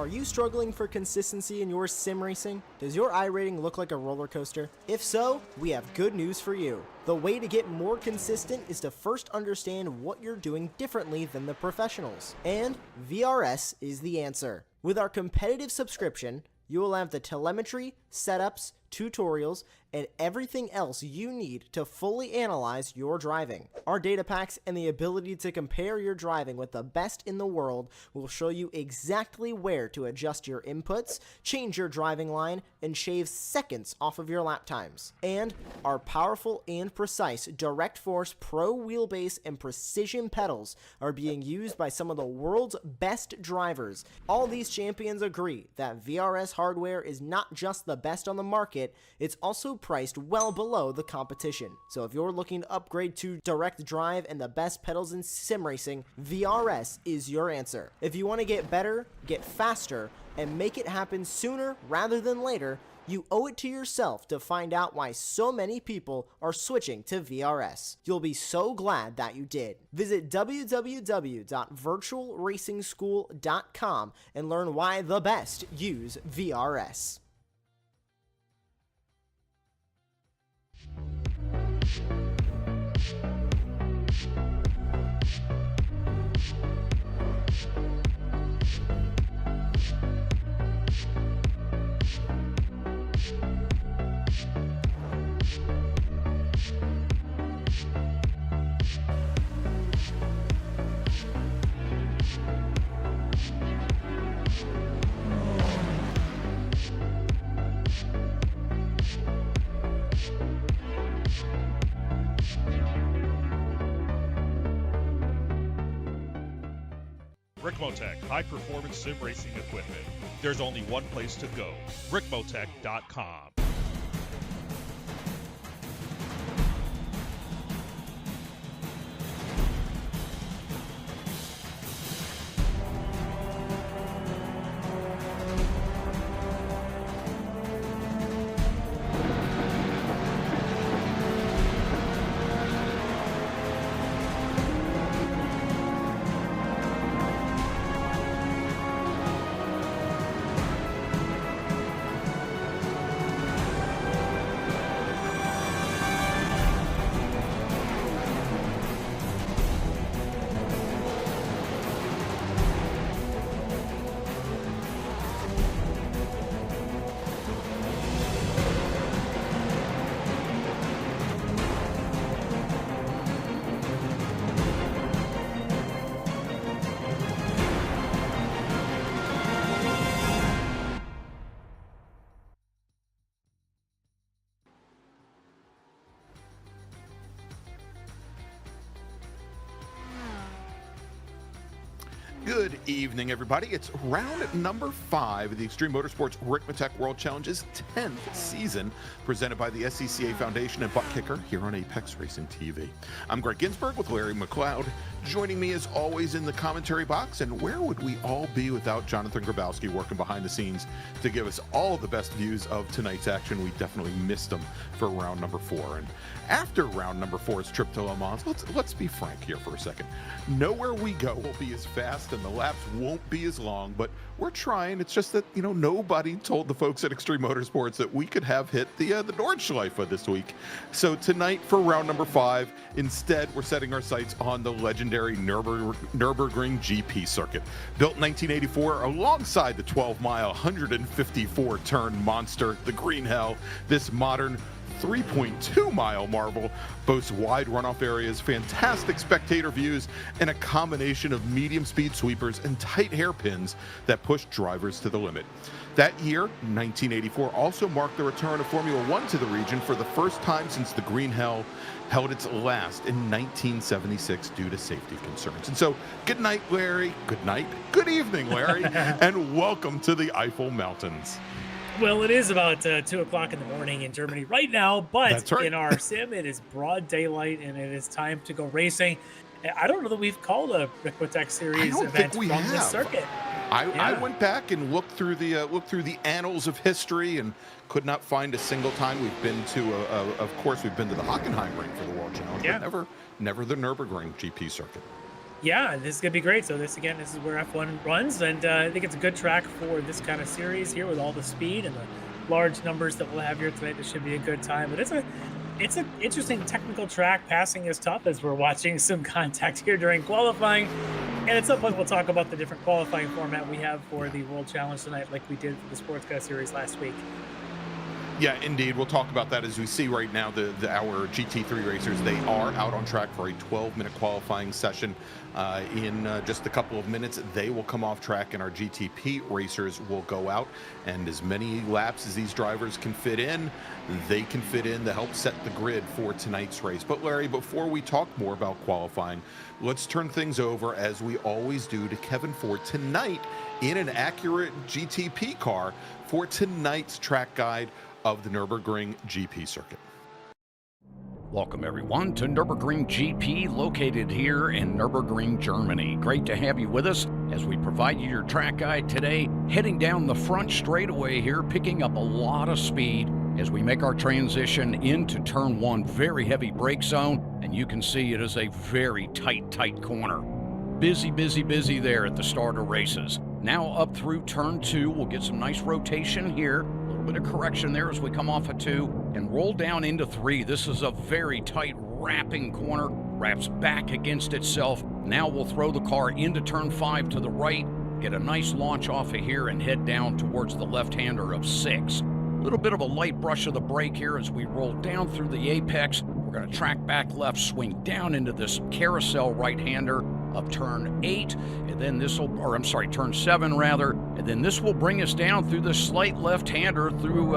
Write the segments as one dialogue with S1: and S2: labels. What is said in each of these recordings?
S1: Are you struggling for consistency in your sim racing? Does your iRating look like a roller coaster? If so, we have good news for you. The way to get more consistent is to first understand what you're doing differently than the professionals. And VRS is the answer. With our competitive subscription, you will have the telemetry, setups, tutorials, and everything else you need to fully analyze your driving. Our data packs and the ability to compare your driving with the best in the world will show you exactly where to adjust your inputs, change your driving line, and shave seconds off of your lap times. And our powerful and precise Direct Force Pro wheelbase and precision pedals are being used by some of the world's best drivers. All these champions agree that VRS hardware is not just the best on the market, it's also priced well below the competition. So if you're looking to upgrade to direct drive and the best pedals in sim racing, VRS is your answer. If you want to get better, get faster, and make it happen sooner rather than later, you owe it to yourself to find out why so many people are switching to VRS. You'll be so glad that you did. Visit www.virtualracingschool.com and learn why the best use VRS.
S2: Ricmotech, high-performance sim racing equipment. There's only one place to go, ricmotech.com.
S3: Good evening, everybody. It's round number 5 of the Extreme Motorsports Ricmotech World Challenge's 10th season, presented by the SCCA Foundation and Buttkicker here on Apex Racing TV. I'm Greg Ginsburg with Larry McLeod. Joining me as always in the commentary box, and where would we all be without Jonathan Grabowski working behind the scenes to give us all the best views of tonight's action? We definitely missed him for round number 4. And after round number 4's trip to Le Mans, let's be frank here for a second. Nowhere we go will be as fast and the laps won't be as long, but we're trying. It's just that, you know, nobody told the folks at Extreme Motorsports that we could have hit the Nordschleife this week. So tonight for round number 5, instead we're setting our sights on the legendary Nurburgring GP circuit. Built in 1984 alongside the 12-mile, 154-turn monster, the Green Hell, this modern 3.2-mile marvel boasts wide runoff areas, fantastic spectator views, and a combination of medium-speed sweepers and tight hairpins that push drivers to the limit. That year, 1984, also marked the return of Formula One to the region for the first time since the Green Hell held its last in 1976 due to safety concerns. And so, good night, Larry. Good night. Good evening, Larry. And welcome to the Eifel Mountains.
S4: Well, it is about 2 o'clock in the morning in Germany right now, but
S3: That's right.
S4: In our sim, it is broad daylight, and it is time to go racing. I don't know that we've called a Ricmotech series event from this circuit.
S3: I went back and looked through the annals of history and could not find a single time we've been to of course we've been to the Hockenheimring for the World Challenge, but never the Nurburgring GP circuit.
S4: Yeah, this is gonna be great. So this is where F1 runs, and I think it's a good track for this kind of series here with all the speed and the large numbers that we'll have here tonight. This should be a good time. But it's an interesting technical track. Passing is tough as we're watching some contact here during qualifying. And at some point, we'll talk about the different qualifying format we have for the World Challenge tonight, like we did for the Sports Car Series last week.
S3: Yeah, indeed. We'll talk about that. As we see right now, our GT3 racers, they are out on track for a 12-minute qualifying session. In just a couple of minutes, they will come off track, and our GTP racers will go out. And as many laps as these drivers can fit in, they can fit in to help set the grid for tonight's race. But Larry, before we talk more about qualifying, let's turn things over, as we always do, to Kevin Ford tonight in an accurate GTP car for tonight's track guide of the Nurburgring GP circuit.
S5: Welcome everyone to Nurburgring GP, located here in Nurburgring, Germany. Great to have you with us as we provide you your track guide today, heading down the front straightaway here, picking up a lot of speed as we make our transition into turn 1. Very heavy brake zone, and you can see it is a very tight corner. Busy there at the start of races. Now up through turn 2, we'll get some nice rotation here. Bit of correction there as we come off of 2 and roll down into 3. This is a very tight wrapping corner, wraps back against itself. Now we'll throw the car into turn 5 to the right, get a nice launch off of here and head down towards the left-hander of 6. A little bit of a light brush of the brake here as we roll down through the apex. We're going to track back left, swing down into this carousel right-hander of turn 8, and then turn 7 rather, and then this will bring us down through this slight left-hander through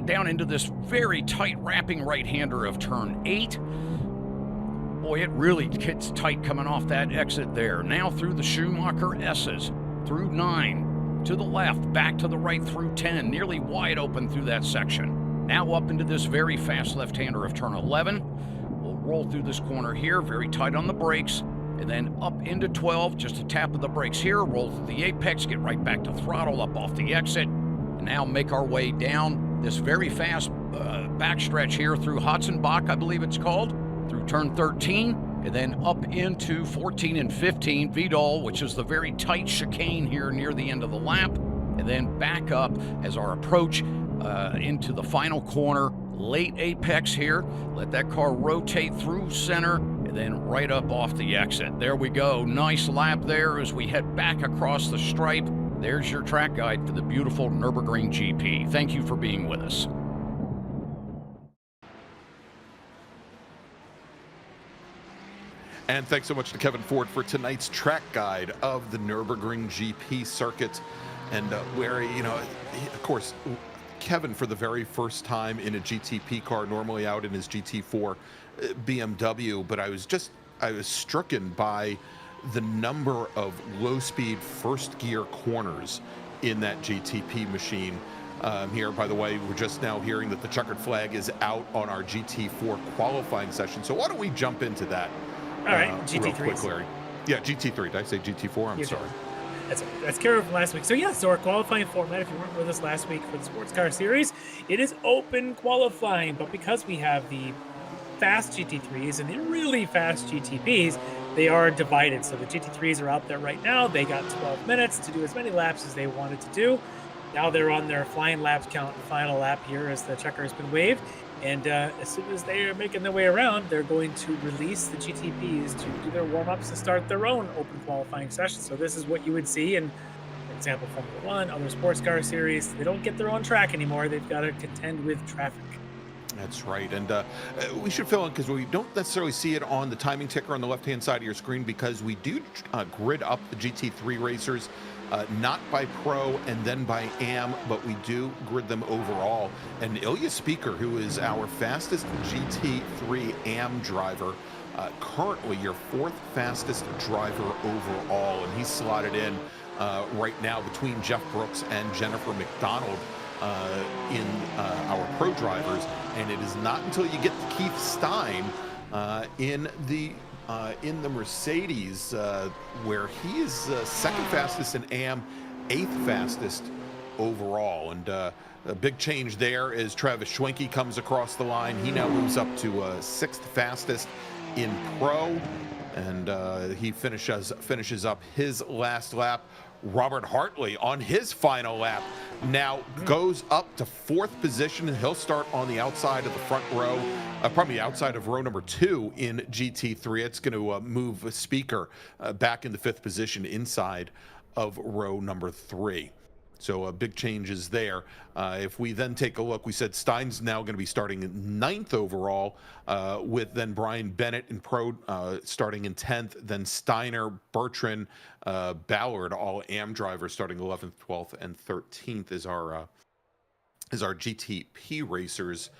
S5: down into this very tight wrapping right-hander of turn 8. Boy, it really gets tight coming off that exit there. Now through the Schumacher S's, through 9, to the left, back to the right through 10, nearly wide open through that section. Now up into this very fast left-hander of turn 11. We'll roll through this corner here, very tight on the brakes, and then up into 12, just a tap of the brakes here, roll through the apex, get right back to throttle, up off the exit, and now make our way down this very fast backstretch here through Hotzenbach, I believe it's called, through turn 13, and then up into 14 and 15, Vidal, which is the very tight chicane here near the end of the lap, and then back up as our approach into the final corner, late apex here. Let that car rotate through center and then right up off the exit. There we go. Nice lap there as we head back across the stripe. There's your track guide for the beautiful Nurburgring GP. Thank you for being with us.
S3: And thanks so much to Kevin Ford for tonight's track guide of the Nurburgring GP circuit. And where, of course, Kevin, for the very first time in a GTP car, normally out in his GT4 BMW, but I was stricken by the number of low-speed first-gear corners in that GTP machine. Here, by the way, we're just now hearing that the checkered flag is out on our GT4 qualifying session. So why don't we jump into that?
S4: All right,
S3: real quick, Larry. Yeah, GT3. Did I say GT4? I'm sorry.
S4: That's carry from last week. So yeah, so our qualifying format, if you weren't with us last week for the Sports Car Series, it is open qualifying. But because we have the fast GT3s and the really fast GTPs, they are divided. So the GT3s are out there right now. They got 12 minutes to do as many laps as they wanted to do. Now they're on their flying laps count, final lap here as the checker has been waved. And as soon as they are making their way around, they're going to release the GTPs to do their warm-ups and start their own open qualifying session. So this is what you would see in, for example, Formula One, other sports car series. They don't get their own track anymore. They've got to contend with traffic.
S3: That's right. And we should fill in, because we don't necessarily see it on the timing ticker on the left-hand side of your screen, because we do grid up the GT3 racers, not by pro and then by AM, but we do grid them overall. And Ilya Speaker, who is our fastest GT3 AM driver, currently your 4th fastest driver overall, and he's slotted in right now between Jeff Brooks and Jennifer McDonald in our pro drivers. And it is not until you get to Keith Stein in the Mercedes, where he is 2nd fastest in AM, 8th fastest overall. And a big change there as Travis Schwenke comes across the line. He now moves up to 6th fastest in Pro, and he finishes up his last lap. Robert Hartley on his final lap now goes up to 4th position, and he'll start on the outside of the front row, probably outside of row number 2 in GT3. It's going to move Speaker back into 5th position inside of row number 3. So big changes there. If we then take a look, we said Stein's now going to be starting 9th overall, with then Brian Bennett in Pro starting in 10th, then Steiner, Bertrand, Ballard, all AM drivers starting 11th, 12th, and 13th is our GTP racers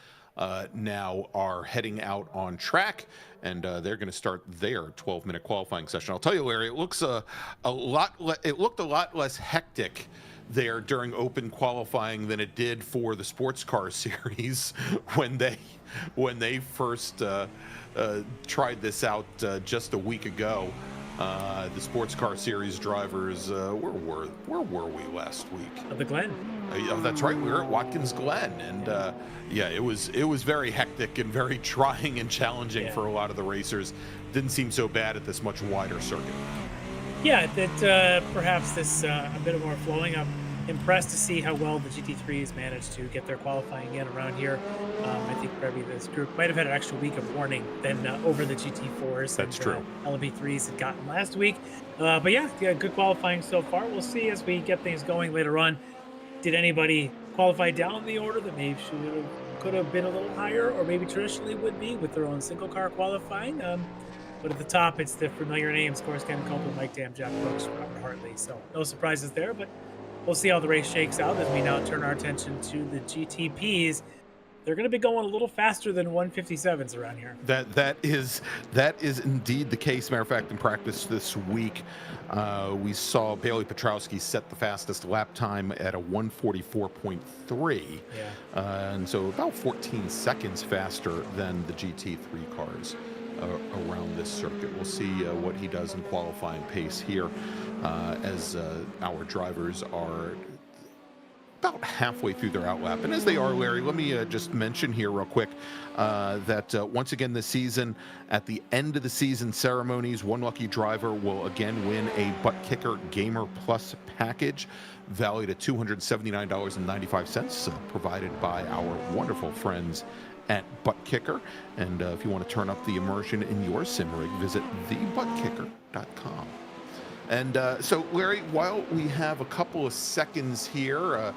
S3: now are heading out on track, and they're going to start their 12-minute qualifying session. I'll tell you, Larry, it looked a lot less hectic there during open qualifying than it did for the sports car series when they first tried this out just a week ago. The sports car series drivers, where were we last week?
S4: The Glen.
S3: That's right, we were at Watkins Glen, and yeah, it was very hectic and very trying and challenging for a lot of the racers. Didn't seem so bad at this much wider circuit.
S4: Yeah, that perhaps this a bit more flowing. I'm impressed to see how well the GT3s managed to get their qualifying in around here. I think probably this group might have had an extra week of warning than over the GT4s.
S3: That's true.
S4: LMP3s had gotten last week. But yeah, good qualifying so far. We'll see as we get things going later on. Did anybody qualify down the order that maybe could have been a little higher, or maybe traditionally would be with their own single car qualifying? But at the top, it's the familiar names: Course Ken Copeland, Mike Dam, Jack Brooks, Robert Hartley. So no surprises there, but we'll see how the race shakes out as we now turn our attention to the GTPs. They're going to be going a little faster than 157s around here.
S3: That is indeed the case. Matter of fact, in practice this week, we saw Bailey Petrowski set the fastest lap time at a 144.3, and so about 14 seconds faster than the GT3 cars around this circuit. We'll see what he does in qualifying pace here, as our drivers are about halfway through their outlap. And as they are, Larry, let me just mention here real quick that once again this season, at the end of the season ceremonies, one lucky driver will again win a Buttkicker Gamer Plus package valued at $279.95, provided by our wonderful friends at Buttkicker. And if you want to turn up the immersion in your sim rig, visit thebuttkicker.com. And so, Larry, while we have a couple of seconds here,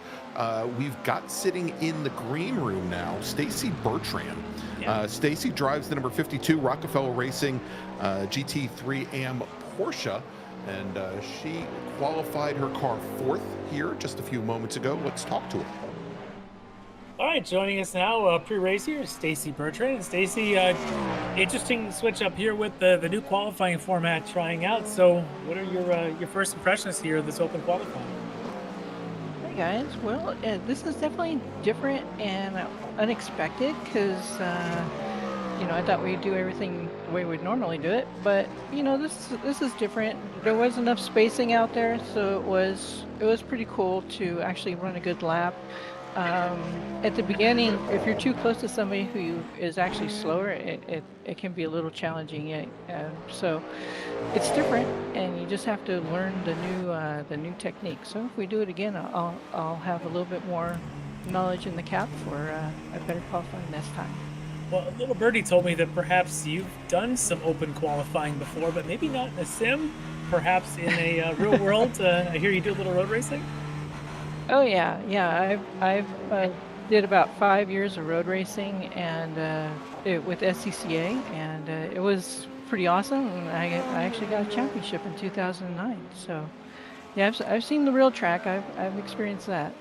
S3: we've got sitting in the green room now Stacy Bertrand. Stacy drives the number 52 Rockefeller Racing GT3 AM Porsche, and she qualified her car 4th here just a few moments ago. Let's talk to her.
S4: All right, joining us now, pre-race here, Stacy Bertrand. And Stacy, interesting switch up here with the new qualifying format trying out. So, what are your first impressions here of this open qualifying?
S6: Hey guys, well, this is definitely different and unexpected because I thought we'd do everything the way we'd normally do it, but this is different. There was enough spacing out there, so it was pretty cool to actually run a good lap. At the beginning, if you're too close to somebody who is actually slower, it can be a little challenging. So it's different, and you just have to learn the new technique. So if we do it again, I'll have a little bit more knowledge in the cap for a better qualifying this time.
S4: Well, a little birdie told me that perhaps you've done some open qualifying before, but maybe not in a sim, perhaps in a real world. I hear you do a little road racing.
S6: Oh yeah. I've did about 5 years of road racing and with SCCA, and it was pretty awesome. And I actually got a championship in 2009. So yeah, I've seen the real track. I've experienced that.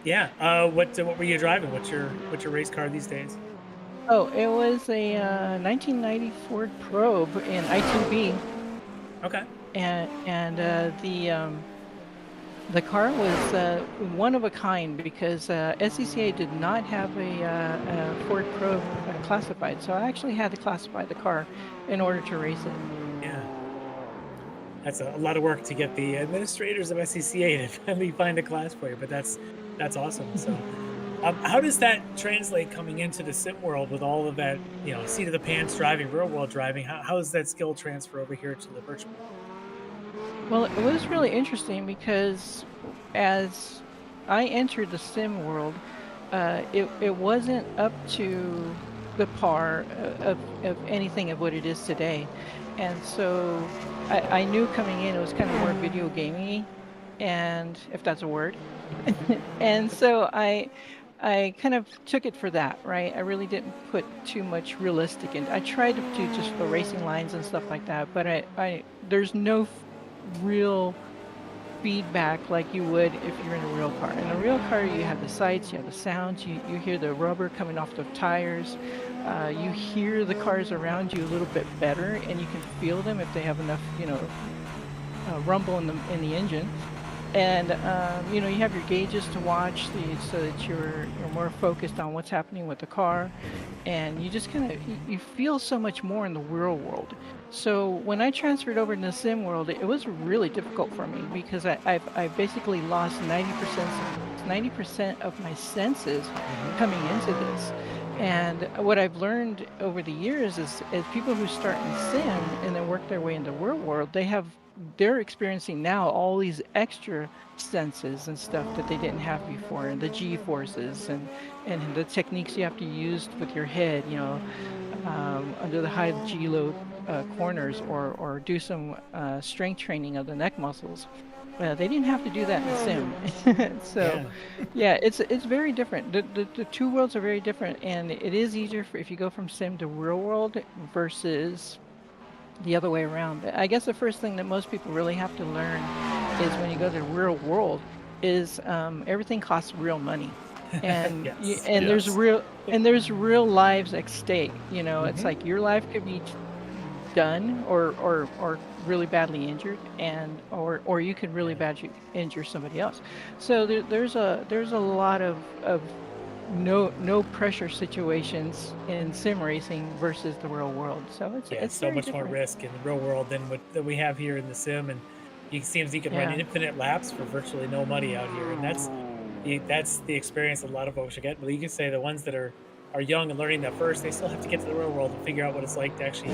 S4: Yeah. What were you driving? What's your race car these days?
S6: Oh, it was a 1990 Ford Probe in I2B.
S4: Okay.
S6: And the car was one of a kind because SCCA did not have a Ford Probe classified, so I actually had to classify the car in order to race it.
S4: Yeah, that's a lot of work to get the administrators of SCCA to finally find a class for you, but that's awesome. So How does that translate coming into the sim world with all of that, seat of the pants driving, real world driving? How does that skill transfer over here to the virtual?
S6: Well, it was really interesting because as I entered the sim world, it wasn't up to the par of anything of what it is today. And so I knew coming in it was kind of more video gamey, and if that's a word. And so I kind of took it for that, right? I really didn't put too much realistic in. I tried to do just the racing lines and stuff like that, but I there's no real feedback like you would if you're in a real car. In a real car, you have the sights, you have the sounds, you hear the rubber coming off the tires, you hear the cars around you a little bit better, and you can feel them if they have enough, rumble in the engine. And you have your gauges to watch so that you're more focused on what's happening with the car, and you just kind of you feel so much more in the real world. So when I transferred over to the sim world, it was really difficult for me because I basically lost 90% of my senses coming into this. And what I've learned over the years is people who start in sim and then work their way into real world, they're experiencing now all these extra senses and stuff that they didn't have before, and the G forces and the techniques you have to use with your head, under the high G load corners, or do some strength training of the neck muscles. They didn't have to do that in the sim. So yeah, it's very different. The two worlds are very different, and it is easier if you go from sim to real world versus the other way around. I guess the first thing that most people really have to learn is when you go to the real world is everything costs real money, and there's real lives at stake. It's like your life could be done or really badly injured, or you could really badly injure somebody else. So there's a lot of no pressure situations in sim racing versus the real world. So it's
S4: so much
S6: different.
S4: more risk in the real world than what we have here in the sim, and it seems you can run infinite laps for virtually no money out here, and that's the experience a lot of folks should get. But you can say the ones that are young and learning that first, they still have to get to the real world and figure out what it's like to actually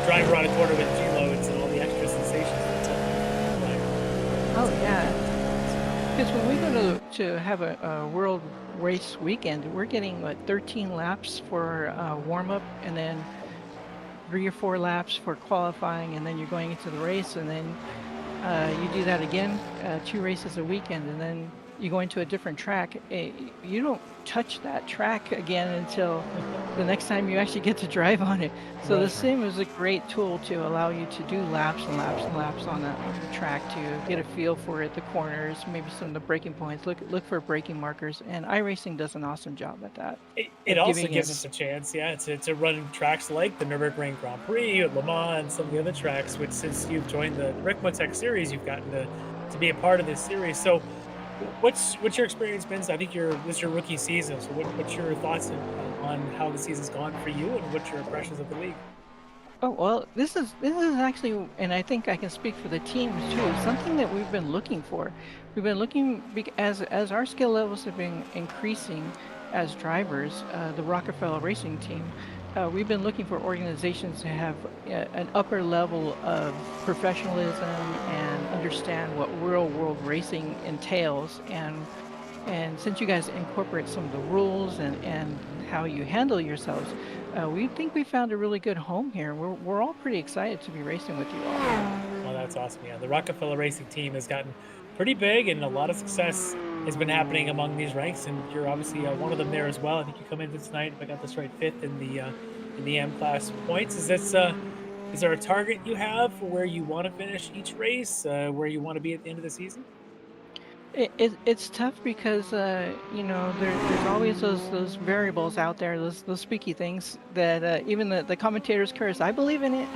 S4: drive around a corner with G loads and all the extra sensations.
S6: Oh yeah, because when we go to have a world race weekend, we're getting 13 laps for warm up, and then 3 or 4 laps for qualifying, and then you're going into the race, and then you do that again, 2 races a weekend, and then you go into a different track. You don't touch that track again until the next time you actually get to drive on it. So the sim is a great tool to allow you to do laps and laps and laps on the track to get a feel for it, the corners, maybe some of the braking points, look for braking markers, and iRacing does an awesome job at that.
S4: It also gives us a chance, to run tracks like the Nurburgring Grand Prix, Le Mans, and some of the other tracks, which since you've joined the Ricmotech series, you've gotten to be a part of this series. So what's your experience been? I think this is your rookie season. So what's your thoughts on how the season's gone for you, and what's your impressions of the league?
S6: Oh well, this is actually, and I think I can speak for the teams too, something that we've been looking for. We've been looking as our skill levels have been increasing as drivers. The Rockefeller Racing Team, we've been looking for organizations to have an upper level of professionalism and understand what real world racing entails. And since you guys incorporate some of the rules and how you handle yourselves, we think we found a really good home here. We're all pretty excited to be racing with you all.
S4: Well, that's awesome. Yeah, the Rockefeller Racing Team has gotten pretty big, and a lot of success has been happening among these ranks, and you're obviously one of them there as well. I think you come in tonight, if I got this right, 5th in the M class points. Is there a target you have for where you want to finish each race, where you want to be at the end of the season?
S6: It's tough because there's always those variables out there, those spooky things that even the commentators curse. I believe in it.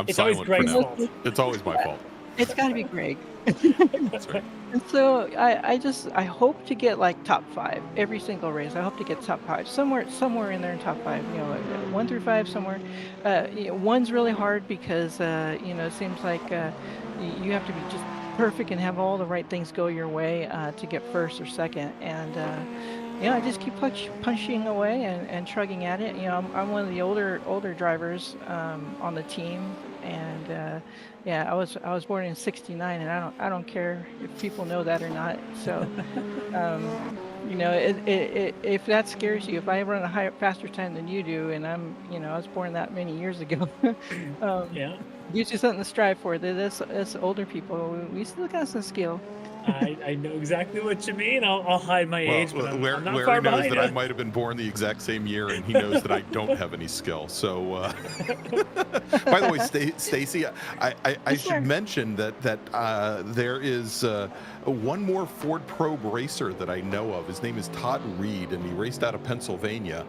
S3: It's always Greg's fault. It's always my fault.
S6: It's got to be Greg.
S3: That's right.
S6: And so I hope to get like top 5 every single race. I hope to get top 5 somewhere in there in top 5. 1 through 5 somewhere. 1's really hard because it seems like you have to be just perfect and have all the right things go your way to get first or second. And I just keep punching away and trugging at it. I'm one of the older drivers on the team, and I was born in '69, and I don't care if people know that or not. So, if that scares you, if I run a faster time than you do, and I was born that many years ago,
S4: Yeah.
S6: gives you something to strive for. That's older people. We still got some skill.
S4: I know exactly what you mean. I'll hide my age, but I'm not
S3: Larry
S4: far
S3: knows
S4: behind
S3: that
S4: you.
S3: I might have been born the exact same year, and he knows that I don't have any skill. So, by the way, Stacy, I should mention that there is one more Ford Probe racer that I know of. His name is Todd Reed, and he raced out of Pennsylvania.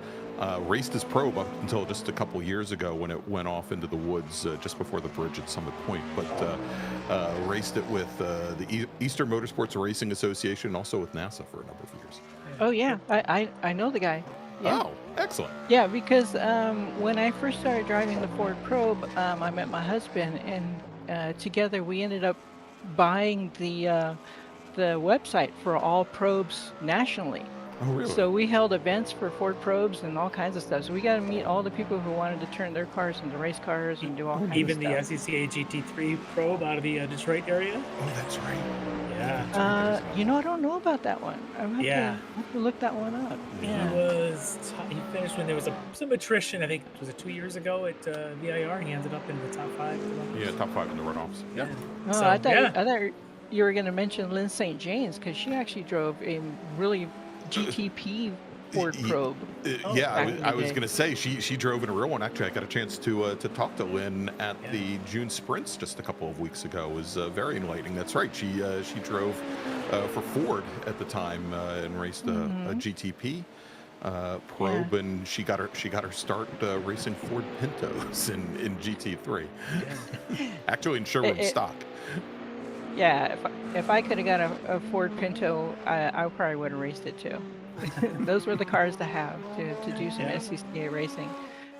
S3: Raced his probe up until just a couple years ago when it went off into the woods just before the bridge at Summit Point, but raced it with the Eastern Motorsports Racing Association and also with NASA for a number of years.
S6: Oh yeah, I know the guy. Yeah.
S3: Oh, excellent.
S6: Yeah, because when I first started driving the Ford Probe, I met my husband, and together we ended up buying the website for all probes nationally.
S3: Oh, really?
S6: So we held events for Ford probes and all kinds of stuff. So we got to meet all the people who wanted to turn their cars into race cars and do all kinds
S4: Even
S6: of stuff.
S4: the SCCA GT3 probe out of the Detroit area.
S3: Oh, that's right.
S4: Yeah.
S6: I don't know about that one. I have to look that one up. Yeah.
S4: He finished when there was some attrition. I think was it 2 years ago at VIR. He ended up in the top 5.
S3: Yeah, top 5 in the runoffs. Yeah.
S6: Oh,
S4: So,
S6: I thought you were going to mention Lynn St. James, because she actually drove a really GTP Ford Probe.
S3: I was going to say she drove in a real one. Actually, I got a chance to talk to Lynn at the June Sprints just a couple of weeks ago. It was very enlightening. That's right. She drove for Ford at the time and raced a GTP probe, and she got her start racing Ford Pintos in GT3. Actually, in Sherwood stock.
S6: Yeah, if I could have got a Ford Pinto, I probably would have raced it too. Those were the cars to have to do some SCCA racing.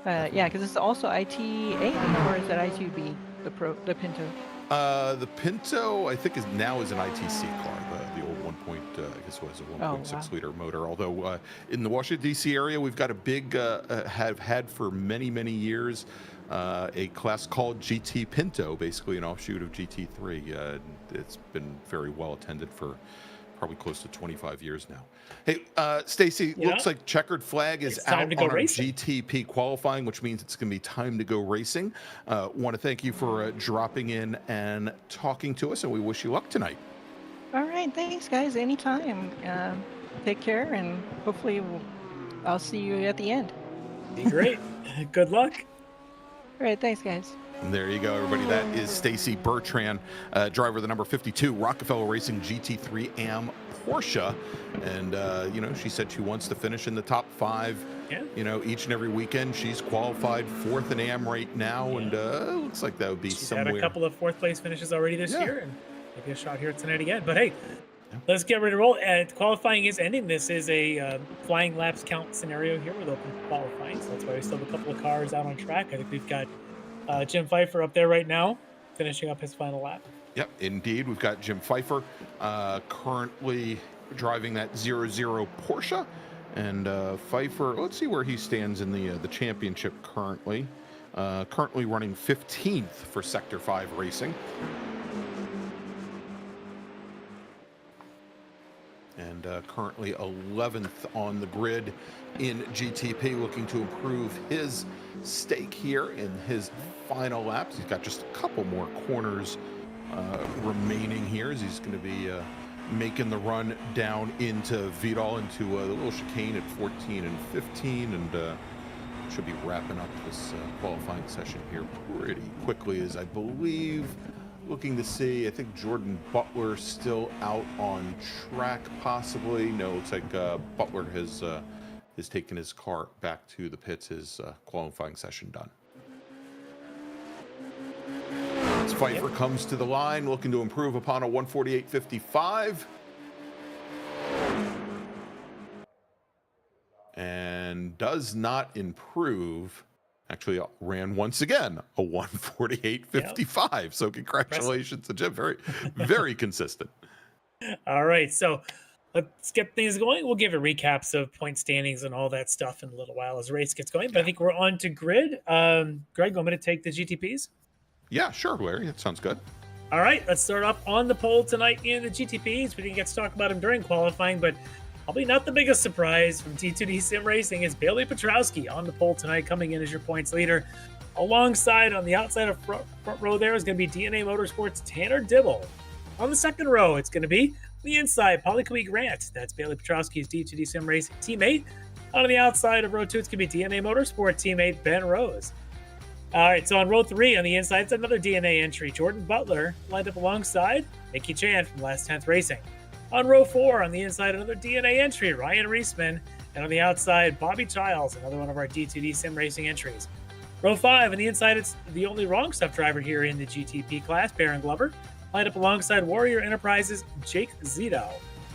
S6: Because it's also IT80, or is that I2B, the Pinto?
S3: The Pinto, I think, is an ITC car. The old 1.6 liter motor. Although in the Washington D.C. area, we've got a big have had for many years a class called GT Pinto, basically an offshoot of GT3. It's been very well attended for probably close to 25 years now. Hey, Stacy, looks like checkered flag is out on our GTP qualifying, which means it's going to be time to go racing. Want to thank you for dropping in and talking to us, and we wish you luck tonight.
S6: All right, thanks, guys. Anytime. Take care, and hopefully I'll see you at the end.
S4: Be great. Good luck.
S6: All right, thanks, guys.
S3: And there you go, everybody. That is Stacy Bertrand, driver of the number 52 Rockefeller Racing GT3 AM Porsche. And, she said she wants to finish in the top 5, each and every weekend. She's qualified 4th in AM right now, and looks like that would be somewhere.
S4: She's had a couple of 4th place finishes already this year, and maybe a shot here tonight again. But hey, let's get ready to roll. Qualifying is ending. This is a flying laps count scenario here with open qualifying, so that's why we still have a couple of cars out on track. I think we've got Jim Pfeiffer up there right now, finishing up his final lap.
S3: Yep, indeed. We've got Jim Pfeiffer currently driving that 00 Porsche. And Pfeiffer, let's see where he stands in the championship currently. Currently running 15th for Sector 5 Racing. And currently 11th on the grid in GTP, looking to improve his stake here in his final laps. He's got just a couple more corners remaining here as he's going to be making the run down into Vidal, into the little chicane at 14 and 15, and should be wrapping up this qualifying session here pretty quickly, as I believe, looking to see, I think Jordan Butler still out on track, possibly. No, looks like Butler has taken his car back to the pits, his qualifying session done. As Pfeiffer comes to the line, looking to improve upon a 148.55. And does not improve actually ran once again a 1:48.55.
S4: Yep.
S3: So congratulations to Jim. Very, very consistent.
S4: All right, so let's get things going. We'll give you recaps of point standings and all that stuff in a little while as the race gets going. But I think we're on to grid. Greg, I'm going to take the GTPs.
S3: Yeah, sure, Larry. That sounds good.
S4: All right, let's start off on the pole tonight in the GTPs. We didn't get to talk about him during qualifying, but probably not the biggest surprise from D2D Sim Racing is Bailey Petrowski on the pole tonight, coming in as your points leader. Alongside, on the outside of front row there is going to be DNA Motorsports' Tanner Dibble. On the second row, it's going to be the inside, Polly Grant. That's Bailey Petrowski's D2D Sim Racing teammate. On the outside of row 2, it's going to be DNA Motorsport teammate Ben Rose. All right, so on row 3, on the inside, it's another DNA entry. Jordan Butler lined up alongside Mickey Chan from Last 10th Racing. On row 4, on the inside, another DNA entry, Ryan Reisman. And on the outside, Bobby Childs, another one of our D2D Sim Racing entries. Row 5, on the inside, it's the only wrong stuff driver here in the GTP class, Baron Glover. Lined up alongside Warrior Enterprises' Jake Zito.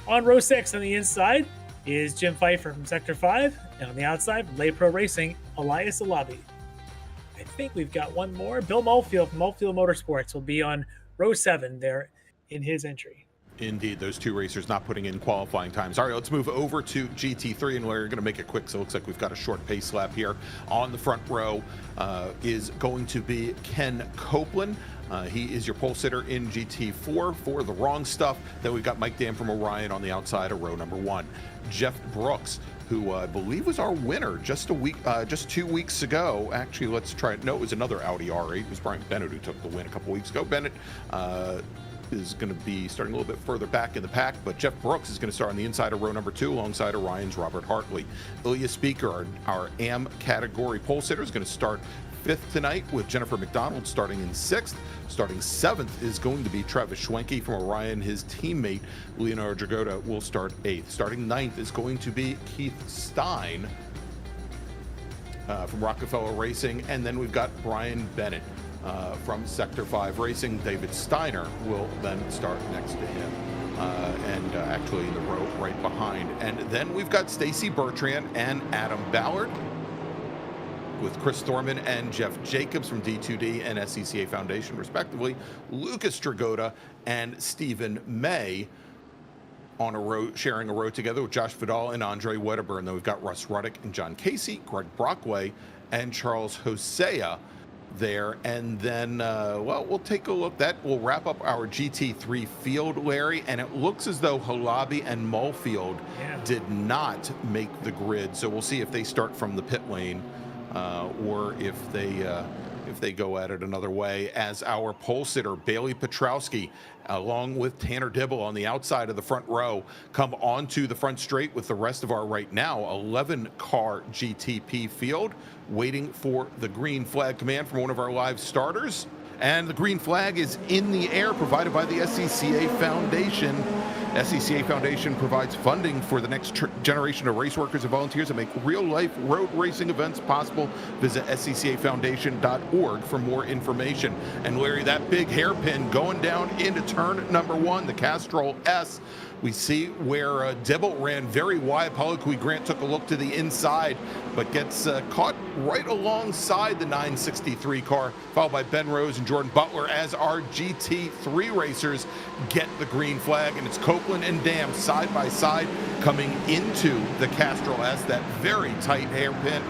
S4: On row 6, on the inside, is Jim Pfeiffer from Sector 5. And on the outside, Lay Pro Racing, Elias Alabi. I think we've got one more. Bill Mulfield from Mulfield Motorsports will be on row 7 there in his entry.
S3: Indeed, those two racers not putting in qualifying times. All right, let's move over to GT3, and we're going to make it quick, so it looks like we've got a short pace lap here. On the front row is going to be Ken Copeland. He is your pole sitter in GT4 for the wrong stuff. Then we've got Mike Dam from Orion on the outside of row number 1. Jeff Brooks, who I believe was our winner just 2 weeks ago. Actually, let's try it. No, it was another Audi R8. It was Brian Bennett who took the win a couple weeks ago. Bennett is going to be starting a little bit further back in the pack, but Jeff Brooks is going to start on the inside of row number 2 alongside Orion's Robert Hartley. Ilya Speaker, our AM category pole sitter, is going to start 5th tonight with Jennifer McDonald starting in 6th. Starting 7th is going to be Travis Schwenke from Orion. His teammate, Leonardo Dragota, will start 8th. Starting 9th is going to be Keith Stein from Rockefeller Racing. And then we've got Brian Bennett from Sector 5 Racing. David Steiner will then start next to him. And actually in the row right behind. And then we've got Stacy Bertrand and Adam Ballard, with Chris Thorman and Jeff Jacobs from D2D and SCCA Foundation, respectively. Lucas Dragota and Stephen May on a row, sharing a row together with Josh Vidal and Andre Wedderburn. And then we've got Russ Ruddick and John Casey, Greg Brockway, and Charles Hosea there. And then, well, we'll take a look. That will wrap up our GT3 field, Larry. And it looks as though Halabi and Mulfield did not make the grid. So we'll see if they start from the pit lane or if they go at it another way, as our pole sitter Bailey Petrowski along with Tanner Dibble on the outside of the front row come onto the front straight with the rest of our right now 11-car GTP field, waiting for the green flag command from one of our live starters. And the green flag is in the air, provided by the SCCA Foundation. SCCA Foundation provides funding for the next generation of race workers and volunteers that make real-life road racing events possible. Visit sccafoundation.org for more information. And Larry, that big hairpin going down into turn number 1, the Castrol S. We see where Dibble ran very wide. Paulo Grant took a look to the inside, but gets caught right alongside the 963 car, followed by Ben Rose and Jordan Butler as our GT3 racers get the green flag. And it's Copeland and Dam side by side coming into the Castrol S. That very tight hairpin,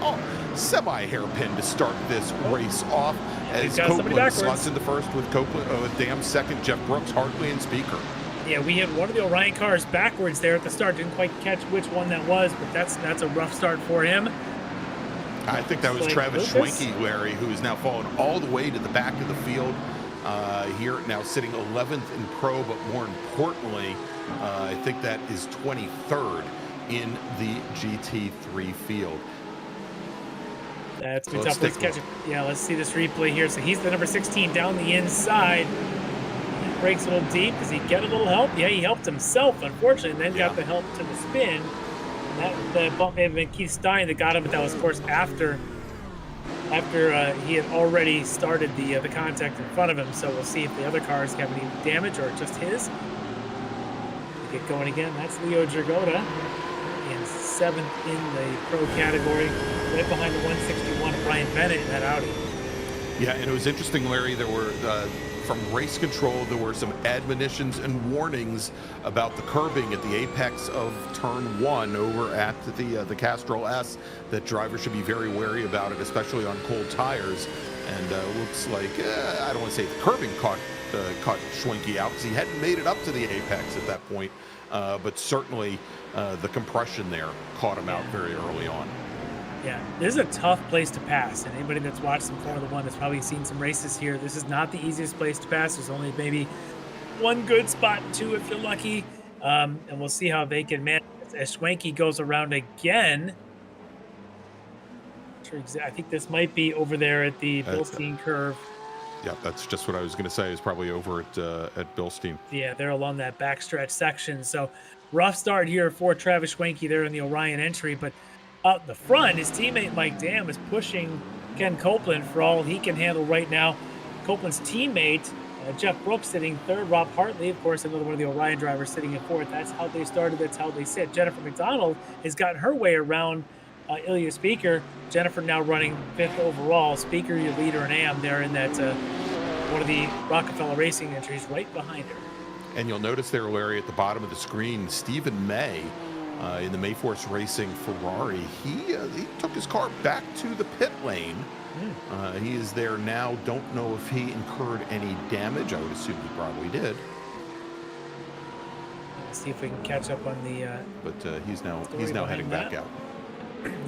S3: semi-hairpin to start this race off. As Copeland slots in the first with Dam second, Jeff Brooks, Hartley, and Speaker.
S4: Yeah, we had one of the Orion cars backwards there at the start. Didn't quite catch which one that was, but that's a rough start for him.
S3: I think that was Travis Schwenke, Larry, who is now fallen all the way to the back of the field. Here now sitting 11th in pro, but more importantly, I think that is 23rd in the GT3 field.
S4: That's been tough. Let's catch it. Yeah, let's see this replay here. So he's the number 16 down the inside. Breaks a little deep. Does he get a little help? Yeah, he helped himself, unfortunately, and then got the help to the spin. And that bump may have been Keith Stein that got him, but that was, of course, after he had already started the contact in front of him. So we'll see if the other cars have any damage or just his. Get going again. That's Leo Dragota in 7th in the pro category, right behind the 161 of Brian Bennett in that Audi.
S3: Yeah, and it was interesting, Larry. There were from race control, there were some admonitions and warnings about the curbing at the apex of turn 1 over at the Castrol S, that drivers should be very wary about it, especially on cold tires. And looks like I don't want to say the curbing caught Schwenke out, because he hadn't made it up to the apex at that point, but certainly the compression there caught him out very early on.
S4: Yeah, this is a tough place to pass, and anybody that's watched some Formula One has probably seen some races here. This is not the easiest place to pass. There's only maybe one good spot, 2 if you're lucky, and we'll see how they can manage as Schwenke goes around again. I think this might be over there at the Bilstein curve.
S3: Yeah, that's just what I was going to say. Is probably over at Bilstein.
S4: Yeah, they're along that backstretch section. So rough start here for Travis Schwenke there in the Orion entry, but out the front, his teammate Mike Dam is pushing Ken Copeland for all he can handle right now. Copeland's teammate, Jeff Brooks, sitting 3rd. Rob Hartley, of course, another one of the Orion drivers, sitting in 4th. That's how they started. That's how they sit. Jennifer McDonald has gotten her way around Ilya Speaker. Jennifer now running 5th overall. Speaker, your leader in AM, there in that one of the Rockefeller Racing entries right behind her.
S3: And you'll notice there, Larry, at the bottom of the screen, Stephen May in the Mayforce Racing Ferrari. He took his car back to the pit lane. He is there now. Don't know if he incurred any damage. I would assume he probably did.
S4: Let's see if we can catch up on the.
S3: But he's now heading back out.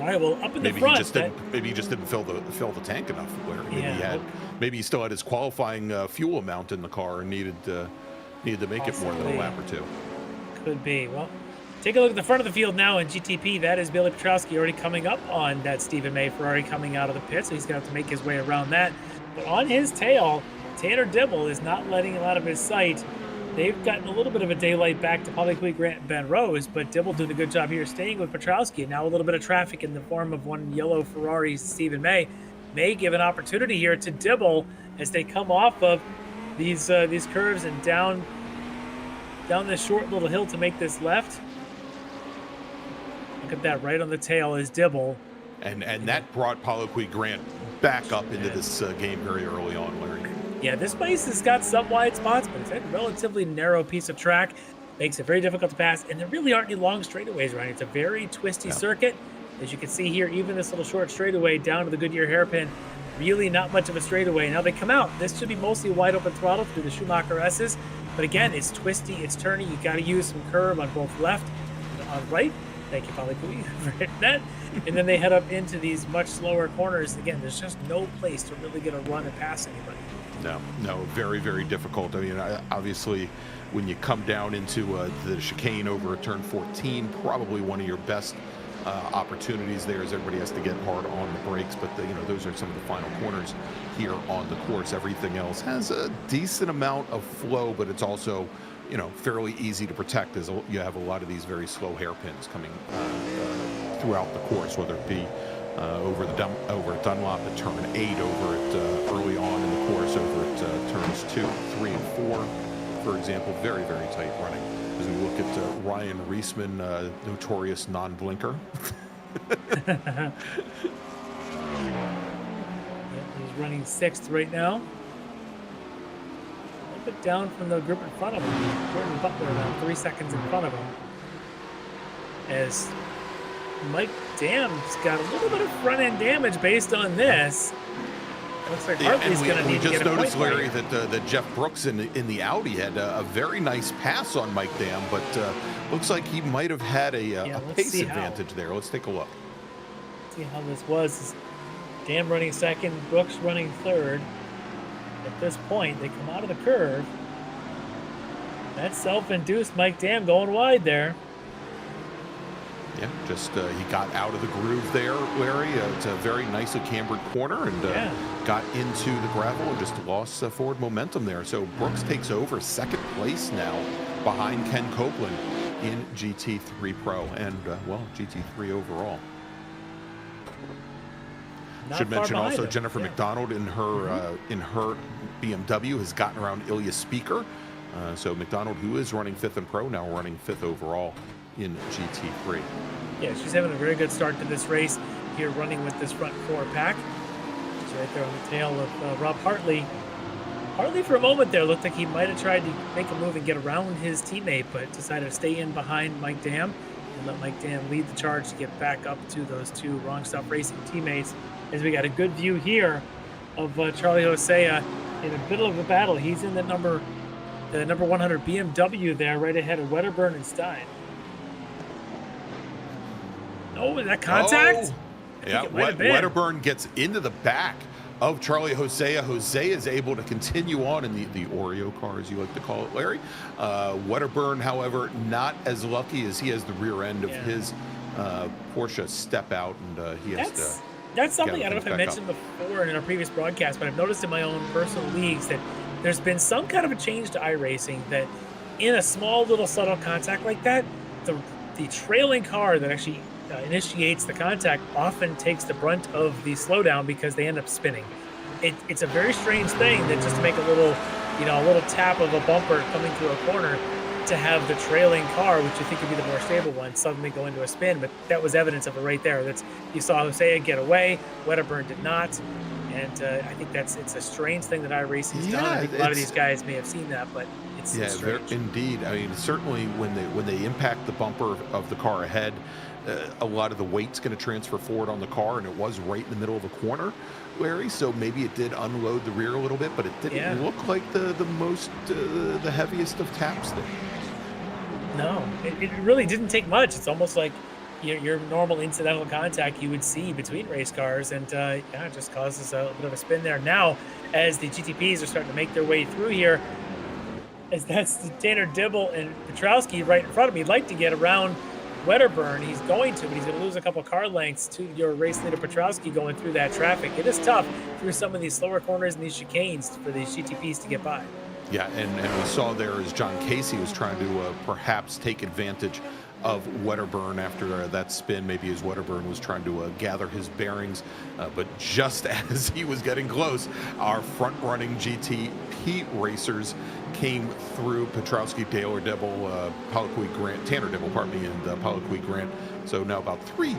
S4: All right. Well, up in the front.
S3: Maybe he just didn't fill the tank enough. Larry. Maybe he still had his qualifying fuel amount in the car and needed to make it more than a lap or 2.
S4: Could be. Well, take a look at the front of the field now in GTP. That is Billy Petrowski already coming up on that Stephen May Ferrari coming out of the pit, so he's going to have to make his way around that. But on his tail, Tanner Dibble is not letting him out of his sight. They've gotten a little bit of a daylight back to Publicly Grant and Ben Rose, but Dibble doing a good job here staying with Petrowski. And now a little bit of traffic in the form of one yellow Ferrari, Stephen May. May give an opportunity here to Dibble as they come off of these curves and down this short little hill to make this left. Look at that, right on the tail is Dibble.
S3: And that brought Paulo Qui Grant back up into this game very early on, Larry.
S4: Yeah, this place has got some wide spots, but it's a relatively narrow piece of track. Makes it very difficult to pass, and there really aren't any long straightaways around it. It's a very twisty circuit. As you can see here, even this little short straightaway down to the Goodyear hairpin, really not much of a straightaway. Now they come out. This should be mostly wide open throttle through the Schumacher S's, but again, it's twisty, it's turny. You got to use some curve on both left and on right. Thank you, Polly Cooey, for hitting that. And then they head up into these much slower corners. Again, there's just no place to really get a run and pass anybody.
S3: No, very, very difficult. I mean, obviously, when you come down into the chicane over at turn 14, probably one of your best opportunities there, as everybody has to get hard on the brakes. But those are some of the final corners here on the course. Everything else has a decent amount of flow, but it's also fairly easy to protect, as you have a lot of these very slow hairpins coming throughout the course, whether it be over at Dunlop at turn 8, over at early on in the course, over at turns 2, 3, and 4, for example. Very, very tight running. As we look at Ryan Reisman, notorious non-blinker.
S4: Yep, he's running 6th right now. A little bit down from the group in front of him. Jordan Butler around 3 seconds in front of him. As Mike Dam's got a little bit of front-end damage based on this. Looks like Hartley's going to need to get a point. We just noticed, Larry,
S3: that Jeff Brooks in the Audi had a very nice pass on Mike Dam, but looks like he might have had a pace advantage there. Let's take a look.
S4: See how this was. Dam running 2nd, Brooks running 3rd. At this point, they come out of the curve. That's self-induced Mike Dam going wide there.
S3: Yeah, just he got out of the groove there, Larry. It's a very nicely cambered corner, and got into the gravel and just lost forward momentum there. So Brooks takes over 2nd place now behind Ken Copeland in GT3 Pro and, GT3 overall. Should mention also Jennifer McDonald in her BMW has gotten around Ilya Speaker. So McDonald, who is running 5th in Pro, now running 5th overall in GT3.
S4: Yeah, she's having a very good start to this race here, running with this front four pack. She's right there on the tail of Rob Hartley. Hartley, for a moment there, looked like he might have tried to make a move and get around his teammate, but decided to stay in behind Mike Dam and let Mike Dam lead the charge to get back up to those two Wrong Stuff Racing teammates. As we got a good view here of Charlie Hosea in the middle of the battle. He's in the number 100 BMW there, right ahead of Wedderburn and Stein. Oh, is that contact?
S3: Oh. Yeah, Wedderburn gets into the back of Charlie Hosea. Hosea is able to continue on in the Oreo car, as you like to call it, Larry. Wedderburn, however, not as lucky as he has the rear end of his Porsche step out, and he has to...
S4: That's something I don't know if I mentioned before in our previous broadcast, but I've noticed in my own personal leagues that there's been some kind of a change to iRacing, that in a small little subtle contact like that, the trailing car that actually initiates the contact often takes the brunt of the slowdown because they end up spinning. It's a very strange thing that just to make a little tap of a bumper coming through a corner, to have the trailing car, which you think would be the more stable one, suddenly go into a spin. But that was evidence of it right there. You saw Hosea get away, Wedderburn did not, and I think it's a strange thing that iRacing's done. I think a lot of these guys may have seen that, but it's strange.
S3: Indeed. I mean, certainly when they impact the bumper of the car ahead, a lot of the weight's going to transfer forward on the car, and it was right in the middle of a corner, Larry, so maybe it did unload the rear a little bit, but it didn't look like the heaviest of taps there.
S4: No, it really didn't take much. It's almost like your normal incidental contact you would see between race cars, and it just causes a bit of a spin there. Now, as the GTPs are starting to make their way through here, as that's Tanner Dibble and Petrowski right in front of me, like to get around Wedderburn. He's going to, but he's going to lose a couple car lengths to your race leader Petrowski going through that traffic. It is tough through some of these slower corners and these chicanes for these GTPs to get by.
S3: Yeah, and we saw there as John Casey was trying to perhaps take advantage of Wedderburn after that spin, maybe as Wedderburn was trying to gather his bearings. But just as he was getting close, our front-running GTP racers came through. Petrowski, Taylor Dibble, Poliquin Grant, Tanner Dibble, pardon me, and Poliquin Grant. So now about three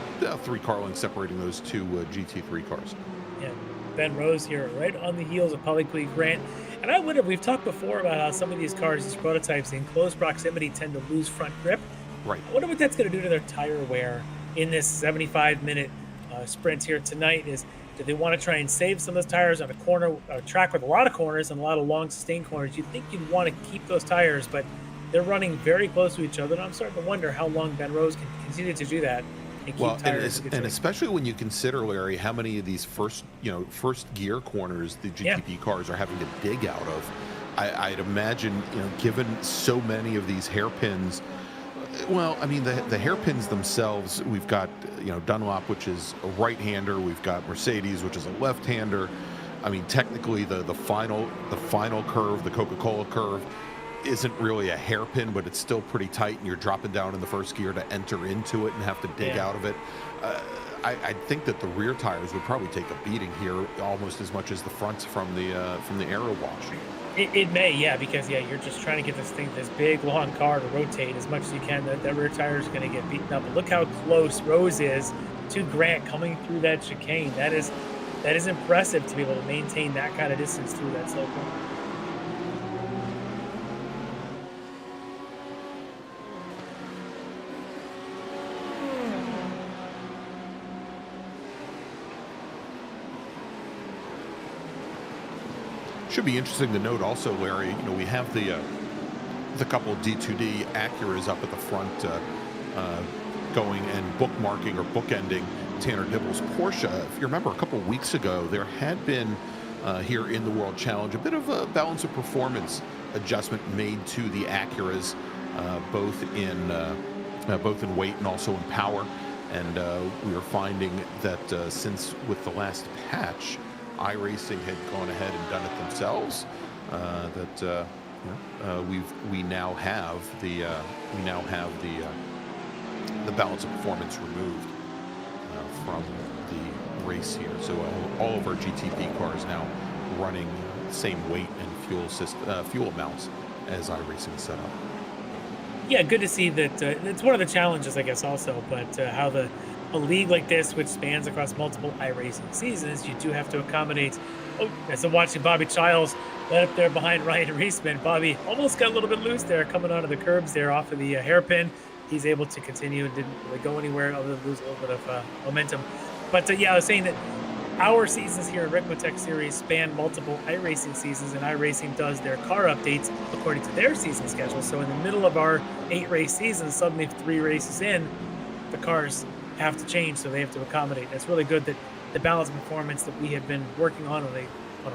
S3: car lengths separating those two GT3 cars.
S4: Yeah, Ben Rose here right on the heels of Poliquin Grant. And I wonder, we've talked before about how some of these cars, these prototypes in close proximity tend to lose front grip.
S3: Right.
S4: I wonder what that's going to do to their tire wear in this 75-minute sprint here tonight. Do they want to try and save some of those tires on a track with a lot of corners and a lot of long sustained corners? You'd think you'd want to keep those tires, but they're running very close to each other, and I'm starting to wonder how long Ben Rose can continue to do that. And especially when you consider, Larry, how many of these first gear corners the GTP cars are having to dig out of. I'd imagine, given so many of these hairpins. Well, I mean, the hairpins themselves, we've got, Dunlop, which is a right-hander. We've got Mercedes, which is a left-hander. I mean, technically, the final curve, the Coca-Cola curve, isn't really a hairpin, but it's still pretty tight, and you're dropping down in the first gear to enter into it and have to dig out of it. I think that the rear tires would probably take a beating here almost as much as the fronts from the aero wash. It may, because you're just trying to get this big long car to rotate as much as you can. That rear tire is going to get beaten up. But look how close Rose is to Grant coming through that chicane. That is impressive to be able to maintain that kind of distance through that slow corner.
S3: Should be interesting to note also, Larry, we have the couple of D2D Acuras up at the front going and bookmarking or bookending Tanner Dibble's Porsche. If you remember, a couple of weeks ago, there had been here in the World Challenge a bit of a balance of performance adjustment made to the Acuras, both in weight and also in power. And we are finding that since with the last patch, iRacing had gone ahead and done it themselves. We now have the balance of performance removed from the race here. So all of our GTP cars now running the same weight and fuel amounts as iRacing set up.
S4: Yeah, good to see that. It's one of the challenges, I guess, also. But how a league like this, which spans across multiple iRacing seasons, you do have to accommodate. Oh, as I'm watching Bobby Childs led up there behind Ryan Reisman. Bobby almost got a little bit loose there, coming onto the curbs there off of the hairpin. He's able to continue and didn't really go anywhere other than lose a little bit of momentum. But yeah, I was saying that our seasons here in Ricmotech Series span multiple iRacing seasons, and iRacing does their car updates according to their season schedule. So in the middle of our 8-race season, suddenly 3 races in, the cars have to change, so they have to accommodate. It's really good that the balance performance that we have been working on a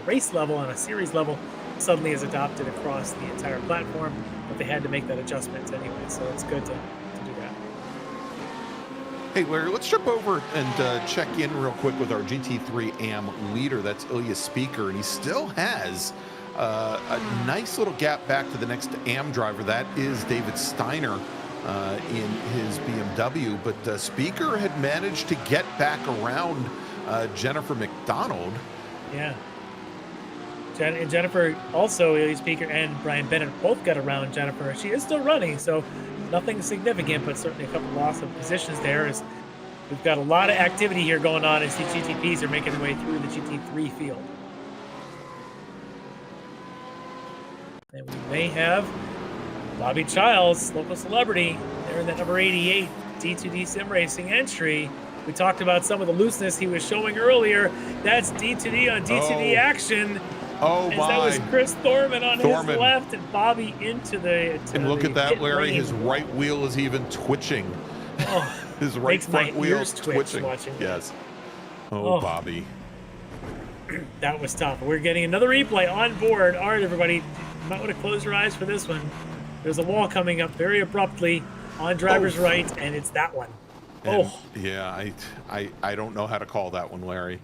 S4: race level, on a series level, suddenly is adopted across the entire platform, but they had to make that adjustment anyway, so it's good to do that.
S3: Hey, Larry, let's jump over and check in real quick with our GT3 AM leader. That's Ilya Speaker, and he still has a nice little gap back to the next AM driver. That is David Steiner in his BMW, but Speaker had managed to get back around Jennifer McDonald.
S4: Yeah. And Jennifer also, Ilya Speaker and Brian Bennett both got around Jennifer. She is still running, so nothing significant, but certainly a couple loss of positions there. As we've got a lot of activity here going on as the GTPs are making their way through the GT3 field. And we may have Bobby Childs, local celebrity, there in that number 88 D2D Sim Racing entry. We talked about some of the looseness he was showing earlier. That's D2D on D2D action.
S3: Oh,
S4: as
S3: my.
S4: that was Chris Thorman on his left and Bobby into the
S3: And look at that, Larry.
S4: lane.
S3: His right wheel is even twitching.
S4: Oh,
S3: his right
S4: makes my
S3: front wheel
S4: ears
S3: is
S4: twitch
S3: twitching.
S4: watching that.
S3: Yes. Oh, Bobby.
S4: That was tough. We're getting another replay on board. All right, everybody. You might want to close your eyes for this one. There's a wall coming up very abruptly on driver's right, and it's that one.
S3: And, yeah, I don't know how to call that one, Larry.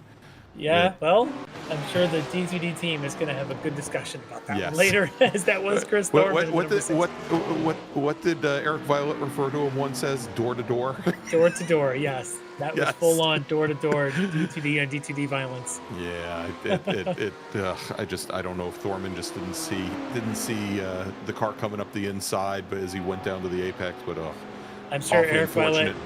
S4: Yeah, well, I'm sure the D2D team is going to have a good discussion about that one
S3: Yes.
S4: later, as that was Chris Thorman.
S3: What did Eric Violet refer to him once as? Door to door?
S4: Door to door, yes. That was
S3: Yes.
S4: full on door to door D2D and D2D violence.
S3: Yeah, I don't know if Thorman just didn't see the car coming up the inside, but as he went down to the apex, but
S4: I'm sure
S3: awfully
S4: Eric Violet,
S3: unfortunate.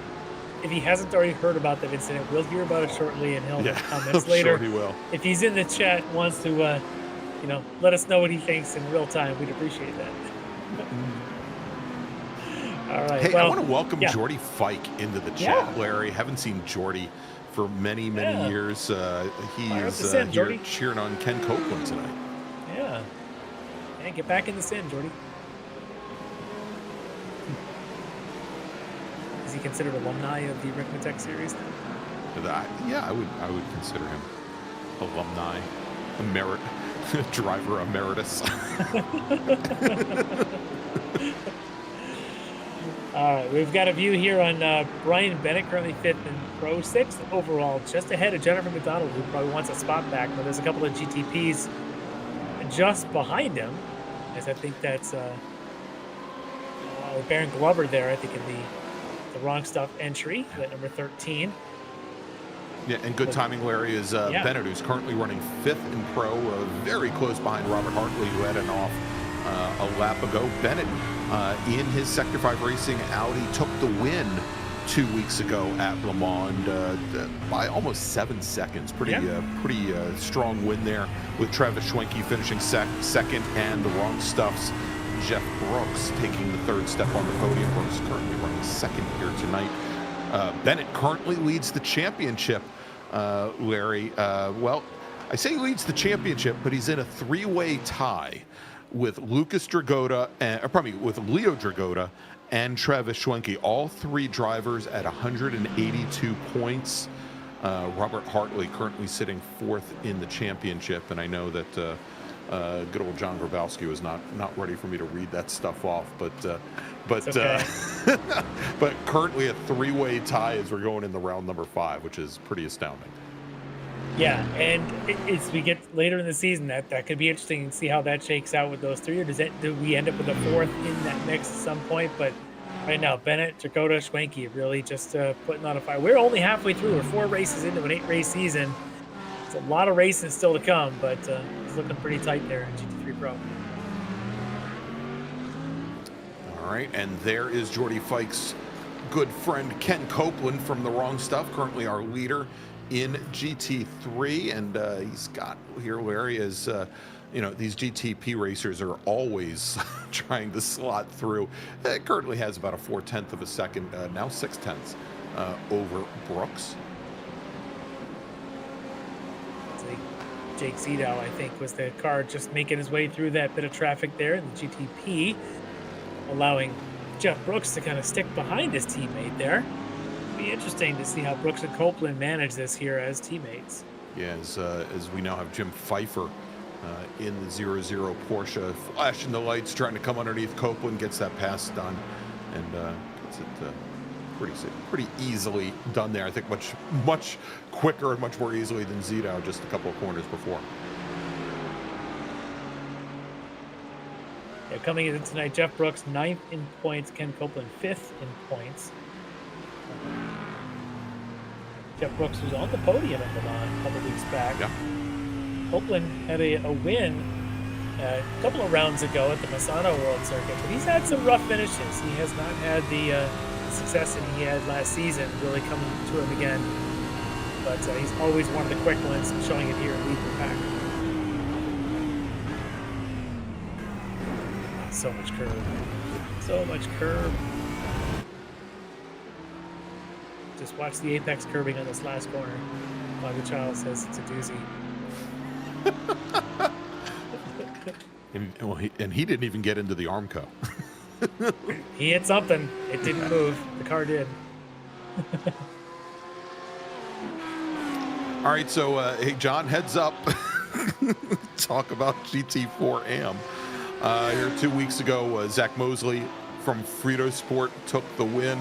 S4: if he hasn't already heard about that incident, we'll hear about it shortly, and he'll
S3: Yeah,
S4: have comments
S3: I'm
S4: later.
S3: sure he will.
S4: If he's in the chat, wants to, let us know what he thinks in real time, we'd appreciate that. All right.
S3: Hey,
S4: well,
S3: I want to welcome
S4: yeah.
S3: Jordy Fike into the chat,
S4: Yeah.
S3: Larry. Haven't seen Jordy for many
S4: Yeah.
S3: years. He
S4: Fire up
S3: is
S4: the sim,
S3: here
S4: Jordy.
S3: cheering on Ken Copeland tonight.
S4: Yeah. Yeah, get back in the sim, Jordy. Is he considered alumni of the Ricmotech series?
S3: Yeah, I would consider him alumni, driver emeritus.
S4: All right, we've got a view here on Brian Bennett, currently 5th in Pro, 6th overall, just ahead of Jennifer McDonald, who probably wants a spot back, but there's a couple of GTPs just behind him, as I think that's Baron Glover there, I think, in the wrong stuff entry, at number 13.
S3: Yeah, and good timing, Larry, is Bennett, who's currently running 5th in Pro, very close behind Robert Hartley, who had an off a lap ago. Bennett, in his Sector 5 Racing Audi, took the win 2 weeks ago at Le Mans by almost 7 seconds. Pretty strong win there, with Travis Schwenke finishing second, and the Wrong Stuff's Jeff Brooks taking the 3rd step on the podium. Brooks currently running 2nd here tonight. Bennett currently leads the championship, Larry. Well, I say leads the championship, but he's in a 3-way tie with Lucas Dragota, with Leo Dragota and Travis Schwenke, all 3 drivers at 182 points. Robert Hartley currently sitting 4th in the championship, and I know that good old John Grabowski was not ready for me to read that stuff off, but
S4: Okay.
S3: but currently a 3-way tie as we're going in the round number 5, which is pretty astounding.
S4: Yeah, and as we get later in the season, that could be interesting to see how that shakes out with those 3, or do we end up with a 4th in that mix at some point? But right now, Bennett, Dragota, Schwenke really just putting on a fight. We're only halfway through. We're 4 races into an 8-race season. It's a lot of racing still to come, but it's looking pretty tight there in GT3 Pro.
S3: All All right, and there is Jordy Fike's good friend Ken Copeland from The Wrong Stuff, currently our leader in GT3, and he's got here, Larry, is you know, these GTP racers are always trying to slot through. It currently has about a 4/10 of a second, now 6/10 over Brooks.
S4: Jake Zito, I think, was the car just making his way through that bit of traffic there in the GTP, allowing Jeff Brooks to kind of stick behind his teammate there. It'll be interesting to see how Brooks and Copeland manage this here as teammates.
S3: Yeah, as we now have Jim Pfeiffer in the 0-0 Porsche, flashing the lights, trying to come underneath Copeland, gets that pass done, and gets it pretty easily done there. I think much quicker and much more easily than Zito just a couple of corners before.
S4: Yeah, coming in tonight, Jeff Brooks 9th in points, Ken Copeland 5th in points. Jeff Brooks was on the podium in Milan a couple weeks back.
S3: Yeah.
S4: Copeland had a win a couple of rounds ago at the Misano World Circuit, but he's had some rough finishes. He has not had the success that he had last season really coming to him again. But he's always one of the quick ones, showing it here in lead the pack. So much curve. So much curve. Just watch the apex curving on this last corner. Child says it's a doozy.
S3: and he didn't even get into the Armco.
S4: He hit something. It didn't move. The car did.
S3: All right, so hey, John, heads up. Talk about GT4 AM. Here 2 weeks ago, Zach Mosley from Frito Sport took the win.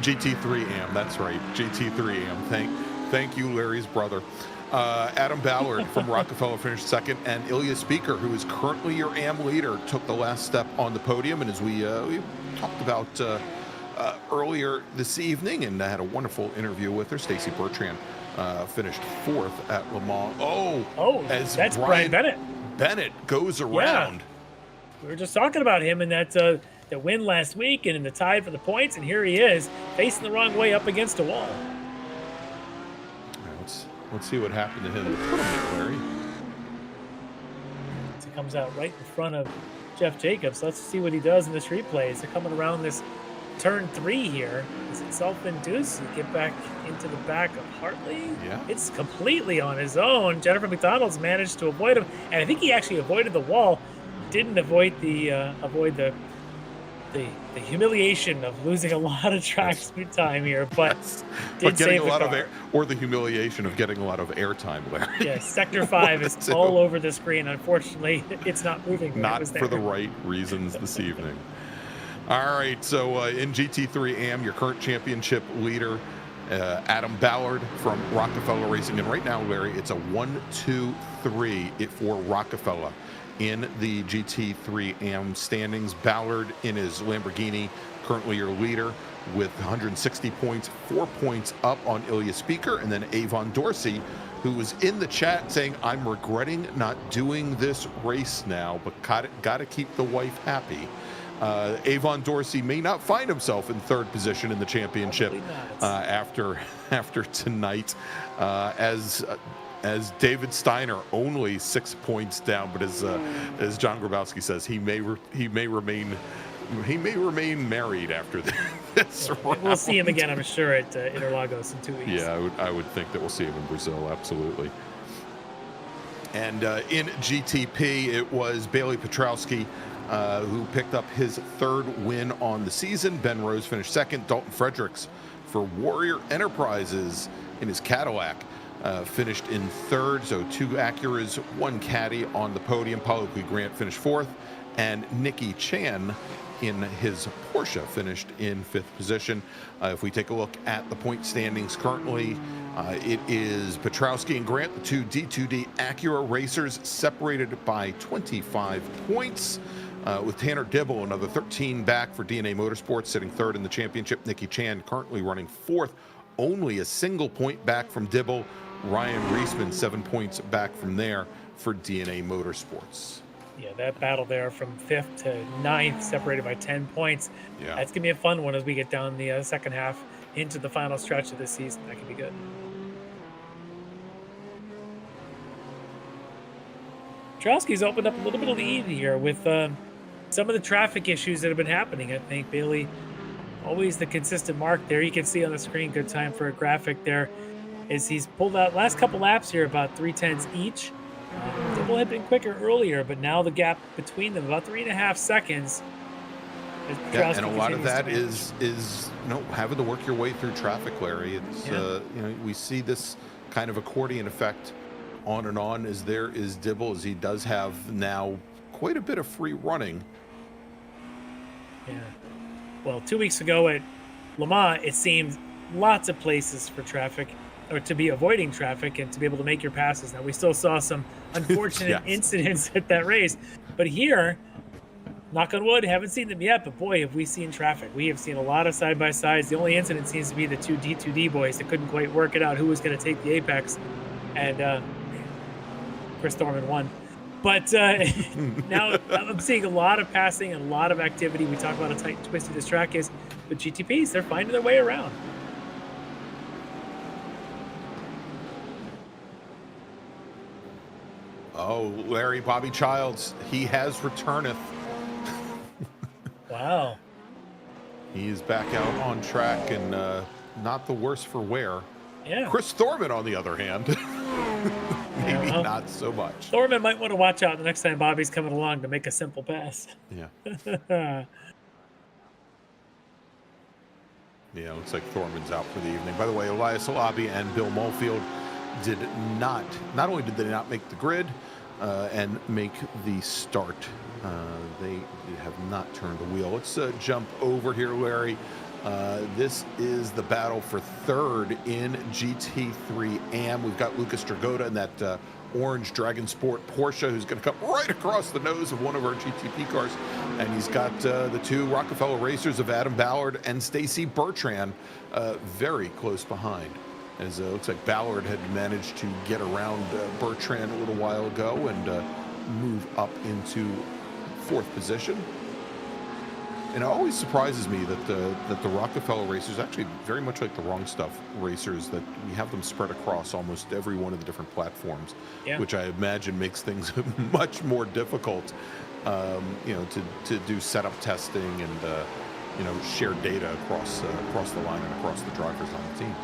S3: GT3 AM, that's right, GT3 AM. Thank you, Larry's brother. Adam Ballard from Rockefeller finished second, and Ilya Speaker, who is currently your AM leader, took the last step on the podium. And as we talked about earlier this evening, and I had a wonderful interview with her, Stacy Bertrand finished 4th at Le Mans. As
S4: that's Brian Bennett.
S3: Bennett goes around.
S4: Yeah. We were just talking about him and that the win last week and in the tie for the points, and here he is facing the wrong way up against a wall.
S3: Let's see what happened to him. Put him there, Larry.
S4: He comes out right in front of Jeff Jacobs. Let's see what he does in this replay. They're coming around this turn 3 here. Is it self-induced? You get back into the back of Hartley?
S3: Yeah.
S4: It's completely on his own. Jennifer McDonald's managed to avoid him, and I think he actually avoided the wall. Didn't avoid the humiliation of losing a lot of track speed time here, but did
S3: getting
S4: save
S3: a lot of
S4: car.
S3: air, or the humiliation of getting a lot of airtime, Larry.
S4: Yeah, Sector 5 is all over the screen. Unfortunately, it's not moving.
S3: Not for the right reasons this evening. All right, so in GT3 AM, your current championship leader, Adam Ballard from Rockefeller Racing. And right now, Larry, it's a 1-2-3 for Rockefeller in the GT3 AM standings. Ballard in his Lamborghini, currently your leader with 160 points, 4 points up on Ilya Speaker, and then Avon Dorsey, who was in the chat saying, I'm regretting not doing this race now, but got to keep the wife happy. Avon Dorsey may not find himself in 3rd position in the championship after tonight, as David Steiner only 6 points down, but as John Grabowski says, he may remain married after this round.
S4: We'll see him again, I'm sure, at Interlagos in 2 weeks.
S3: Yeah, I would think that we'll see him in Brazil, absolutely. And in GTP, it was Bailey Petrowski who picked up his 3rd win on the season. Ben Rose finished 2nd. Dalton Fredericks for Warrior Enterprises in his Cadillac finished in 3rd. So 2 Acuras, 1 Caddy on the podium. Paulo P. Grant finished 4th. And Nicky Chan in his Porsche finished in 5th position. If we take a look at the point standings currently, it is Petrowski and Grant, the 2 D2D Acura racers, separated by 25 points. With Tanner Dibble, another 13 back for DNA Motorsports, sitting 3rd in the championship. Nicky Chan currently running 4th, only a single point back from Dibble. Ryan Reisman, 7 points back from there for DNA Motorsports.
S4: Yeah, that battle there from 5th to 9th, separated by 10 points.
S3: Yeah.
S4: That's going to be a fun one as we get down the second half into the final stretch of this season. That could be good. Petrowski's opened up a little bit of lead here with some of the traffic issues that have been happening. I think Bailey, always the consistent mark there. You can see on the screen, good time for a graphic there, is he's pulled out last couple laps here about 3/10 each. Dibble had been quicker earlier, but now the gap between them about 3.5 seconds.
S3: Yeah, and a lot of that is having to work your way through traffic, Larry. It's we see this kind of accordion effect on and on as there is Dibble, as he does have now quite a bit of free running.
S4: Yeah. Well, 2 weeks ago at Le Mans, it seemed lots of places for traffic, or to be avoiding traffic and to be able to make your passes. Now, we still saw some unfortunate incidents at that race, but here, knock on wood, haven't seen them yet, but boy, have we seen traffic. We have seen a lot of side-by-sides. The only incident seems to be the two D2D boys that couldn't quite work it out who was going to take the apex, and Chris Thorman won. But now I'm seeing a lot of passing and a lot of activity. We talk about how tight and twisty this track is, but GTPs, they're finding their way around.
S3: Oh, Larry, Bobby Childs, he has returneth.
S4: Wow.
S3: He is back out on track and not the worse for wear.
S4: Yeah.
S3: Chris Thorman, on the other hand, maybe not so much.
S4: Thorman might want to watch out the next time Bobby's coming along to make a simple pass.
S3: Yeah. Yeah, looks like Thorman's out for the evening. By the way, Elias Alabi and Bill Molefield did not only did they not make the grid and make the start, they have not turned the wheel. Let's jump over here, Larry. This is the battle for third in GT3 AM. We've got Lucas Dragotta in that orange Dragon Sport Porsche, who's going to come right across the nose of one of our GTP cars. And he's got the two Rockefeller racers of Adam Ballard and Stacy Bertrand very close behind. As it looks like Ballard had managed to get around Bertrand a little while ago and move up into fourth position. And it always surprises me that the Rockefeller racers, actually very much like the Wrong Stuff racers, that we have them spread across almost every one of the different platforms, which I imagine makes things much more difficult, to do setup testing and share data across the line and across the drivers on the team.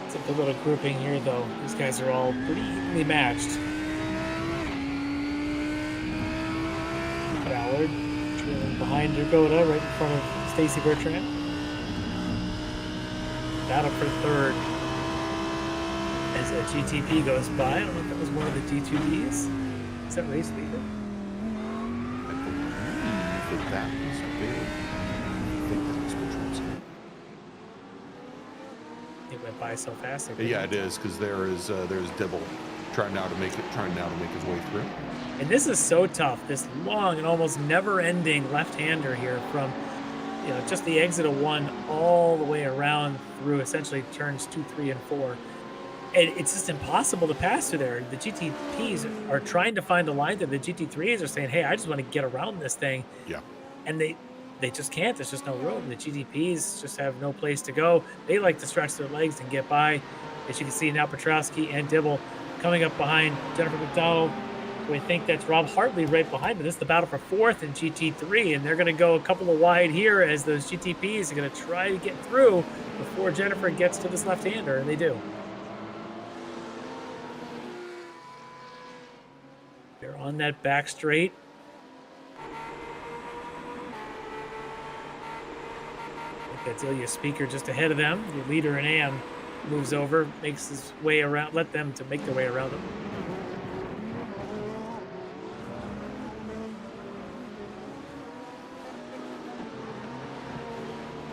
S4: It's a good little grouping here, though. These guys are all pretty evenly matched. Ballard trailing behind Dragotta, right in front of Stacy Bertrand. Battle for third as a GTP goes by. I don't know if that was one of the D2Ds. Is that race leader?
S3: I believe that was big. I think that was Bertrand's.
S4: It went by so fast.
S3: Yeah, it is, because there's Dibble trying now to make his way through.
S4: And this is so tough. This long and almost never-ending left-hander here from, just the exit of 1 all the way around through essentially turns 2, 3, and 4. And it's just impossible to pass through there. The GTPs are trying to find a line that the GT3s are saying, hey, I just want to get around this thing.
S3: Yeah.
S4: And they just can't. There's just no room. The GTPs just have no place to go. They like to stretch their legs and get by. As you can see now, Petrowski and Dibble coming up behind Jennifer McDonald. We think that's Rob Hartley right behind, but this is the battle for fourth in GT3, and they're going to go a couple of wide here as those GTPs are going to try to get through before Jennifer gets to this left-hander, and they do. They're on that back straight. That's Ilya Speaker just ahead of them. The leader in AM moves over, makes his way around, let them to make their way around him.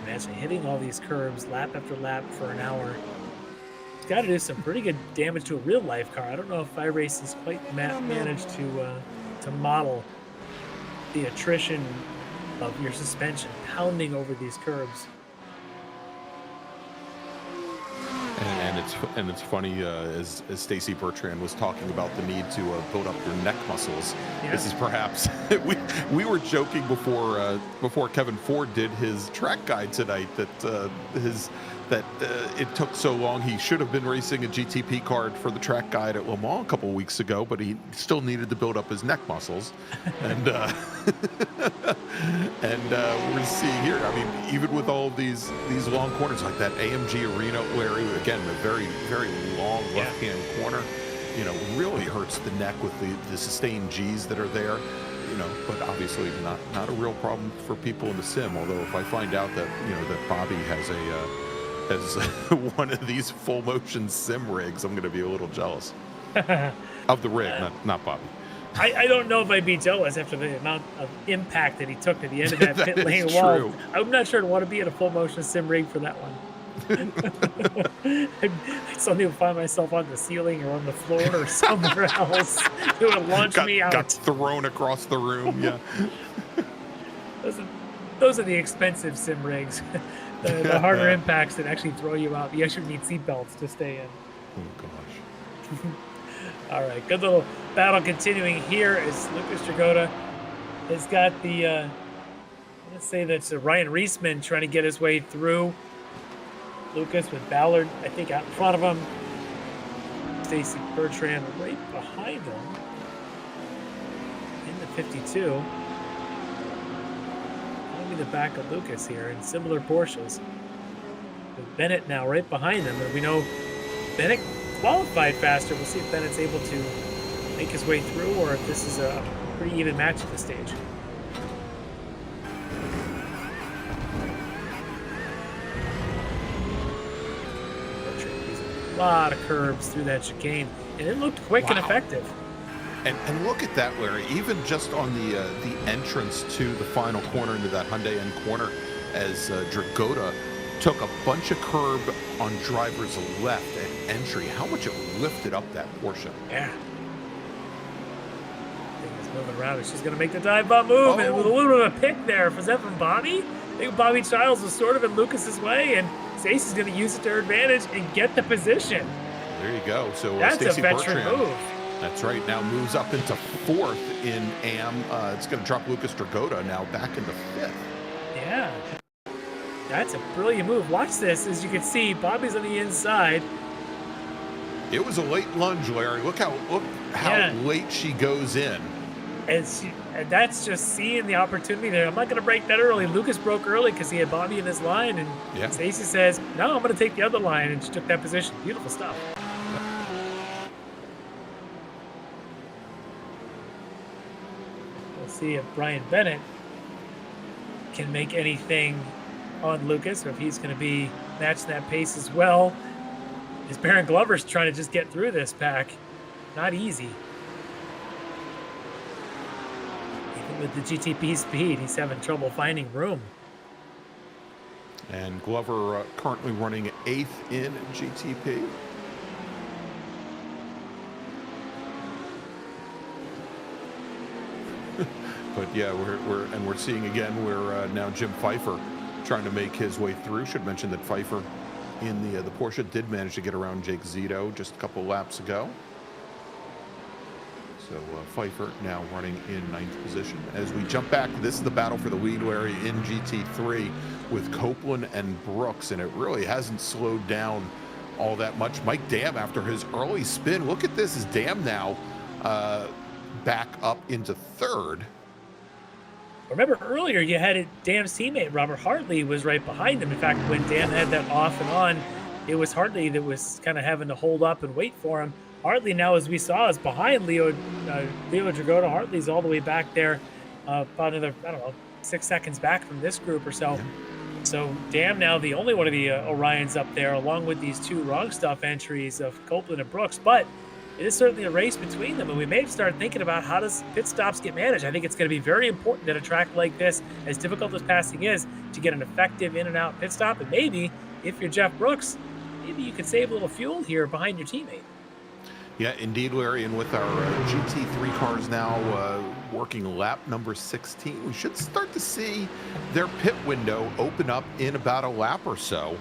S4: Imagine hitting all these curves lap after lap for an hour. It's got to do some pretty good damage to a real life car. I don't know if iRace has quite managed to model the attrition of your suspension pounding over these curves.
S3: And it's funny as Stacy Bertrand was talking about the need to build up your neck muscles.
S4: Yeah.
S3: This is perhaps we were joking before Kevin Ford did his track guide tonight that it took so long. He should have been racing a GTP card for the track guide at Le Mans a couple of weeks ago, but he still needed to build up his neck muscles. And we're seeing here, I mean, even with all of these long corners like that AMG Arena, Larry, again, a very, very long left-hand corner, you know, really hurts the neck with the sustained G's that are there. You know, but obviously not a real problem for people in the sim. Although if I find out that, you know, that Bobby has one of these full motion sim rigs, I'm going to be a little jealous of the rig, not Bobby.
S4: I don't know if I'd be jealous after the amount of impact that he took at the end of that pit lane
S3: is
S4: wall.
S3: true.
S4: I'm not sure I'd want to be in a full motion sim rig for that one. I suddenly would find myself on the ceiling or on the floor or somewhere else. It would launch me out.
S3: Got thrown across the room. Yeah.
S4: Those are the expensive sim rigs. The harder impacts that actually throw you out. You actually need seatbelts to stay in.
S3: Oh gosh.
S4: All right, good little battle continuing here as Lucas Dragotta has got the. Let's say that's Ryan Reisman trying to get his way through. Lucas with Ballard, I think, out in front of him. Stacy Bertrand right behind him in the 52. That'll be the back of Lucas here in similar Porsches. With Bennett now right behind them, and we know Bennett qualified faster. We'll see if Bennett's able to make his way through, or if this is a pretty even match at this stage. A lot of curves through that chicane, and it looked quick and effective.
S3: And look at that, Larry. Even just on the entrance to the final corner into that Hyundai N corner, as Dragotta took a bunch of curb on driver's left at entry. How much it lifted up that Porsche.
S4: Yeah. Thing is moving around, and she's going to make the dive bomb move, and with a little bit of a pick there. Was that from Bobby? I think Bobby Childs was sort of in Lucas's way, and Stacey's going to use it to her advantage and get the position.
S3: There you go. So
S4: that's
S3: Stacey
S4: a veteran
S3: Bertrand,
S4: move.
S3: That's right. Now moves up into fourth in AM. It's going to drop Lucas Dragotta now back into fifth.
S4: Yeah. That's a brilliant move. Watch this. As you can see, Bobby's on the inside.
S3: It was a late lunge, Larry. Look how late she goes in.
S4: And that's just seeing the opportunity there. I'm not going to break that early. Lucas broke early because he had Bobby in his line, and Stacey says, no, I'm going to take the other line, and she took that position. Beautiful stuff. We'll see if Brian Bennett can make anything on Lucas, or if he's going to be matching that pace as well. As Baron Glover's trying to just get through this pack. Not easy. With the GTP speed, he's having trouble finding room.
S3: And Glover currently running 8th in GTP. But yeah, we're seeing again where now Jim Pfeiffer trying to make his way through. Should mention that Pfeiffer in the Porsche did manage to get around Jake Zito just a couple laps ago. So Pfeiffer now running in 9th position. As we jump back, this is the battle for the lead, Larry, in GT3 with Copeland and Brooks, and it really hasn't slowed down all that much. Mike Dam, after his early spin, look at this, is Dam now back up into 3rd.
S4: Remember earlier you had Dam's teammate Robert Hartley was right behind him. In fact, when Dam had that off and on, it was Hartley that was kind of having to hold up and wait for him. Hartley now, as we saw, is behind Leo Dragotta. Hartley's all the way back there, about another, 6 seconds back from this group or so. Yeah. So Dam now the only one of the Orions up there, along with these 2 wrong stuff entries of Copeland and Brooks. But it is certainly a race between them, and we may start thinking about how does pit stops get managed. I think it's going to be very important at a track like this, as difficult as passing is, to get an effective in and out pit stop. And maybe if you're Jeff Brooks, maybe you could save a little fuel here behind your teammate.
S3: Yeah, indeed, Larry, and with our GT3 cars now working lap number 16, we should start to see their pit window open up in about a lap or so.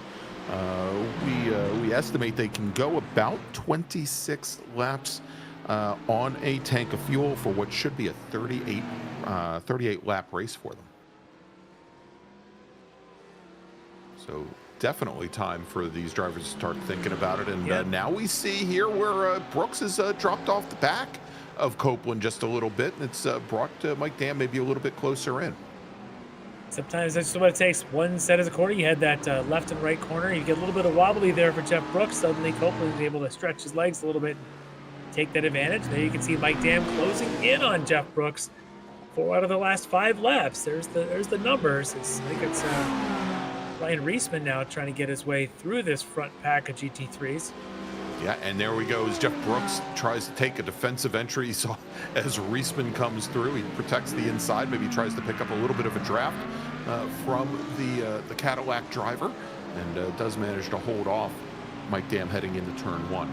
S3: We estimate they can go about 26 laps on a tank of fuel for what should be a 38 lap race for them. So definitely time for these drivers to start thinking about it. And now we see here where Brooks has dropped off the back of Copeland just a little bit, and it's brought Mike Dam maybe a little bit closer in.
S4: Sometimes that's what it takes. One set as a quarter. You had that left and right corner. You get a little bit of wobbly there for Jeff Brooks. Suddenly Copeland is able to stretch his legs a little bit, take that advantage. There you can see Mike Dam closing in on Jeff Brooks. 4 out of the last 5 laps. There's the numbers. I think it's Ryan Ricmotech now trying to get his way through this front pack of GT3s.
S3: Yeah, and there we go as Jeff Brooks tries to take a defensive entry. So as Ricmotech comes through, he protects the inside, maybe tries to pick up a little bit of a draft from the Cadillac driver, and does manage to hold off Mike Dam heading into turn 1.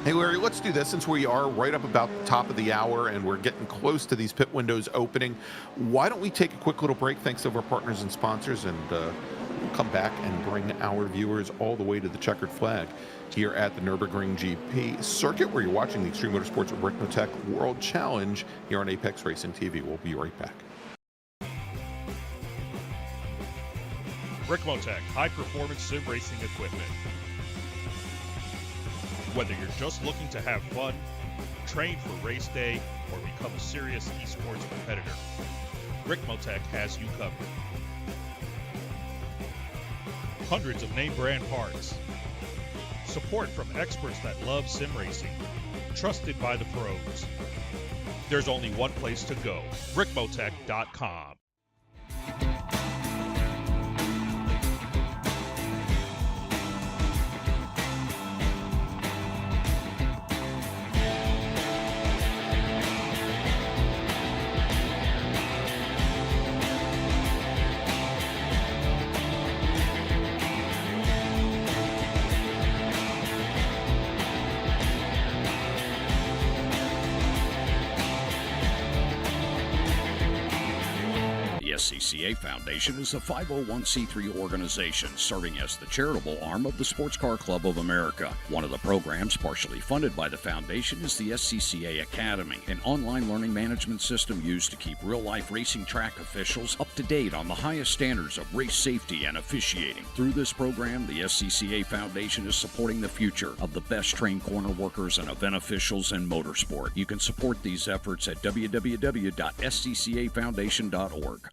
S3: Hey, Larry, let's do this since we are right up about the top of the hour and we're getting close to these pit windows opening. Why don't we take a quick little break thanks to our partners and sponsors, and we'll come back and bring our viewers all the way to the checkered flag here at the Nurburgring GP circuit, where you're watching the Extreme Motorsports Ricmotech World Challenge here on Apex Racing TV. We'll be right back.
S2: Ricmotech, high-performance sim racing equipment. Whether you're just looking to have fun, train for race day, or become a serious esports competitor, Ricmotech has you covered. Hundreds of name brand parts. Support from experts that love sim racing. Trusted by the pros. There's only one place to go, Ricmotech.com.
S5: The SCCA Foundation is a 501c3 organization serving as the charitable arm of the Sports Car Club of America. One of the programs partially funded by the foundation is the SCCA Academy, an online learning management system used to keep real-life racing track officials up to date on the highest standards of race safety and officiating. Through this program, the SCCA Foundation is supporting the future of the best trained corner workers and event officials in motorsport. You can support these efforts at www.sccafoundation.org.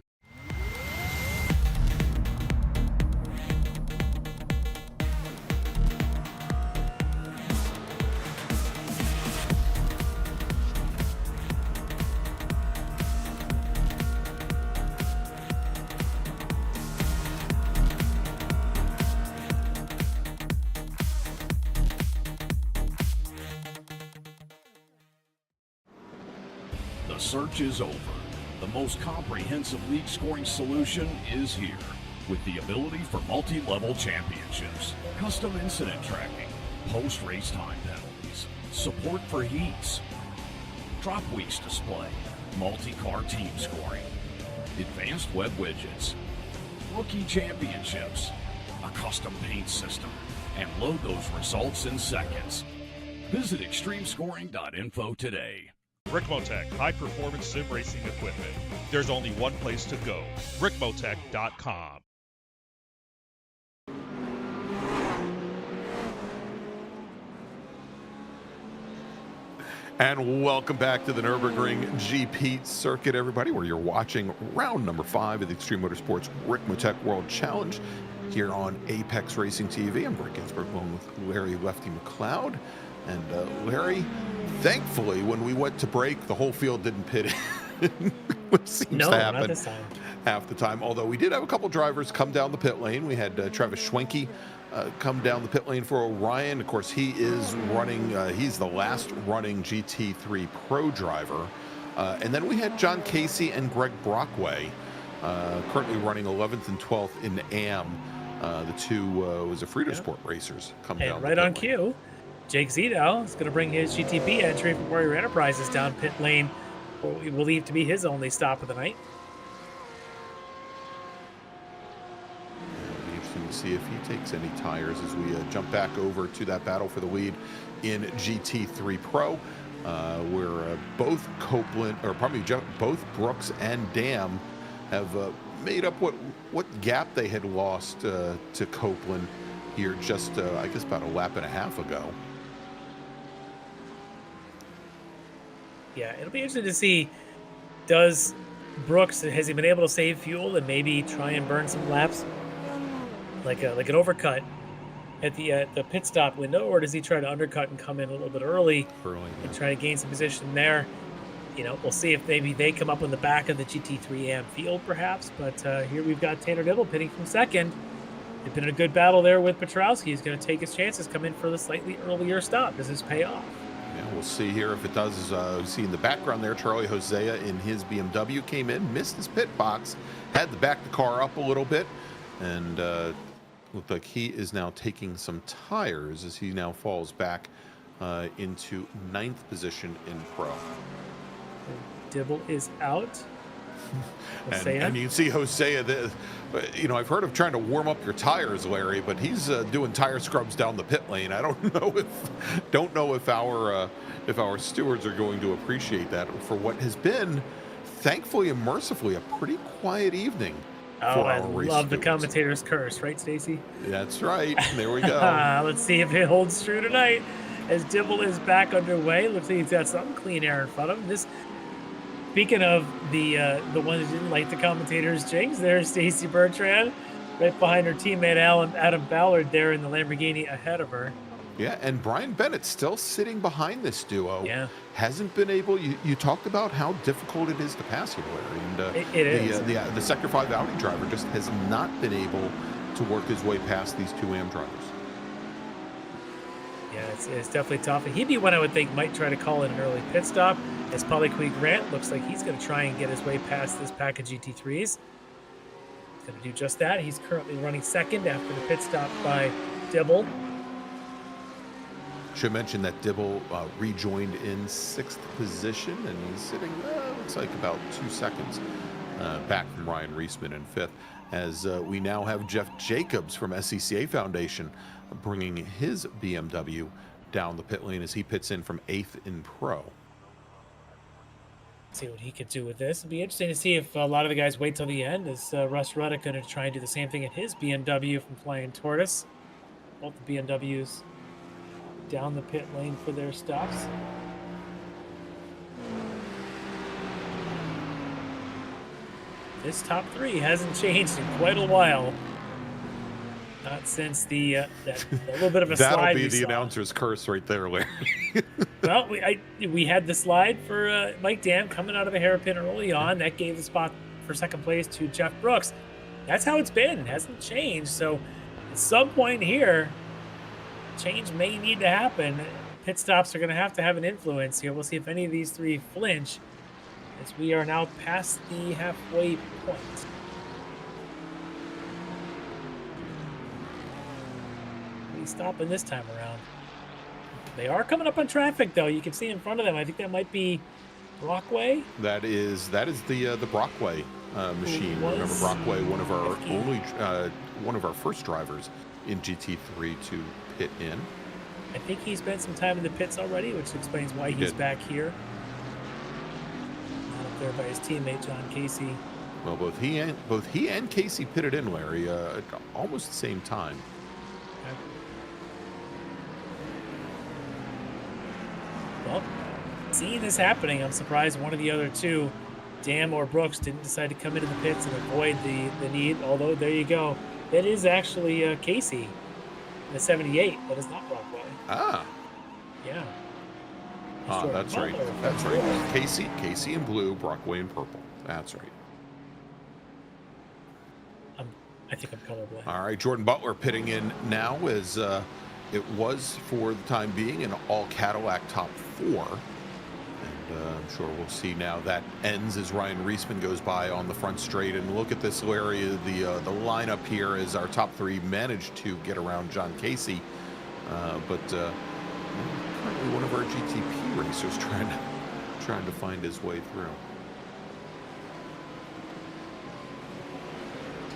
S5: The search is over. The most comprehensive league scoring solution is here, with the ability for multi-level championships, custom incident tracking, post-race time penalties, support for heats, drop weeks display, multi-car team scoring, advanced web widgets, rookie championships, a custom paint system, and load those results in seconds. Visit extremescoring.info today.
S2: Ricmotech, high-performance sim racing equipment. There's only one place to go, Ricmotech.com.
S3: And welcome back to the Nurburgring GP circuit, everybody, where you're watching round number 5 of the Extreme Motorsports Ricmotech World Challenge here on Apex Racing TV. I'm Greg Ginsberg, along with Larry Lefty McLeod. And Larry, thankfully, when we went to break, the whole field didn't pit in, which seems to happen
S4: not this time.
S3: Half the time. Although we did have a couple drivers come down the pit lane. We had Travis Schwenke come down the pit lane for Orion. Of course, he is running, he's the last running GT3 Pro driver. And then we had John Casey and Greg Brockway, currently running 11th and 12th in AM. The two was a Frito Sport racers come down
S4: right
S3: the
S4: on
S3: pit
S4: cue.
S3: lane.
S4: Jake Zito is going to bring his GTB entry from Warrior Enterprises down pit lane for what we believe to be his only stop of the night.
S3: It'll be interesting to see if he takes any tires as we jump back over to that battle for the lead in GT3 Pro, where both both Brooks and Dam have made up what gap they had lost to Copeland here just, I guess, about a lap and a half ago.
S4: Yeah, it'll be interesting to see, has he been able to save fuel and maybe try and burn some laps, like an overcut at the pit stop window, or does he try to undercut and come in a little bit early and try to gain some position there? You know, we'll see if maybe they come up in the back of the GT3 AM field, perhaps. But here we've got Tanner Dibble pitting from second. They've been in a good battle there with Petrowski. He's going to take his chances, come in for the slightly earlier stop. Does this pay off?
S3: Yeah, we'll see here if it does. See in the background there, Charlie Hosea in his BMW came in, missed his pit box, had to back the car up a little bit, and looked like he is now taking some tires as he now falls back into 9th position in Pro.
S4: Dibble is out.
S3: And you can see Hosea, you know, I've heard of trying to warm up your tires, Larry, but he's doing tire scrubs down the pit lane. I don't know if our stewards are going to appreciate that for what has been, thankfully and mercifully, a pretty quiet evening.
S4: Oh, I love the commentator's curse, right, Stacy?
S3: That's right. There we go.
S4: Let's see if it holds true tonight as Dibble is back underway. Looks like he's got some clean air in front of him. Speaking of the one who didn't like the commentator's jinx, there's Stacy Bertrand, right behind her teammate Adam Ballard there in the Lamborghini ahead of her.
S3: Yeah, and Brian Bennett still sitting behind this duo.
S4: Yeah.
S3: Hasn't been able, you talked about how difficult it is to pass here, Larry. And
S4: it is.
S3: The Sector 5 Audi driver just has not been able to work his way past these two AM drivers.
S4: Yeah, it's definitely tough. And he'd be one I would think might try to call in an early pit stop. As Polyquid Grant looks like he's going to try and get his way past this pack of GT3s. He's going to do just that. He's currently running second after the pit stop by Dibble.
S3: Should mention that Dibble rejoined in 6th position, and he's sitting, looks like about 2 seconds back from Ryan Reisman in 5th. As we now have Jeff Jacobs from SCCA Foundation bringing his BMW down the pit lane as he pits in from 8th in Pro.
S4: See what he could do with this. It'll be interesting to see if a lot of the guys wait till the end. Is Russ Ruddock going to try and do the same thing in his BMW from Flying Tortoise? Both the BMWs down the pit lane for their stops. This top 3 hasn't changed in quite a while. Not since the that little bit of a slide.
S3: That'll be the announcer's curse right there, Larry.
S4: Well, we had the slide for Mike Dam coming out of a hairpin early on. That gave the spot for second place to Jeff Brooks. That's how it's been. It hasn't changed. So at some point here, change may need to happen. Pit stops are going to have an influence here. We'll see if any of these 3 flinch as we are now past the halfway point. Stopping this time around. They are coming up on traffic, though. You can see in front of them. I think that might be Brockway.
S3: That is the Brockway machine. Remember, Brockway, one of our first drivers in GT3 to pit in.
S4: I think he spent some time in the pits already, which explains why he's back here. Not up there by his teammate John Casey.
S3: Well, both he and Casey pitted in, Larry, at almost the same time.
S4: Well, seeing this happening, I'm surprised one of the other 2, Dam or Brooks, didn't decide to come into the pits and avoid the need. Although, there you go. That is actually Casey, the 78. That is not Brockway.
S3: Ah.
S4: Yeah.
S3: That's right. That's right. Casey in blue, Brockway in purple. That's right.
S4: I think I'm colorblind.
S3: All right, Jordan Butler pitting in now as it was for the time being an all Cadillac top 4. And I'm sure we'll see now that ends as Ryan Reisman goes by on the front straight. And look at this, Larry, the lineup here as our top 3 managed to get around John Casey. But currently one of our GTP racers trying to find his way through.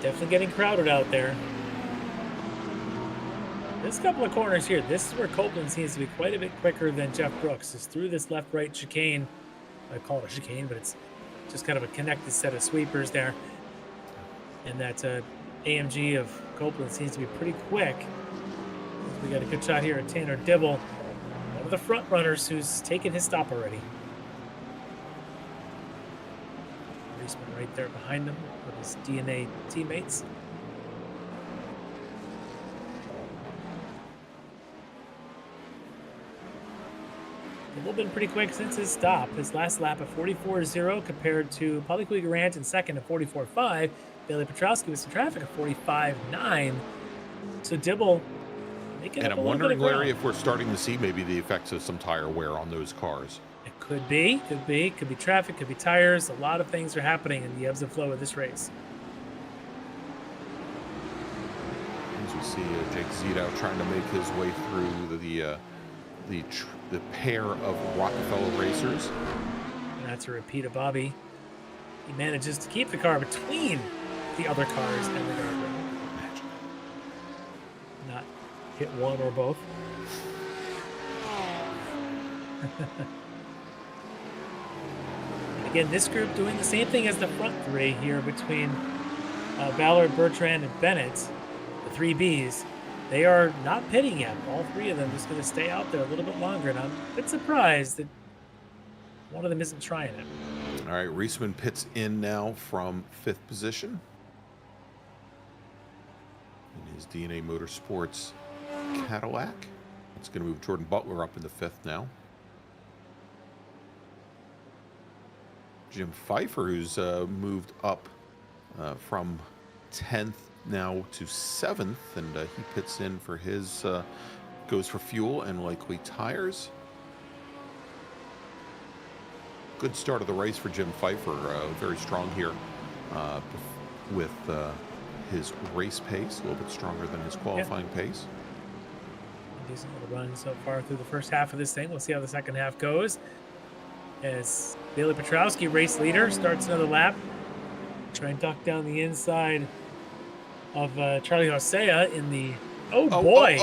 S4: Definitely getting crowded out there. This couple of corners here, this is where Copeland seems to be quite a bit quicker than Jeff Brooks. Is through this left-right chicane. I call it a chicane, but it's just kind of a connected set of sweepers there. And that AMG of Copeland seems to be pretty quick. We got a good shot here at Tanner Dibble, one of the front runners who's taken his stop already. Reisman right there behind him with his DNA teammates. Dibble been pretty quick since his stop. His last lap at 44.0 compared to Buttkicker Gamer in second at 44.5. Bailey Petrowski with some traffic at 45.9. So Dibble making
S3: and
S4: up
S3: I'm
S4: a little
S3: wondering,
S4: bit of
S3: Larry,
S4: ground.
S3: if we're starting to see maybe the effects of some tire wear on those cars.
S4: It could be traffic, could be tires. A lot of things are happening in the ebbs and flow of this race.
S3: As we see Jake Zito trying to make his way through the pair of Rockefeller racers.
S4: And that's a repeat of Bobby. He manages to keep the car between the other cars and the guardrail. Not hit one or both. Again, this group doing the same thing as the front three here between Ballard, Bertrand, and Bennett, the three Bs. They are not pitting yet. All three of them just going to stay out there a little bit longer. And I'm a bit surprised that one of them isn't trying it.
S3: All right, Reisman pits in now from 5th position. In his DNA Motorsports Cadillac. It's going to move Jordan Butler up into 5th now. Jim Pfeiffer, who's moved up from 10th now to 7th, and he pits in for his, goes for fuel and likely tires. Good start of the race for Jim Pfeiffer, very strong here with his race pace, a little bit stronger than his qualifying pace.
S4: Decent little run so far through the first half of this thing. We'll see how the second half goes. As Bailey Petrowski, race leader, starts another lap. Try and duck down the inside of Charlie Hosea in the... Oh, boy!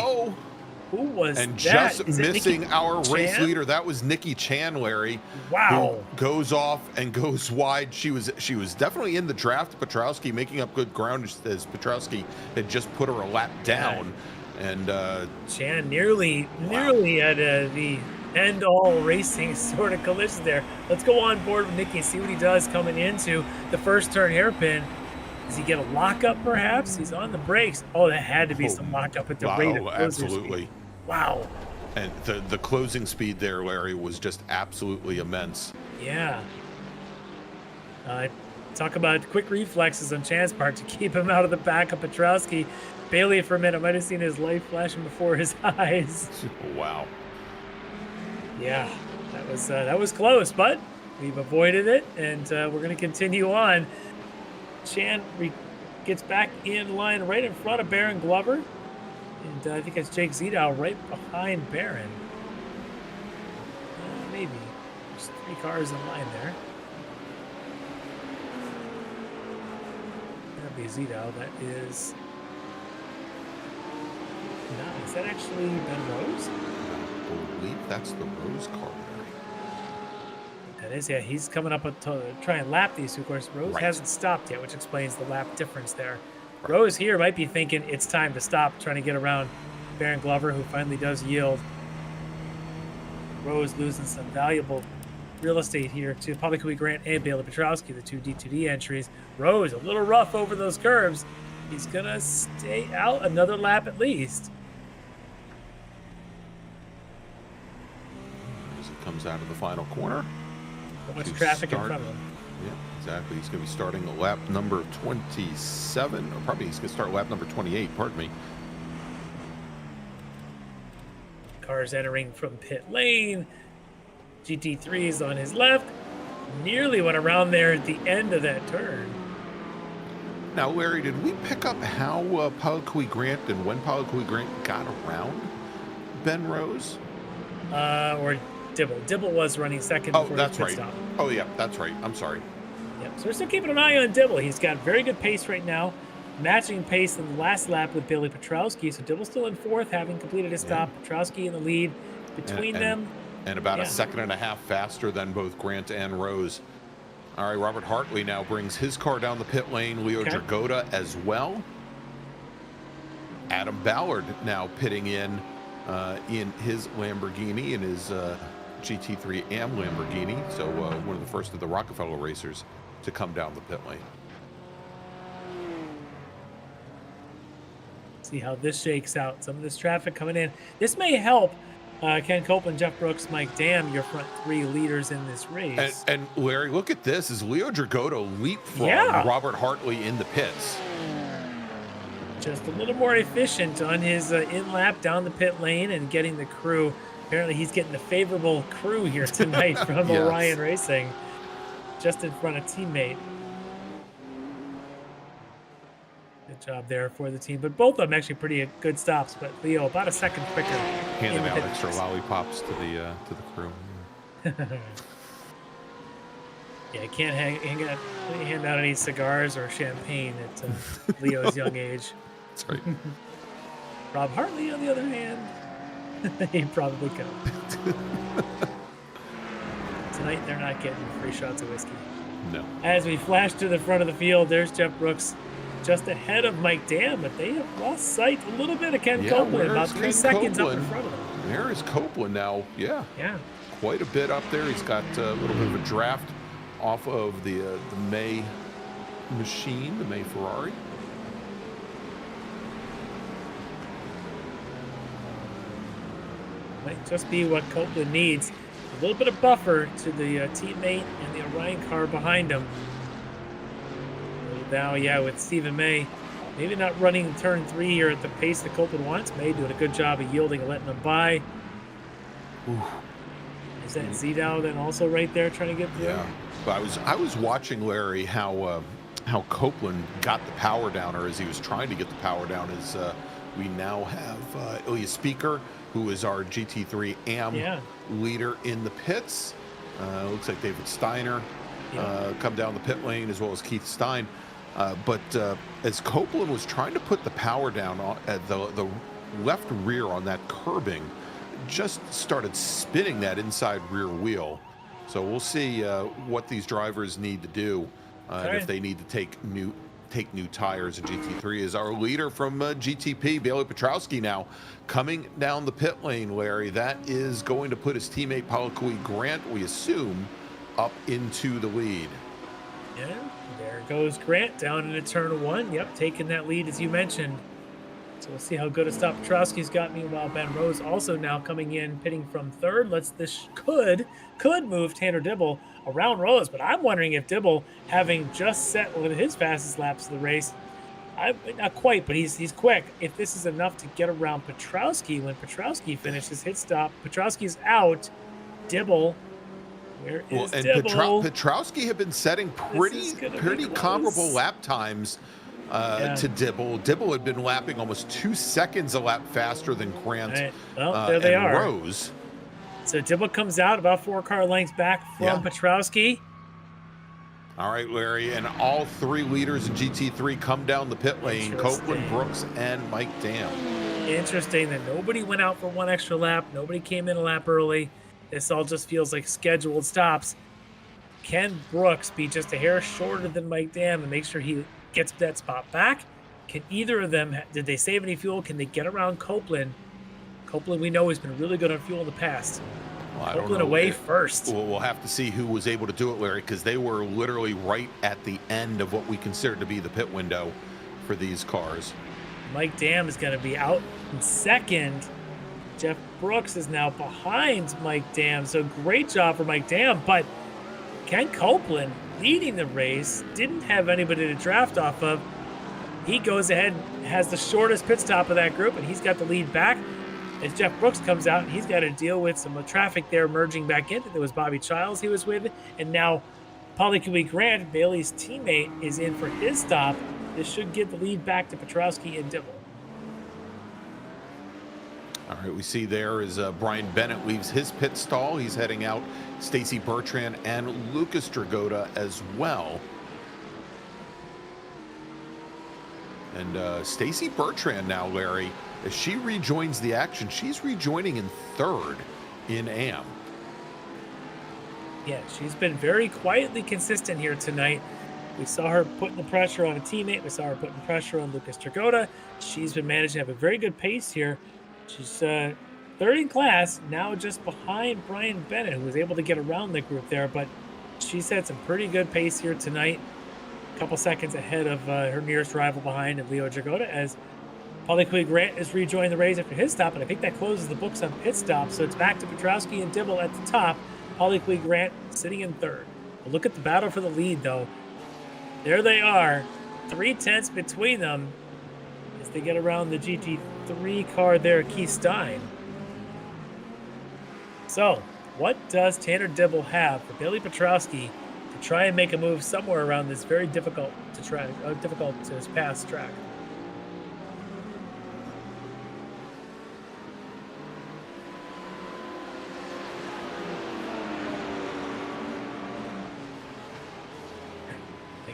S4: Who was
S3: and
S4: that?
S3: just
S4: Is it
S3: missing
S4: Nikki
S3: our race
S4: Chan?
S3: leader. That was Nikki Chan, Larry.
S4: Wow.
S3: Who goes off and goes wide. She was definitely in the draft. Petrowski making up good ground as Petrowski had just put her a lap down. And
S4: Chan nearly at the end-all racing sort of collision there. Let's go on board with Nikki and see what he does coming into the first turn hairpin. Does he get a lockup, perhaps? He's on the brakes. Oh, that had to be some lockup at the rate of closing
S3: absolutely.
S4: Speed. Wow.
S3: And the closing speed there, Larry, was just absolutely immense.
S4: Yeah. Talk about quick reflexes on Chan's part to keep him out of the back of Petrowski. Bailey, for a minute, might have seen his life flashing before his eyes.
S3: Wow.
S4: Yeah, that was close, but we've avoided it, and we're going to continue on. Chan gets back in line right in front of Baron Glover, and I think it's Jake Zito right behind Baron. Maybe. There's 3 cars in line there. That'd be Zito. That is... No, is that actually Ben Rose?
S3: I believe that's the Rose car, Larry.
S4: That is, yeah. He's coming up to try and lap these two. Of course, Rose
S3: Right.
S4: hasn't stopped yet, which explains the lap difference there. Right. Rose here might be thinking it's time to stop, trying to get around Baron Glover, who finally does yield. Rose losing some valuable real estate here to Buttkicker Grant and Bailey Petrowski, the 2 D2D entries. Rose a little rough over those curves. He's going to stay out another lap at least.
S3: As he comes out of the final corner.
S4: So much traffic in front of him.
S3: Yeah, exactly. He's going to be starting a lap number 27. Or probably he's going to start lap number 28, pardon me.
S4: Cars entering from pit lane. GT3 is on his left. Nearly went around there at the end of that turn.
S3: Now, Larry, did we pick up how Buttkicker Grant and when Buttkicker Grant got around Ben Rose?
S4: Or Dibble. Dibble was running second
S3: Oh,
S4: before
S3: that's
S4: the pit
S3: right.
S4: stop.
S3: Oh, yeah, that's right. I'm sorry.
S4: Yep. So we're still keeping an eye on Dibble. He's got very good pace right now. matching pace in the last lap with Bailey Petrowski. So Dibble still in fourth, having completed his stop. Petrowski in the lead between them.
S3: And about a second and a half faster than both Grant and Rose. All right, Robert Hartley now brings his car down the pit lane. Leo Dragotta as well. Adam Ballard now pitting in his Lamborghini, in his GT3 AM Lamborghini. So one of the first of the Rockefeller racers to come down the pit lane.
S4: See how this shakes out. Some of this traffic coming in. This may help Ken Copeland, Jeff Brooks, Mike Dam, your front three leaders in this race.
S3: And Larry, look at this. Is Leo Dragotta leapfrog Robert Hartley in the pits?
S4: Just a little more efficient on his in-lap down the pit lane and getting the crew. Apparently he's getting the favorable crew here tonight from Orion Racing. Just in front of teammate. Good job there for the team. But both of them actually pretty good stops. But Leo about a second quicker.
S3: Handing out extra lollipops to the crew.
S4: Yeah, you can't hand out any cigars or champagne at Leo's young age.
S3: That's right.
S4: Rob Hartley, on the other hand, he probably could. Tonight, they're not getting free shots of whiskey.
S3: No.
S4: As we flash to the front of the field, there's Jeff Brooks just ahead of Mike Dam, but they have lost sight a little bit of Ken Copeland, about 3 seconds up in front of him.
S3: There is Copeland now. Yeah. Quite a bit up there. He's got a little bit of a draft off of the May machine, the May Ferrari.
S4: Might just be what Copeland needs. A little bit of buffer to the teammate and the Orion car behind him. Now, with Stephen May, maybe not running turn 3 here at the pace that Copeland wants. May doing a good job of yielding and letting them by.
S3: Ooh.
S4: Is that Zidow then also right there trying to get through?
S3: Yeah. But I was watching, Larry, how Copeland got the power down, or as he was trying to get the power down, is we now have Ilya Speaker, who is our GT3 AM leader in the pits. Looks like David Steiner come down the pit lane, as well as Keith Stein. But as Copeland was trying to put the power down at the left rear on that curbing, just started spinning that inside rear wheel. So we'll see what these drivers need to do, and if they need to take new tires. And GT3 is our leader from GTP, Bailey Petrowski, now coming down the pit lane, Larry. That is going to put his teammate Paul Grant, we assume, up into the lead.
S4: Yeah, there goes Grant down into turn 1. Yep, taking that lead as you mentioned. So we'll see how good a stop Petrowski's got. Meanwhile, Ben Rose also now coming in, pitting from third. This could move Tanner Dibble around Rose, but I'm wondering if Dibble, having just set one of his fastest laps of the race, not quite, but he's quick. If this is enough to get around Petrowski when Petrowski finishes his stop, Petrowski's out. Dibble, where is Dibble?
S3: Petrowski had been setting pretty comparable lap times to Dibble. Dibble had been lapping almost 2 seconds a lap faster than Grant.
S4: Right. Well, there they are.
S3: Rose.
S4: So Dibble comes out about 4 car lengths back from Petrowski.
S3: All right, Larry, and all 3 leaders in GT3 come down the pit lane: Copeland, Brooks, and Mike Dam.
S4: Interesting that nobody went out for 1 extra lap. Nobody came in a lap early. This all just feels like scheduled stops. Can Brooks be just a hair shorter than Mike Dam and make sure he gets that spot back? Can either of them, did they save any fuel? Can they get around Copeland? Copeland, we know, has been really good on fuel in the past.
S3: Well,
S4: Copeland away first.
S3: We'll have to see who was able to do it, Larry, because they were literally right at the end of what we consider to be the pit window for these cars.
S4: Mike Dam is going to be out in second. Jeff Brooks is now behind Mike Dam. So great job for Mike Dam. But Ken Copeland, leading the race, didn't have anybody to draft off of. He goes ahead and has the shortest pit stop of that group, and he's got the lead back. As Jeff Brooks comes out, and he's got to deal with some traffic there merging back in. There was Bobby Childs he was with, and now Paul Grant, Bailey's teammate, is in for his stop. This should give the lead back to Petrowski and Dibble.
S3: All right, we see there is Brian Bennett leaves his pit stall. He's heading out. Stacy Bertrand and Lucas Dragotta as well. And Stacy Bertrand now, Larry, as she rejoins the action, she's rejoining in third in AM.
S4: Yeah, she's been very quietly consistent here tonight. We saw her putting the pressure on a teammate. We saw her putting pressure on Lucas Tragoda. She's been managing to have a very good pace here. She's third in class, now just behind Brian Bennett, who was able to get around the group there. But she's had some pretty good pace here tonight. A couple seconds ahead of her nearest rival behind, of Leo Tragoda, as Polly Grant is rejoining the race after his stop. And I think that closes the books on pit stop. So it's back to Petrowski and Dibble at the top. Polly Grant sitting in third. But look at the battle for the lead, though. There they are, 3/10 between them as they get around the GT3 car there, Keith Stein. So, what does Tanner Dibble have for Bailey Petrowski to try and make a move somewhere around this very difficult to pass track?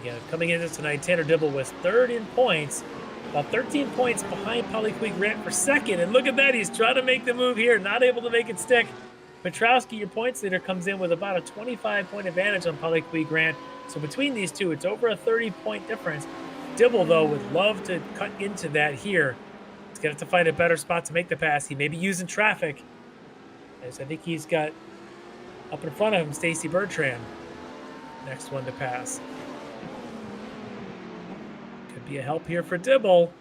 S4: Again, coming into tonight, Tanner Dibble was third in points, about 13 points behind Polly Grant for second. And look at that, he's trying to make the move here, not able to make it stick. Petrowski, your points leader, comes in with about a 25-point advantage on Polly Grant. So between these two, it's over a 30-point difference. Dibble, though, would love to cut into that here. He's going to have to find a better spot to make the pass. He may be using traffic, as I think he's got up in front of him Stacy Bertrand, next one to pass. Be a help here for Dibble.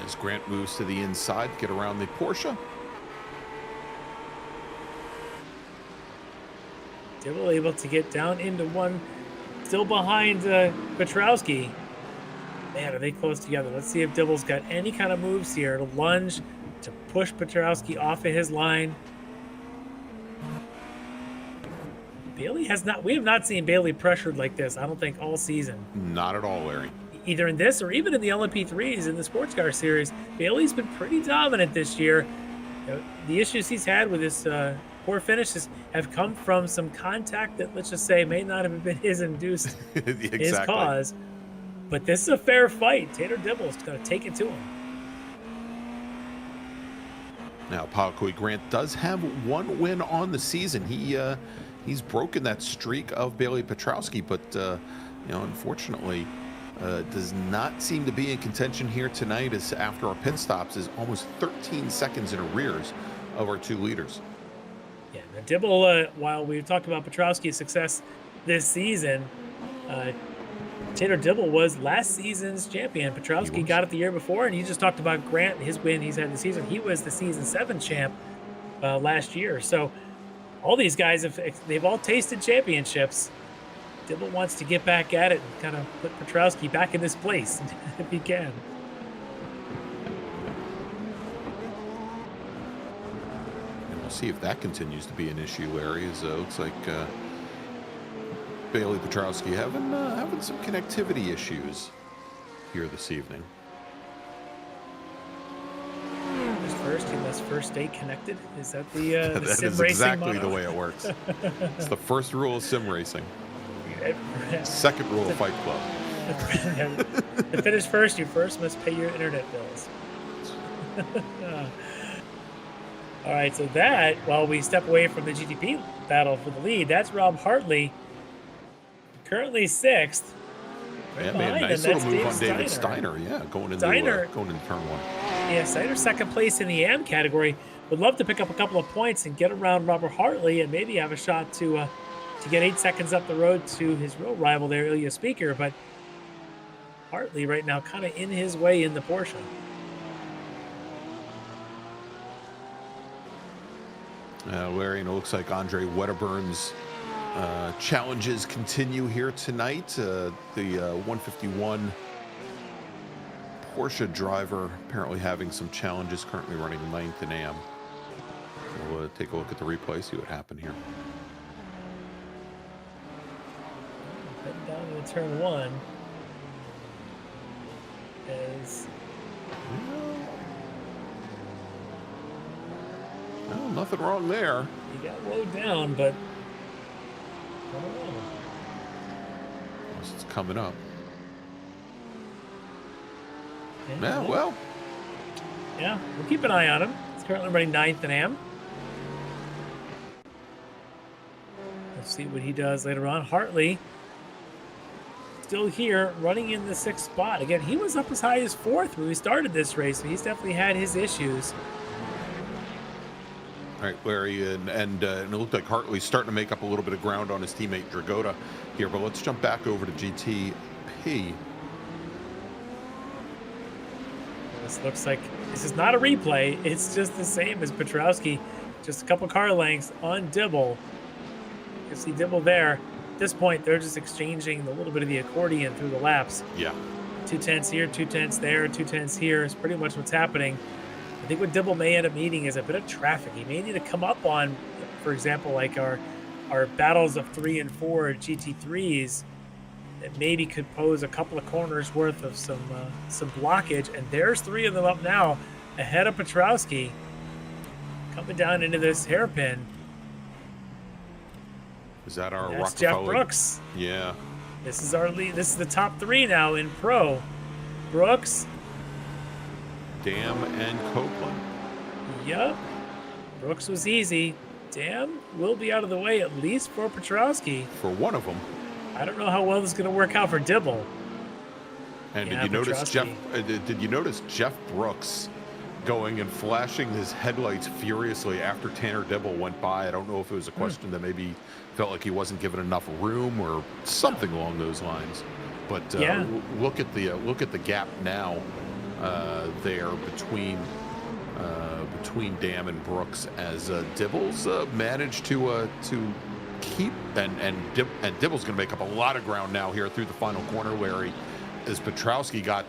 S3: As Grant moves to the inside, get around the Porsche.
S4: Dibble able to get down into one, still behind Petrowski. Man, are they close together? Let's see if Dibble's got any kind of moves here to lunge, to push Petrowski off of his line. Bailey has not. We have not seen Bailey pressured like this, I don't think, all season.
S3: Not at all, Larry.
S4: Either in this or even in the LMP3s in the sports car series, Bailey's been pretty dominant this year. The issues he's had with his poor finishes have come from some contact that, let's just say, may not have been his induced,
S3: Exactly.
S4: his cause. But this is a fair fight. Tanner Dibble is going to take it to him.
S3: Now, Polly Grant does have one win on the season. He's broken that streak of Bailey Petrowski, but unfortunately, does not seem to be in contention here tonight, as after our pit stops is almost 13 seconds in arrears of our two leaders.
S4: Yeah, now Dibble, while we talked about Petrowski's success this season, Tanner Dibble was last season's champion. Petrowski got it the year before, and you just talked about Grant, his win he's had this season. He was the season 7 champ last year. So all these guys, they've all tasted championships. Dibble wants to get back at it and kind of put Petrowski back in this place if he can.
S3: And we'll see if that continues to be an issue, Larry, as it looks like Bailey Petrowski having some connectivity issues here this evening.
S4: First, he must first stay connected. Is that the
S3: That
S4: sim
S3: is
S4: racing
S3: exactly
S4: motto?
S3: the way it works. It's the first rule of sim racing. Second rule of Fight Club.
S4: To finish first, you first must pay your internet bills. All right, so that, while we step away from the GTP battle for the lead, that's Rob Hartley, currently 6th.
S3: Yeah, man, nice little move on David Steiner. Yeah, going into turn 1.
S4: Yeah, Steiner second place in the AM category. Would love to pick up a couple of points and get around Robert Hartley and maybe have a shot to get 8 seconds up the road to his real rival there, Ilya Speaker. But Hartley right now kind of in his way in the Porsche.
S3: Larry, and it looks like Andre Wedderburn's challenges continue here tonight. The 151 Porsche driver apparently having some challenges, currently running 9th in AM. We'll take a look at the replay, see what happened here.
S4: Heading down to turn 1.
S3: Well, nothing wrong there.
S4: He got low down, but I don't know.
S3: It's coming up.
S4: Yeah,
S3: well.
S4: Yeah, we'll keep an eye on him. He's currently running 9th in AM. Let's see what he does later on. Hartley still here, running in the 6th spot. Again, he was up as high as 4th when we started this race, so he's definitely had his issues.
S3: All right, Larry, and it looked like Hartley's starting to make up a little bit of ground on his teammate Dragota here, but let's jump back over to GTP.
S4: This looks like this is not a replay. It's just the same as Petrowski. Just a couple car lengths on Dibble. You can see Dibble there. At this point, they're just exchanging a little bit of the accordion through the laps.
S3: Yeah.
S4: 2 tenths here, 2 tenths there, 2 tenths here is pretty much what's happening. I think what Dibble may end up needing is a bit of traffic. He may need to come up on, for example, like our battles of 3 and 4 GT3s that maybe could pose a couple of corners worth of some blockage. And there's 3 of them up now ahead of Petrowski coming down into this hairpin.
S3: Is that our
S4: That's
S3: Rockefeller?
S4: Jeff Brooks.
S3: Yeah.
S4: This is our lead. This is the top 3 now in pro. Brooks.
S3: Dam and Copeland.
S4: Yep. Brooks was easy. Dam will be out of the way at least for Petrowski.
S3: For one of them.
S4: I don't know how well this is going to work out for Dibble.
S3: And
S4: Yeah,
S3: did you notice
S4: Petrowski.
S3: Did you notice Jeff Brooks going and flashing his headlights furiously after Tanner Dibble went by? I don't know if it was a question that maybe felt like he wasn't given enough room or something along those lines. But
S4: Yeah.
S3: look at the gap now there between Dam and Brooks as Dibble's managed to keep and Dibble's going to make up a lot of ground now here through the final corner, Larry, as Petrowski got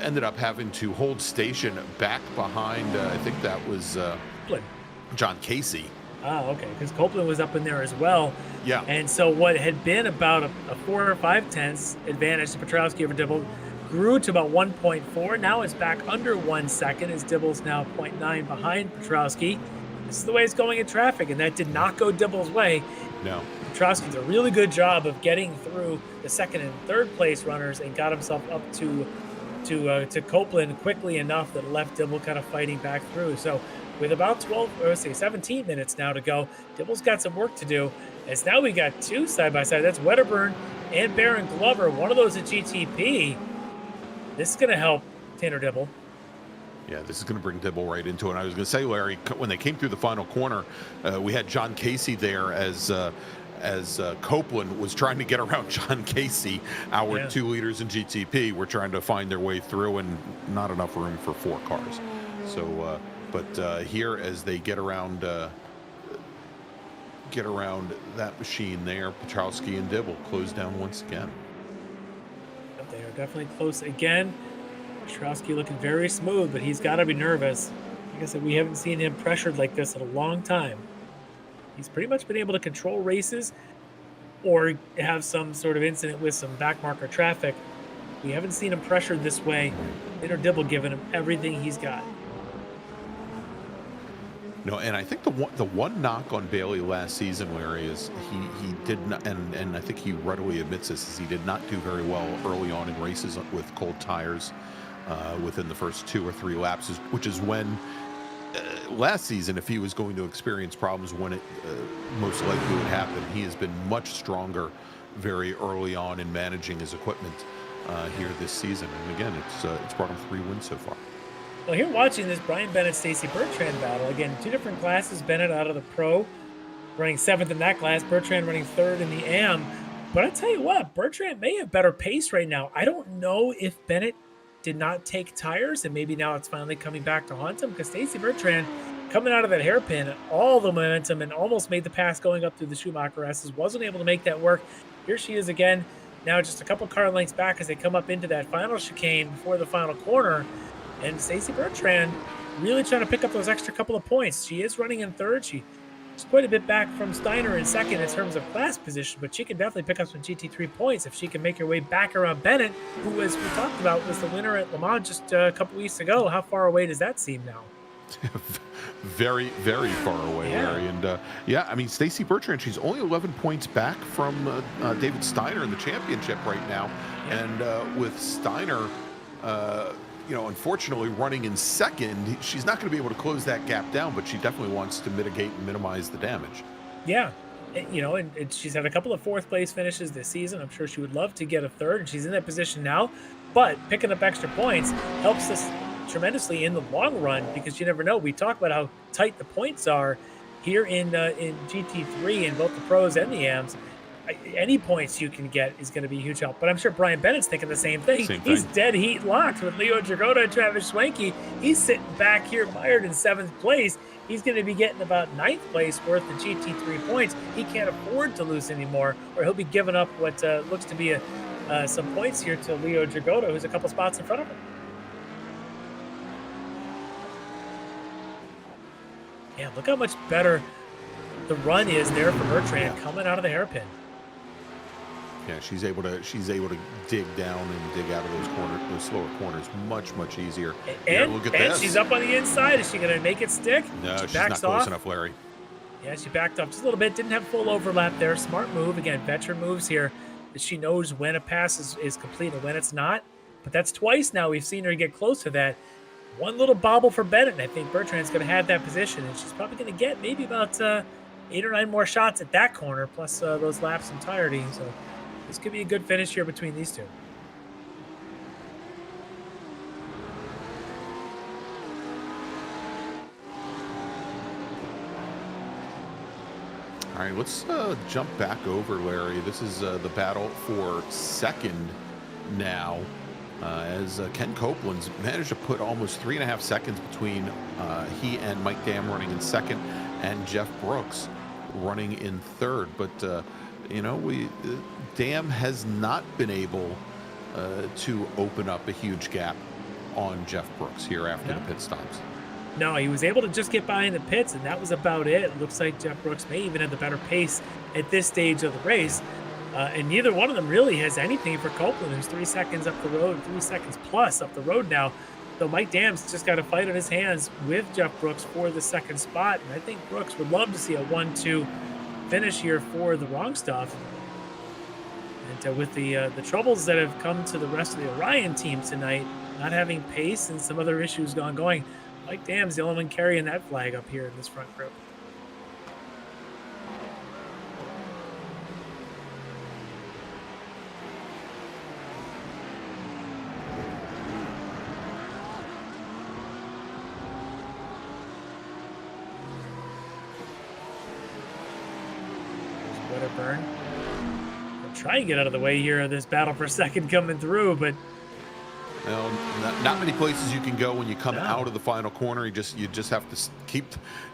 S3: ended up having to hold station back behind I think that was John Casey.
S4: Oh, okay, because Copeland was up in there as well.
S3: Yeah.
S4: And so what had been about a 4 or 5 tenths advantage to Petrowski over Dibble grew to about 1.4. Now it's back under 1 second as Dibble's now 0.9 behind Petrowski. This is the way it's going in traffic, and that did not go Dibble's way.
S3: No.
S4: Petrowski did a really good job of getting through the 2nd and 3rd place runners and got himself up to Copeland quickly enough that left Dibble kind of fighting back through. So with about 17 minutes now to go, Dibble's got some work to do. As now we got 2 side by side. That's Wedderburn and Baron Glover. One of those at GTP. This is going to help Tanner Dibble.
S3: Yeah, this is going to bring Dibble right into it. And I was going to say, Larry, when they came through the final corner, we had John Casey there as Copeland was trying to get around John Casey. Our 2 leaders in GTP were trying to find their way through, and not enough room for 4 cars. So, but here as they get around that machine there, Petrowski and Dibble close down once again.
S4: They are definitely close again. Petrowski looking very smooth, but he's got to be nervous. Like I said, we haven't seen him pressured like this in a long time. He's pretty much been able to control races or have some sort of incident with some backmarker traffic. We haven't seen him pressured this way. Tanner Dibble giving him everything he's got.
S3: No, and I think the one knock on Bailey last season, Larry, is he did not, and I think he readily admits this, is he did not do very well early on in races with cold tires within the first 2 or 3 laps, which is when last season, if he was going to experience problems, when it most likely would happen. He has been much stronger very early on in managing his equipment here this season, and again, it's brought him 3 wins so far.
S4: Well, here watching this Brian Bennett Stacy Bertrand battle, again, 2 different classes. Bennett out of the pro, running 7th in that class. Bertrand running 3rd in the AM. But I tell you what, Bertrand may have better pace right now. I don't know if Bennett did not take tires, and maybe now it's finally coming back to haunt him, because Stacy Bertrand coming out of that hairpin, all the momentum, and almost made the pass going up through the Schumacher S's, wasn't able to make that work. Here she is again, now just a couple car lengths back as they come up into that final chicane before the final corner. And Stacy Bertrand really trying to pick up those extra couple of points. She is running in 3rd. She's quite a bit back from Steiner in 2nd in terms of class position, but she can definitely pick up some GT3 points if she can make her way back around Bennett, who, as we talked about, was the winner at Le Mans just a couple weeks ago. How far away does that seem now?
S3: Very, very far away,
S4: Yeah.
S3: Larry. And yeah, I mean, Stacy Bertrand, she's only 11 points back from David Steiner in the championship right now.
S4: Yeah.
S3: And with Steiner, you know, unfortunately running in second, she's not going to be able to close that gap down, but she definitely wants to mitigate and minimize the damage.
S4: Yeah. You know, and she's had a couple of fourth place finishes this season. I'm sure she would love to get a third, and she's in that position now. But picking up extra points helps us tremendously in the long run, because you never know. We talk about how tight the points are here in GT3 in both the pros and the AMs. Any points you can get is going to be a huge help. But I'm sure Brian Bennett's thinking the same thing. He's dead heat locked with Leo Dragotta and Travis Swanky. He's sitting back here mired in 7th place. He's going to be getting about 9th place worth of GT3 points. He can't afford to lose anymore, or he'll be giving up what looks to be some points here to Leo Dragotta, who's a couple spots in front of him. Yeah, look how much better the run is there for Bertrand coming out of the hairpin.
S3: Yeah, she's able to dig down and dig out of those slower corners much easier.
S4: And,
S3: look at
S4: and
S3: this.
S4: she's up on the inside. Is she going to make it stick?
S3: No,
S4: she
S3: she's
S4: backs
S3: not close
S4: off.
S3: enough, Larry.
S4: Yeah, she backed off just a little bit. Didn't have full overlap there. Smart move. Again, veteran moves here. That she knows when a pass is complete and when it's not. But that's twice now we've seen her get close to that. One little bobble for Bennett, and I think Bertrand's going to have that position. And she's probably going to get maybe about 8 or 9 more shots at that corner, plus those laps entirety. So this could be a good finish here between these two.
S3: All right, let's jump back over, Larry. This is the battle for second now, as Ken Copeland's managed to put almost 3.5 seconds between he and Mike Dam running in second, and Jeff Brooks running in third. But you know, Dam has not been able to open up a huge gap on Jeff Brooks here after the pit stops.
S4: No, he was able to just get by in the pits, and that was about it. It looks like Jeff Brooks may even have the better pace at this stage of the race. And neither one of them really has anything for Copeland, who's 3 seconds up the road, 3 seconds plus up the road now. So Mike Dam's just got to fight on his hands with Jeff Brooks for the second spot. And I think Brooks would love to see a 1-2 finish here for the wrong stuff. And with the troubles that have come to the rest of the Orion team tonight, not having pace and some other issues going, Mike Dam's the only one carrying that flag up here in this front group. Wedderburn. I'll try and get out of the way here of this battle for second coming through, but
S3: Well, not many places you can go when you come out of the final corner. You just have to keep.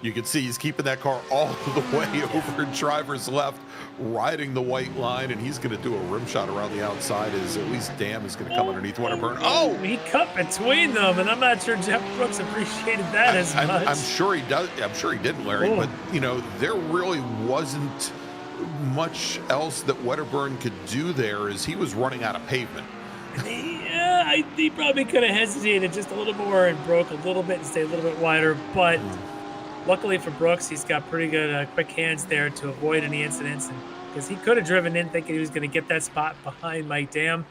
S3: You can see he's keeping that car all the way over driver's left, riding the white line, and he's going to do a rim shot around the outside. As at least Dam is going to come underneath Wedderburn. Oh,
S4: he cut between them, and I'm not sure Jeff Brooks appreciated that as much.
S3: I'm sure he does. I'm sure he didn't, Larry.
S4: Oh.
S3: But you know, there really wasn't much else that Wedderburn could do there, as he was running out of pavement.
S4: Yeah, he probably could have hesitated just a little more and broke a little bit and stayed a little bit wider. But luckily for Brooks, he's got pretty good quick hands there to avoid any incidents. Because he could have driven in thinking he was going to get that spot behind Mike Dam.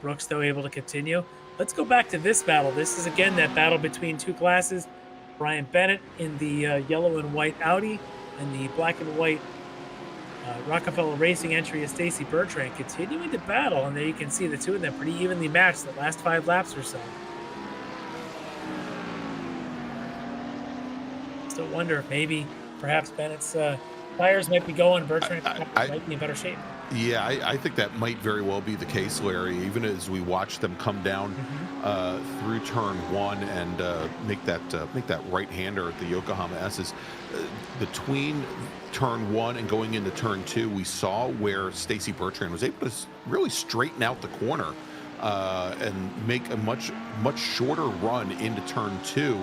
S4: Brooks, though, able to continue. Let's go back to this battle. This is, again, that battle between two classes. Brian Bennett in the yellow and white Audi and the black and white Rockefeller Racing entry is Stacy Bertrand continuing to battle, and there you can see the two of them pretty evenly matched the last 5 laps or so. Still wonder if maybe perhaps Bennett's tires might be going, Bertrand might be in better shape.
S3: Yeah, I think that might very well be the case, Larry. Even as we watch them come down through turn 1 and make that right-hander at the Yokohama S's, between turn 1 and going into turn 2, we saw where Stacy Bertrand was able to really straighten out the corner and make a much shorter run into turn 2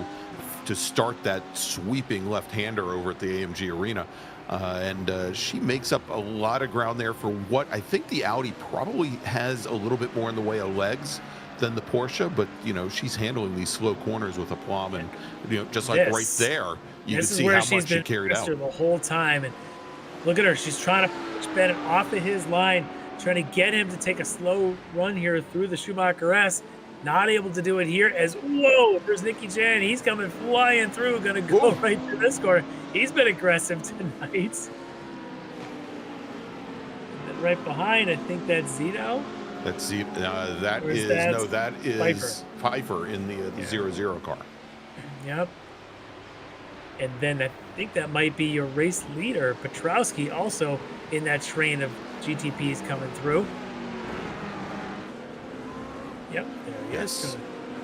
S3: to start that sweeping left-hander over at the AMG Arena. And she makes up a lot of ground there for what I think the Audi probably has a little bit more in the way of legs than the Porsche, but you know, she's handling these slow corners with aplomb, and you know, just like right there, you can see how much she carried out
S4: the whole time. And look at her; she's trying to push Bennett off of his line, trying to get him to take a slow run here through the Schumacher S. Not able to do it here. As whoa, there's Nicky Jan. He's coming flying through, gonna go right through this corner. He's been aggressive tonight. And right behind, I think that's Zito.
S3: That's Zito. That is Pfeiffer in the 0-0 car.
S4: Yep. And then I think that might be your race leader, Petrowski, also in that train of GTPs coming through. Yep, there he is.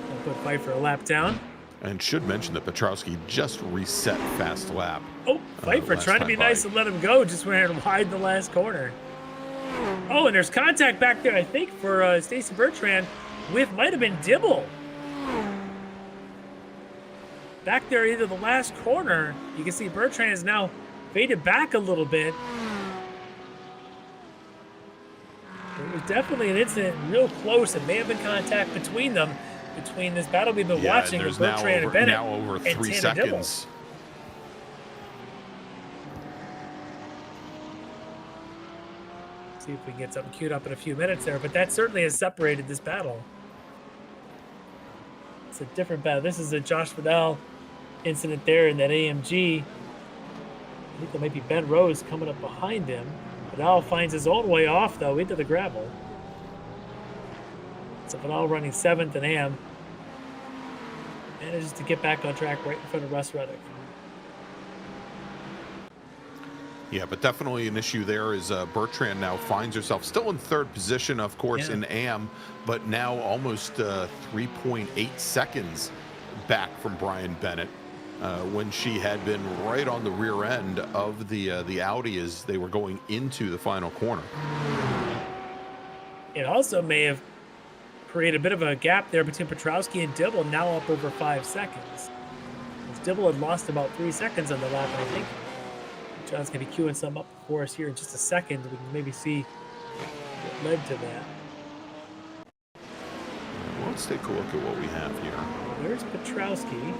S4: Gonna put Pfeiffer a lap down.
S3: And should mention that Petrowski just reset fast lap.
S4: Oh, Pfeiffer trying to be nice and let him go, just went wide in the last corner. Oh, and there's contact back there, I think, for Stacy Bertrand with, might have been Dibble. Back there, either the last corner, you can see Bertrand is now faded back a little bit. It was definitely an incident real close. It may have been contact between them, between this battle we've been watching with Bertrand and Bennett.
S3: Now over 3 seconds.
S4: See if we can get something queued up in a few minutes there, but that certainly has separated this battle. It's a different battle. This is a Josh Vidal incident there in that AMG. I think there might be Ben Rose coming up behind him. Vidal finds his own way off, though, into the gravel. So Vidal running 7th and AM. Manages to get back on track right in front of Russ Reddick.
S3: Yeah, but definitely an issue there is Bertrand now finds herself still in 3rd position, of course, in AM, but now almost 3.8 seconds back from Brian Bennett when she had been right on the rear end of the Audi as they were going into the final corner.
S4: It also may have created a bit of a gap there between Petrowski and Dibble, now up over 5 seconds. As Dibble had lost about 3 seconds on the lap, I think. John's going to be queuing some up for us here in just a second. We can maybe see what led to that.
S3: Well, let's take a look at what we have here.
S4: There's Petrowski.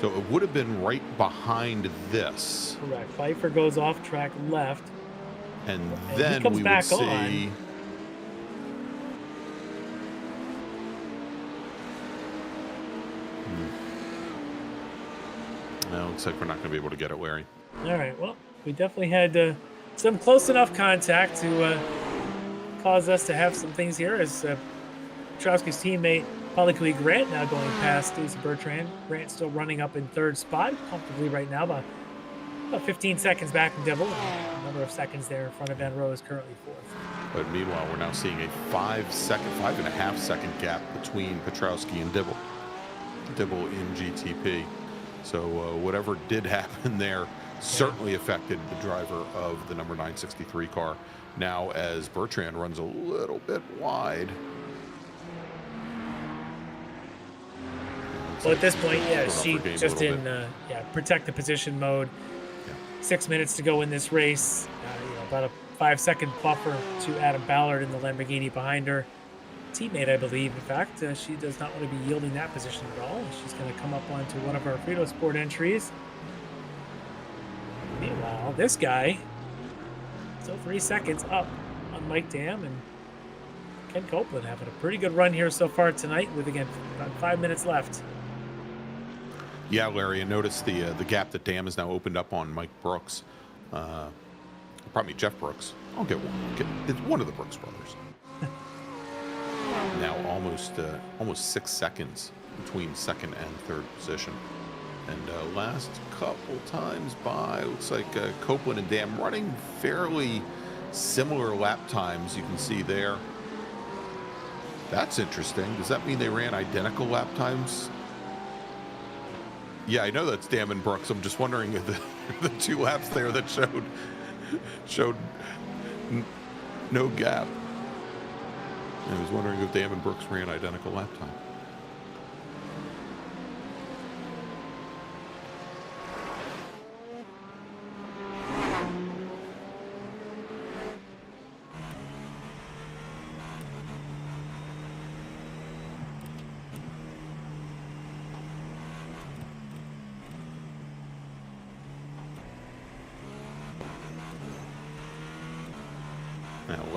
S3: So it would have been right behind this.
S4: Correct. Pfeiffer goes off track left.
S3: And then we would see... No, looks like we're not going to be able to get it, Larry.
S4: All right, well, we definitely had some close enough contact to cause us to have some things here as Petrowski's teammate, Polikui Grant, now going past Stacey Bertrand. Grant still running up in 3rd spot, comfortably right now, about 15 seconds back in Dibble. A number of seconds there in front of Van Rose, currently 4th.
S3: But meanwhile, we're now seeing a 5.5 second gap between Petrowski and Dibble. Dibble in GTP. So whatever did happen there certainly affected the driver of the number 963 car. Now as Bertrand runs a little bit wide.
S4: Well, at this point, yeah, she just in protect the position mode.
S3: Yeah.
S4: 6 minutes to go in this race. About a 5-second buffer to Adam Ballard in the Lamborghini behind her. Teammate, I believe. In fact, she does not want to be yielding that position at all. She's going to come up onto one of our Frito Sport entries. Meanwhile, this guy, still 3 seconds up on Mike Dam, and Ken Copeland having a pretty good run here so far tonight with, again, about 5 minutes left.
S3: Yeah, Larry, and notice the gap that Dam has now opened up on Mike Brooks. Probably Jeff Brooks. I'll get one. It's one of the Brooks brothers. Now almost 6 seconds between 2nd and 3rd position. And last couple times by, looks like Copeland and Dam running fairly similar lap times. You can see there. That's interesting. Does that mean they ran identical lap times? Yeah, I know that's Dam and Brooks. I'm just wondering if the 2 laps there that showed no gap. I was wondering if Dam and Brooks ran identical lap time.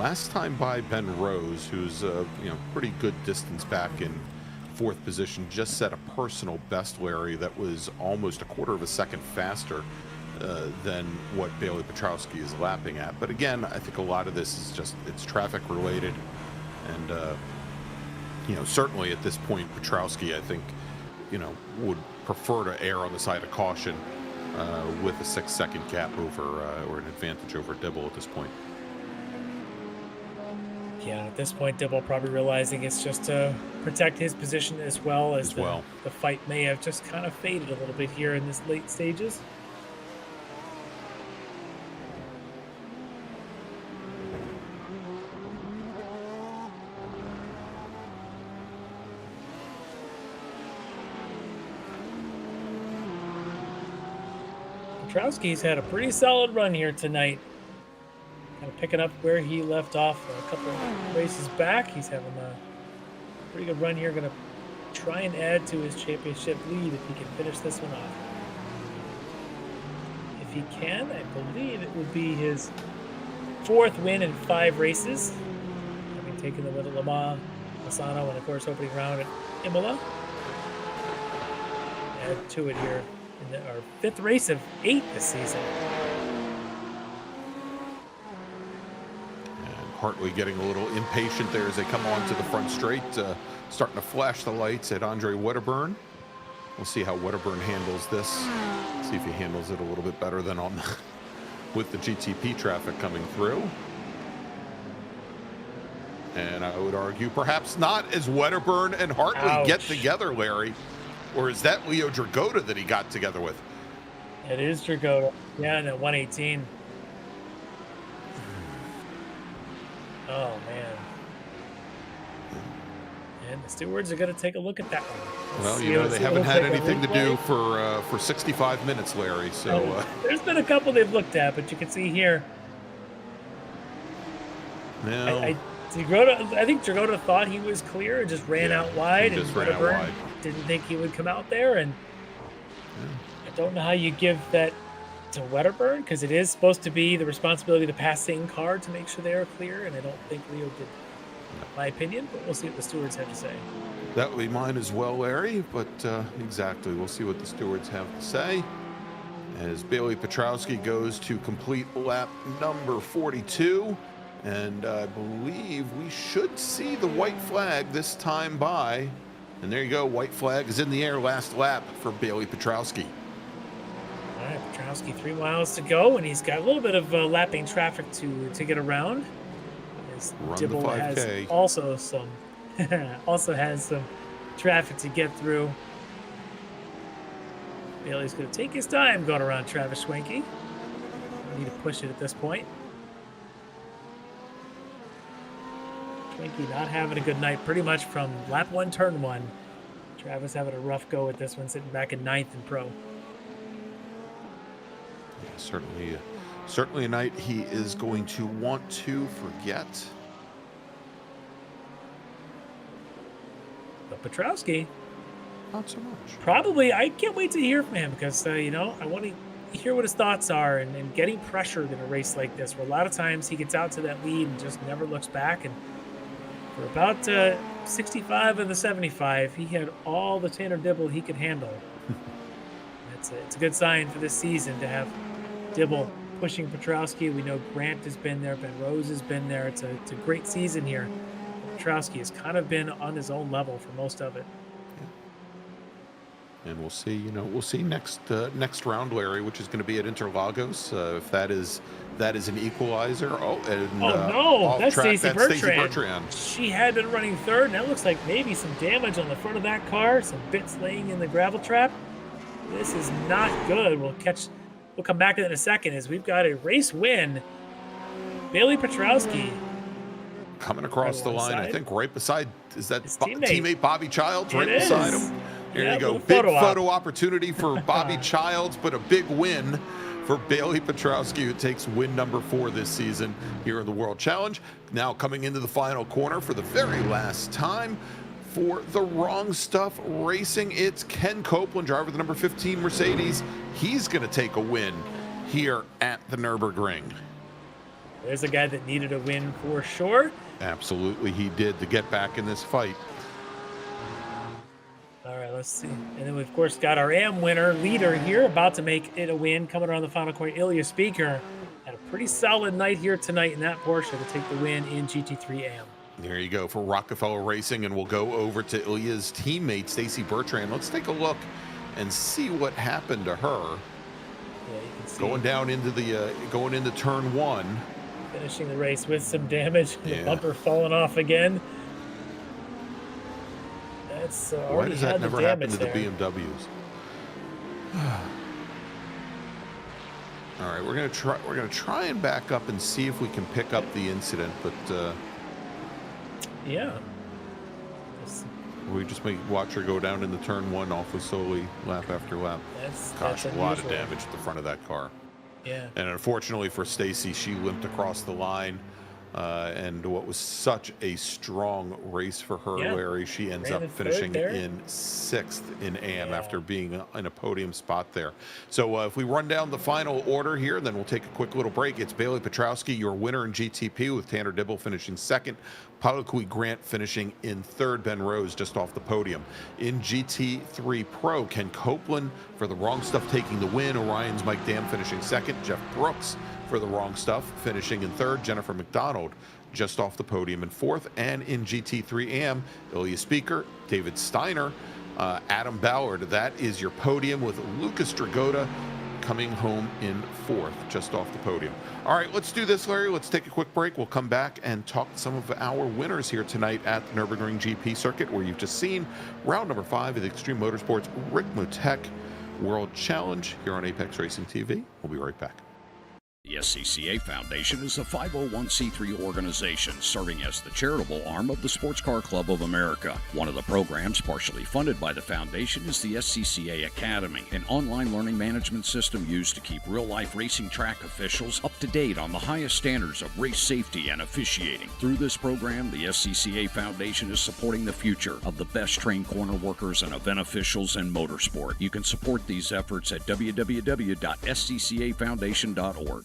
S3: Last time by Ben Rose, who's pretty good distance back in 4th position, just set a personal best, Larry, that was almost a quarter of a second faster than what Bailey Petrowski is lapping at. But again, I think a lot of this is just, it's traffic related, and certainly at this point, Petrowski, I think, would prefer to err on the side of caution with a 6-second gap over or an advantage over Dibble at this point.
S4: Yeah, at this point, Dibble probably realizing it's just to protect his position as well as the fight may have just kind of faded a little bit here in this late stages. Petrowski's had a pretty solid run here tonight. Kind of picking up where he left off a couple of races back. He's having a pretty good run here. Going to try and add to his championship lead if he can finish this one off. If he can, I believe it would be his 4th win in 5 races. Having taken the win at Le Mans, Misano, and of course opening round at Imola. Add to it here in our 5th race of 8 this season.
S3: Hartley getting a little impatient there as they come on to the front straight, starting to flash the lights at Andre Wedderburn. We'll see how Wedderburn handles this. See if he handles it a little bit better than on with the GTP traffic coming through. And I would argue perhaps not, as Wedderburn and Hartley get together, Larry. Or is that Leo Dragota that he got together with?
S4: It is Dragota. Yeah, in at 118. Oh, man. And the stewards are going to take a look at that one.
S3: Well, they haven't had anything to do for 65 minutes, Larry. So
S4: there's been a couple they've looked at, but you can see here.
S3: No.
S4: I think Dragota thought he was clear and just ran out wide.
S3: Just ran out wide.
S4: Didn't think he would come out there. And I don't know how you give that to Wedderburn, because it is supposed to be the responsibility of the passing car to make sure they are clear, and I don't think Leo did, in my opinion, but we'll see what the stewards have to say.
S3: That would be mine as well, Larry, but exactly, we'll see what the stewards have to say. As Bailey Petrowski goes to complete lap number 42, and I believe we should see the white flag this time by, and there you go, white flag is in the air, last lap for Bailey Petrowski.
S4: All right, Petrowski 3 miles to go, and he's got a little bit of lapping traffic to get around. As Dibble has also has some traffic to get through. Bailey's going to take his time going around Travis Schwenke. Need to push it at this point. Schwenke not having a good night pretty much from lap 1, turn 1. Travis having a rough go at this one, sitting back in 9th in pro.
S3: Yeah, certainly a night he is going to want to forget.
S4: But Petrowski,
S3: not so much.
S4: Probably, I can't wait to hear from him because, I want to hear what his thoughts are and getting pressured in a race like this, where a lot of times he gets out to that lead and just never looks back. And for about 65 of the 75, he had all the Tanner Dibble he could handle. It's a good sign for this season to have Dibble pushing Petrowski. We know Grant has been there, Ben Rose has been there. It's a great season here. Petrowski has kind of been on his own level for most of it.
S3: And we'll see next round, Larry, which is going to be at Interlagos. If that is an equalizer.
S4: That's Stacey Bertrand. She had been running 3rd, and that looks like maybe some damage on the front of that car, some bits laying in the gravel trap. This is not good. We'll come back to that in a second, as we've got a race win. Bailey Petrowski
S3: coming across the line, I think right beside, is that
S4: teammate
S3: Bobby Childs right beside him? Here you go. Big photo opportunity for Bobby Childs, but a big win for Bailey Petrowski, who takes win number 4 this season here in the World Challenge. Now coming into the final corner for the very last time for the Wrong Stuff Racing, it's Ken Copeland, driver of the number 15 Mercedes. He's going to take a win here at the Nurburgring.
S4: There's a guy that needed a win for sure.
S3: Absolutely, he did, to get back in this fight.
S4: All right, let's see. And then we, of course, got our AM winner, leader here, about to make it a win, coming around the final corner. Ilya Speaker had a pretty solid night here tonight in that Porsche to take the win in GT3 AM.
S3: There you go for Rockefeller Racing, and we'll go over to Ilya's teammate, Stacy Bertrand. Let's take a look and see what happened to her.
S4: Yeah, you can see.
S3: Going into turn one.
S4: Finishing the race with some damage.
S3: Yeah.
S4: The bumper falling off again. That's
S3: Why does that never happen to the BMWs? All right, we're gonna try and back up and see if we can pick up the incident, but
S4: yeah.
S3: we just may watch her go down into turn one awfully slowly, lap after lap. Gosh, a lot of damage at the front of that car.
S4: Yeah.
S3: And unfortunately for Stacy, she limped across the line. And what was such a strong race for her, Larry, she ends up finishing in 6th in AM after being in a podium spot there. So if we run down the final order here, then we'll take a quick little break. It's Bailey Petrowski, your winner in GTP, with Tanner Dibble finishing 2nd. Paulo Grant finishing in 3rd, Ben Rose just off the podium. In GT3 Pro, Ken Copeland for the wrong stuff taking the win. Orion's Mike Dam finishing 2nd. Jeff Brooks for the wrong stuff finishing in 3rd. Jennifer McDonald just off the podium in 4th. And in GT3 AM, Ilya Speaker, David Steiner, Adam Ballard. That is your podium, with Lucas Dragotta coming home in 4th, just off the podium. All right, let's do this, Larry. Let's take a quick break. We'll come back and talk to some of our winners here tonight at the Nurburgring GP circuit, where you've just seen round number 5 of the Extreme Motorsports Ricmotech World Challenge here on Apex Racing TV. We'll be right back.
S5: The SCCA Foundation is a 501c3 organization serving as the charitable arm of the Sports Car Club of America. One of the programs partially funded by the foundation is the SCCA Academy, an online learning management system used to keep real-life racing track officials up to date on the highest standards of race safety and officiating. Through this program, the SCCA Foundation is supporting the future of the best-trained corner workers and event officials in motorsport. You can support these efforts at www.sccafoundation.org.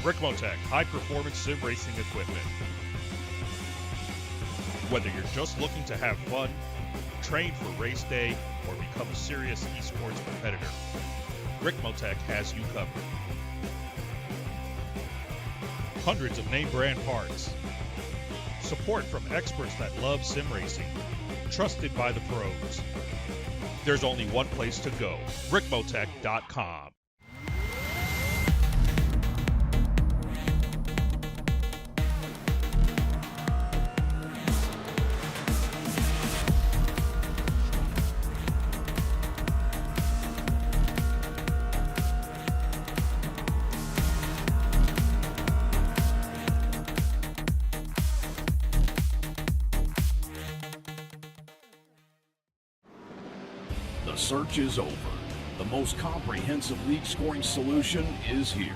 S2: Ricmotech high-performance sim racing equipment. Whether you're just looking to have fun, train for race day, or become a serious esports competitor, Ricmotech has you covered. Hundreds of name brand parts. Support from experts that love sim racing. Trusted by the pros. There's only one place to go, ricmotech.com.
S5: The search is over. The most comprehensive league scoring solution is here,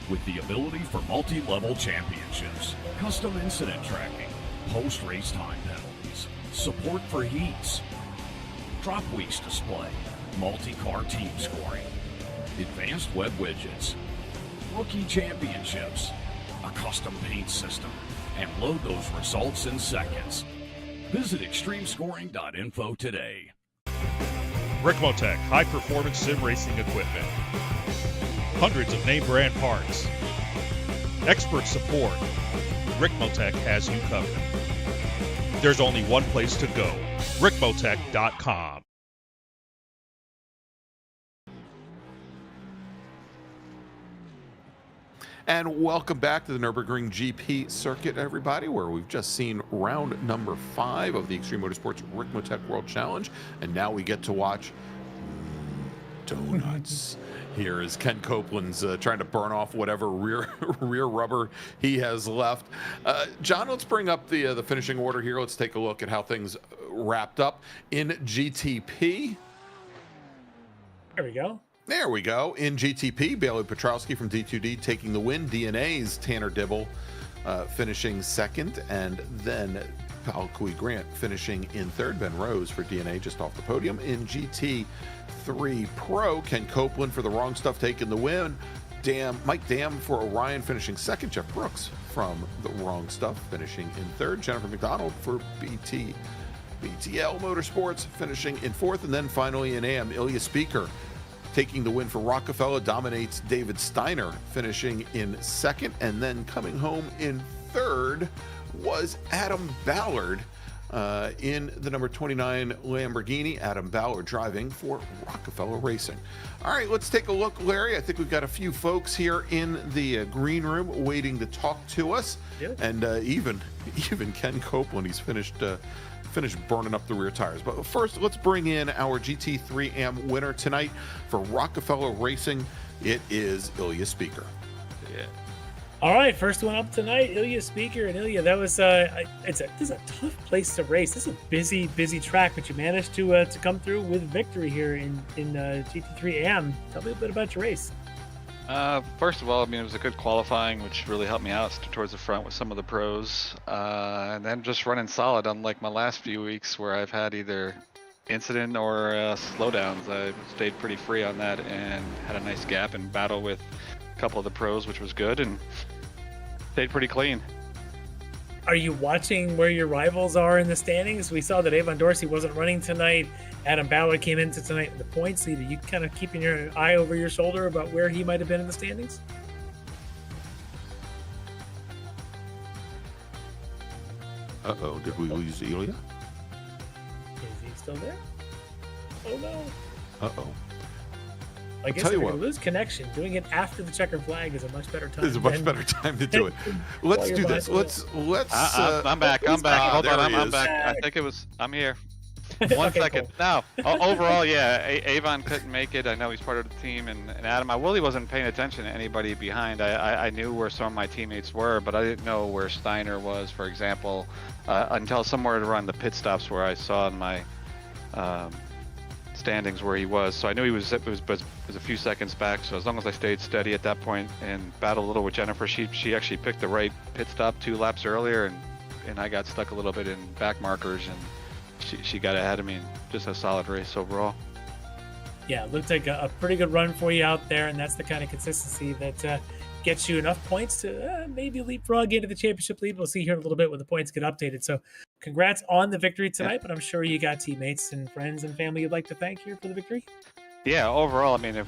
S5: with the ability for multi-level championships, custom incident tracking, post-race time penalties, support for heats, drop weeks display, multi-car team scoring, advanced web widgets, rookie championships, a custom paint system, and load those results in seconds. Visit extremescoring.info today.
S2: Ricmotech high-performance sim racing equipment. Hundreds of name brand parts. Expert support. Ricmotech has you covered. There's only one place to go, ricmotech.com.
S3: And welcome back to the Nurburgring GP circuit, everybody, where we've just seen round number 5 of the Extreme Motorsports Ricmotech World Challenge. And now we get to watch donuts. Here is Ken Copeland's trying to burn off whatever rear rubber he has left. John, let's bring up the finishing order here. Let's take a look at how things wrapped up in GTP.
S4: There we go.
S3: There we go. In GTP, Bailey Petrowski from D2D taking the win. DNA's Tanner Dibble finishing 2nd. And then Paulo Grant finishing in 3rd. Ben Rose for DNA just off the podium. In GT3 Pro, Ken Copeland for the wrong stuff taking the win. Mike Dam for Orion finishing second. Jeff Brooks from The Wrong Stuff finishing in third. Jennifer McDonald for BTL Motorsports finishing in fourth. And then finally in AM, Ilya Speaker taking the win for Rockefeller, dominates David Steiner finishing in second. And then coming home in third was Adam Ballard in the number 29 Lamborghini. Adam Ballard driving for Rockefeller Racing. All right, let's take a look, Larry. I think we've got a few folks here in the green room waiting to talk to us.
S4: Yep.
S3: And even Ken Copeland, he's finished burning up the rear tires. But first, let's bring in our GT3 AM winner tonight for Rockefeller Racing. It is Ilya Speaker.
S2: Yeah.
S4: All right, first one up tonight, Ilya Speaker. And Ilya, that was this is a tough place to race. This is a busy track, but you managed to come through with victory here in GT3 AM. Tell me a bit about your race.
S7: First of all, I mean, it was a good qualifying, which really helped me out towards the front with some of the pros. And then just running solid, unlike my last few weeks where I've had either incident or slowdowns. I stayed pretty free on that and had a nice gap and battle with a couple of the pros, which was good, and stayed pretty clean.
S4: Are you watching where your rivals are in the standings? We saw that Avon Dorsey wasn't running tonight. Adam Ballard came into tonight with the points lead. Are you kind of keeping your eye over your shoulder about where he might have been in the standings?
S3: Uh-oh, did we lose Ilya?
S4: Is he still there? Oh no.
S3: Uh-oh.
S4: I guess
S3: tell
S4: if
S3: you
S4: we
S3: what.
S4: lose connection, doing it after the checkered flag is a much better time.
S3: It's a much better time to do it. Let's do this. Let's.
S7: I'm back. Hold on, I'm back.
S4: back.
S7: I think it was. I'm here. One
S4: Okay,
S7: second.
S4: cool.
S7: No. Overall, yeah. Avon couldn't make it. I know he's part of the team, and Adam. I really wasn't paying attention to anybody behind. I knew where some of my teammates were, but I didn't know where Steiner was, for example, until somewhere around the pit stops where I saw in my standings where he was. So I knew it was a few seconds back. So as long as I stayed steady at that point and battled a little with Jennifer, she actually picked the right pit stop 2 laps earlier, and I got stuck a little bit in back markers, and she got ahead of me. And just a solid race overall.
S4: Yeah, it looked like a pretty good run for you out there, and that's the kind of consistency that gets you enough points to maybe leapfrog into the championship lead. We'll see here in a little bit when the points get updated. So congrats on the victory tonight, but I'm sure you got teammates and friends and family you'd like to thank here for the victory.
S7: Yeah, overall, I mean,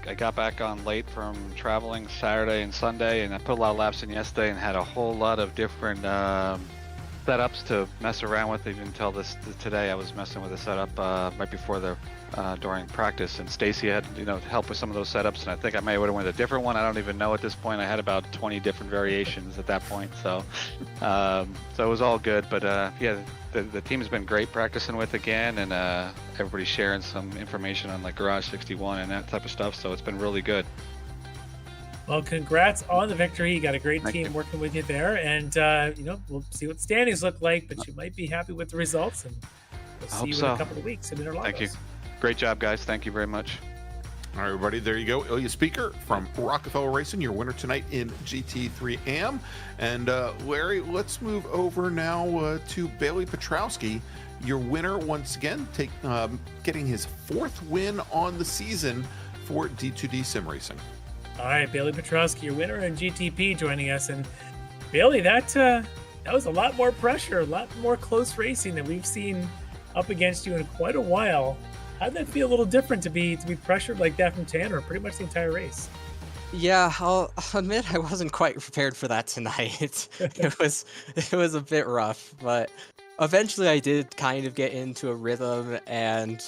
S7: I got back on late from traveling Saturday and Sunday, and I put a lot of laps in yesterday and had a whole lot of different setups to mess around with. Even until today, I was messing with a setup right before during practice, and Stacy had help with some of those setups, and I think I may would have went a different one. I don't even know at this point. I had about 20 different variations at that point, so it was all good. But yeah, the team's been great practicing with again, and everybody's sharing some information on like Garage 61 and that type of stuff, so it's been really good.
S4: Well, congrats on the victory. You got a great
S7: Thank
S4: team
S7: you.
S4: working with you there, and we'll see what the standings look like, but you might be happy with the results, and we'll see
S7: hope
S4: you in
S7: so.
S4: a couple of weeks in Interlagos.
S7: Thank you. Great job, guys. Thank you very much.
S3: All right, everybody, there you go. Ilya Speaker from Rockefeller Racing, your winner tonight in GT3 AM. And Larry, let's move over now to Bailey Petrowski, your winner once again, getting his 4th win on the season for D2D Sim Racing.
S4: All right, Bailey Petrowski, your winner in GTP, joining us. And Bailey, that was a lot more pressure, a lot more close racing than we've seen up against you in quite a while. How'd that feel a little different to be pressured like that from Tanner pretty much the entire race?
S8: Yeah, I'll admit I wasn't quite prepared for that tonight. It was a bit rough, but eventually I did kind of get into a rhythm, and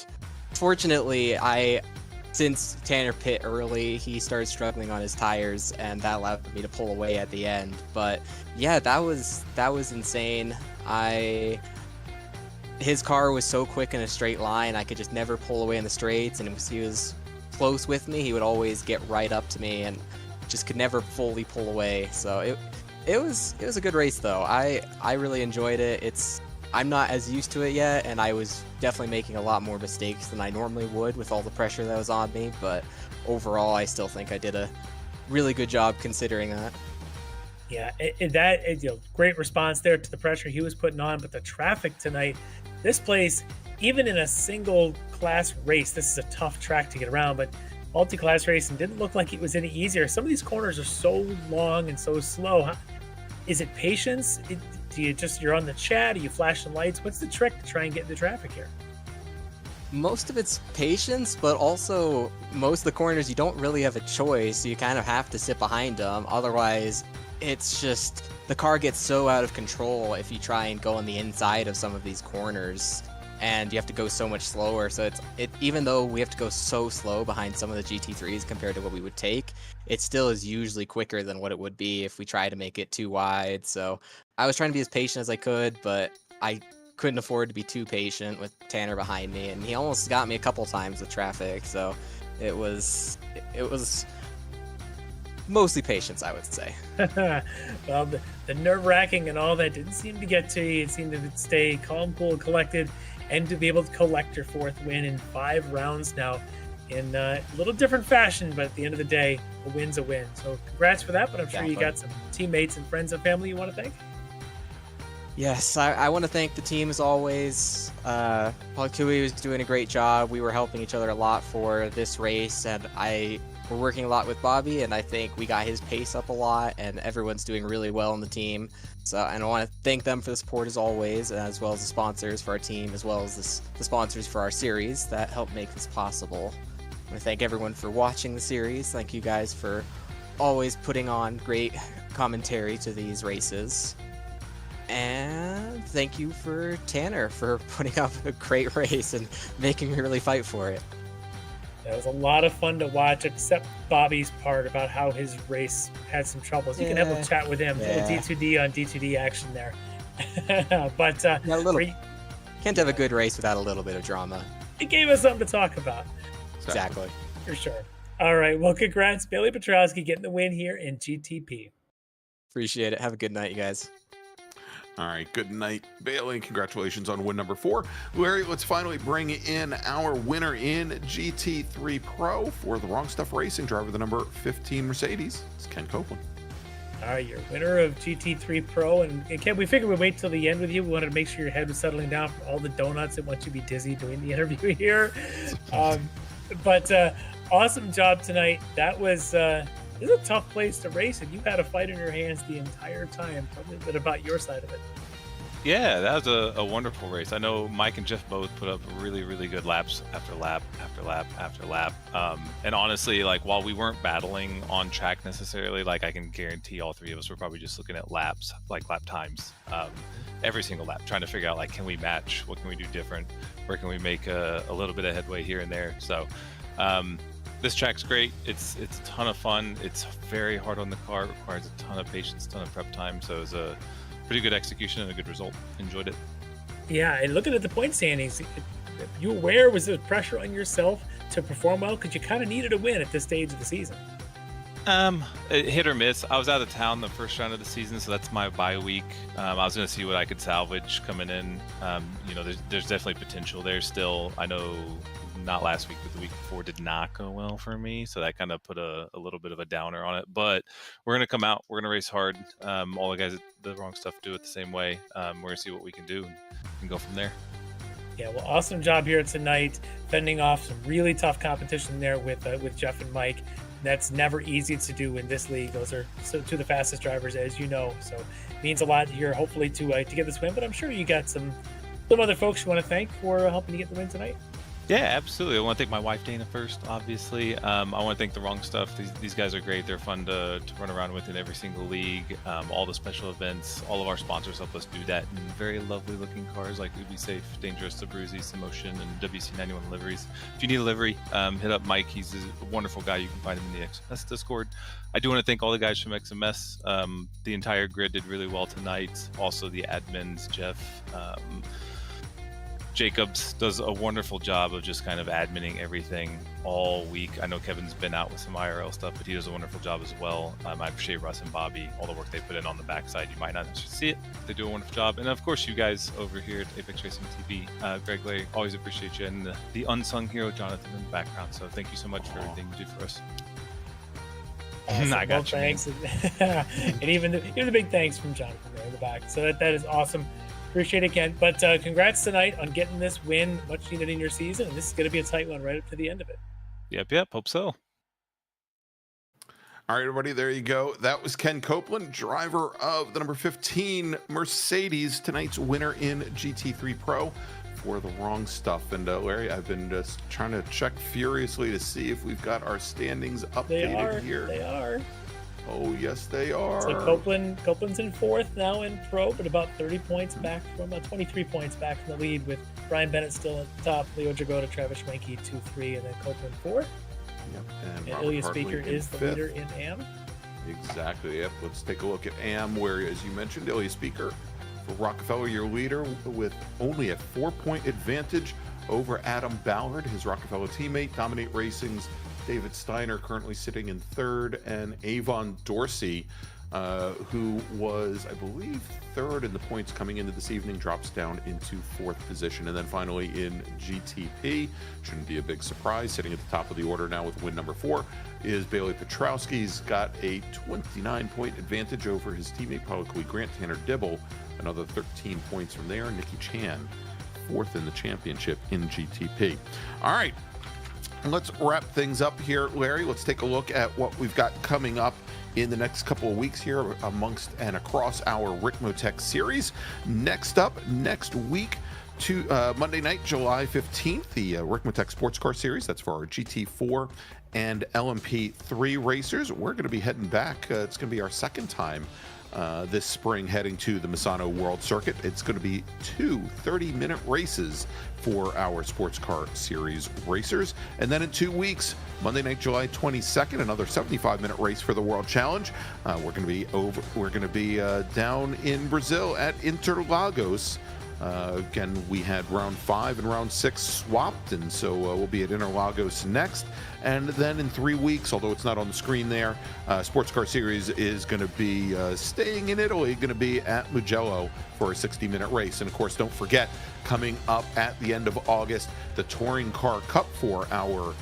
S8: fortunately since Tanner pit early, he started struggling on his tires, and that allowed me to pull away at the end. But yeah, that was insane. His car was so quick in a straight line, I could just never pull away in the straights, and he was close with me. He would always get right up to me and just could never fully pull away. So it was a good race though. I really enjoyed it. I'm not as used to it yet, and I was definitely making a lot more mistakes than I normally would with all the pressure that was on me, but overall I still think I did a really good job considering that.
S4: Yeah, great response there to the pressure he was putting on, but the traffic tonight, this place, even in a single class race, this is a tough track to get around, but multi-class racing didn't look like it was any easier. Some of these corners are so long and so slow. Is it patience? Do you you're on the chat? Are you flashing lights? What's the trick to try and get into traffic here?
S8: Most of it's patience, but also most of the corners you don't really have a choice. You kind of have to sit behind them. Otherwise, it's just the car gets so out of control if you try and go on the inside of some of these corners, and you have to go so much slower. So even though we have to go so slow behind some of the GT3s compared to what we would take, it still is usually quicker than what it would be if we try to make it too wide. So I was trying to be as patient as I could, but I couldn't afford to be too patient with Tanner behind me, and he almost got me a couple times with traffic. So it was mostly patience, I would say.
S4: Well, the nerve-wracking and all that didn't seem to get to you. It seemed to stay calm, cool, collected, and to be able to collect your 4th win in 5 rounds now in a little different fashion, but at the end of the day, a win's a win. So congrats for that, but I'm sure you got some teammates and friends and family you want to thank.
S8: Yes, I want to thank the team as always. Paul Cooey was doing a great job. We were helping each other a lot for this race, and we're working a lot with Bobby, and I think we got his pace up a lot, and everyone's doing really well on the team. So, and I want to thank them for the support as always, as well as the sponsors for our team, as well as the sponsors for our series that help make this possible. I want to thank everyone for watching the series. Thank you guys for always putting on great commentary to these races. And thank you for Tanner for putting up a great race and making me really fight for it.
S4: That was a lot of fun to watch, except Bobby's part about how his race had some troubles. You can have a chat with him. A little D2D on D2D action there. But
S8: can't have a good race without a little bit of drama.
S4: It gave us something to talk about.
S8: Exactly.
S4: For sure. All right. Well, congrats, Bailey Petrowski, getting the win here in GTP.
S8: Appreciate it. Have a good night, you guys.
S3: All right, good night, Bailey. Congratulations on win number 4. Larry, let's finally bring in our winner in GT3 Pro for the Wrong Stuff Racing, driver the number 15 Mercedes. It's Ken Copeland.
S4: All right, you're winner of GT3 Pro. And Ken, we figured we'd wait till the end with you. We wanted to make sure your head was settling down from all the donuts and want you to be dizzy doing the interview here. But awesome job tonight. That was... This is a tough place to race, and you had a fight in your hands the entire time. Tell me a bit about your side of it.
S9: Yeah, that was a wonderful race. I know Mike and Jeff both put up really, really good laps after lap after lap after lap. And honestly, like, while we weren't battling on track necessarily, like, I can guarantee all 3 of us were probably just looking at laps, like lap times, every single lap, trying to figure out, like, can we match? What can we do different? Where can we make a little bit of headway here and there? So, this track's great. It's a ton of fun. It's very hard on the car. It requires a ton of patience, a ton of prep time. So it was a pretty good execution and a good result. Enjoyed it. Yeah,
S4: and looking at the point standings, you aware was there pressure on yourself to perform well? Because you kind of needed a win at this stage of the season.
S9: Hit or miss. I was out of town the first round of the season, so that's my bye week. I was going to see what I could salvage coming in. There's definitely potential there still. I know not last week, but the week before did not go well for me, so that kind of put a little bit of a downer on it. But we're going to come out. We're going to race hard. All the guys at the Wrong Stuff do it the same way. We're going to see what we can do and go from there.
S4: Yeah, well, awesome job here tonight, fending off some really tough competition there with Jeff and Mike. That's never easy to do in this league. Those are two of the fastest drivers, as you know. So it means a lot here, hopefully, to get this win. But I'm sure you got some other folks you want to thank for helping you get the win tonight.
S9: Yeah, absolutely. I want to thank my wife, Dana, first, obviously. I want to thank the Wrong Stuff. These guys are great. They're fun to run around with in every single league. All the special events, all of our sponsors help us do that in very lovely looking cars like Ubi Safe, Dangerous, Abruzzi, Simotion, and WC91 liveries. If you need a livery, hit up Mike. He's a wonderful guy. You can find him in the XMS Discord. I do want to thank all the guys from XMS. The entire grid did really well tonight. Also the admins, Jeff, Jacobs does a wonderful job of just kind of adminning everything all week. I know Kevin's been out with some IRL stuff, but he does a wonderful job as well. I appreciate Russ and Bobby, all the work they put in on the backside. You might not see it. They do a wonderful job. And of course, you guys over here at Apex Racing TV, Greg Larry, always appreciate you. And the unsung hero, Jonathan, in the background. So thank you so much for everything you do for us.
S4: Awesome.
S9: I got you.
S4: Thanks. And even the big thanks from Jonathan there in the back. So that is awesome. Appreciate it, Ken. But congrats tonight on getting this win, much needed in your season. And this is going to be a tight one right up to the end of it.
S9: Yep. Hope so.
S3: All right, everybody, there you go. That was Ken Copeland, driver of the number 15 Mercedes, tonight's winner in GT3 Pro for the wrong stuff. And Larry, I've been just trying to check furiously to see if we've got our standings updated here.
S4: They are.
S3: Oh, yes, they are.
S4: So Copeland's in 4th now in Pro, but about 30 points back from 23 points back from the lead, with Brian Bennett still at the top, Leo Jagoda, Travis Schwenke 2-3, and then Copeland 4.
S3: Yep.
S4: And
S3: Robert
S4: Ilya
S3: Hartley
S4: Speaker
S3: in
S4: is the
S3: 5th.
S4: leader in AM.
S3: Exactly. Yep. Let's take a look at AM, where, as you mentioned, Ilya Speaker for Rockefeller, your leader, with only a 4-point advantage over Adam Ballard, his Rockefeller teammate. Dominate Racing's David Steiner currently sitting in 3rd, and Avon Dorsey, who was, I believe, 3rd in the points coming into this evening, drops down into 4th position. And then finally in GTP, shouldn't be a big surprise, sitting at the top of the order now with win number 4, is Bailey Petrowski. He's got a 29-point advantage over his teammate, publicly Grant Tanner Dibble. Another 13 points from there. Nikki Chan, 4th in the championship in GTP. All right, let's wrap things up here, Larry. Let's take a look at what we've got coming up in the next couple of weeks here amongst and across our Ricmotech series. Next up, next week, Monday night, July 15th, the Ricmotech Sports Car Series. That's for our GT4 and LMP3 racers. We're going to be heading back. It's going to be our second time this spring heading to the Misano World Circuit. It's going to be 2 30-minute races for our Sports Car Series racers. And then in 2 weeks, Monday night, July 22nd, another 75-minute race for the World Challenge. We're going to be down in Brazil at Interlagos. Again, we had round 5 and round 6 swapped, and so we'll be at Interlagos next. And then in 3 weeks, although it's not on the screen there, Sports Car Series is going to be staying in Italy, going to be at Mugello for a 60-minute race. And of course, don't forget, coming up at the end of August, the Touring Car Cup for our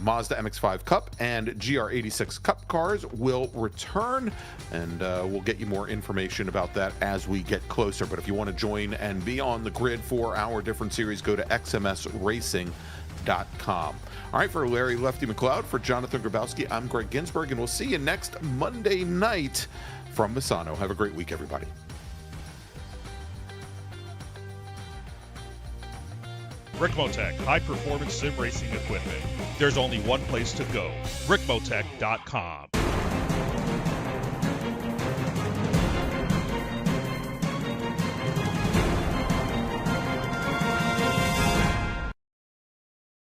S3: Mazda MX-5 Cup and GR86 Cup cars will return, and we'll get you more information about that as we get closer. But if you want to join and be on the grid for our different series, go to xmsracing.com. All right, for Larry Lefty McLeod, for Jonathan Grabowski, I'm Greg Ginsburg, and we'll see you next Monday night from Misano. Have a great week, everybody.
S2: Ricmotech, high-performance sim racing equipment. There's only one place to go, ricmotech.com.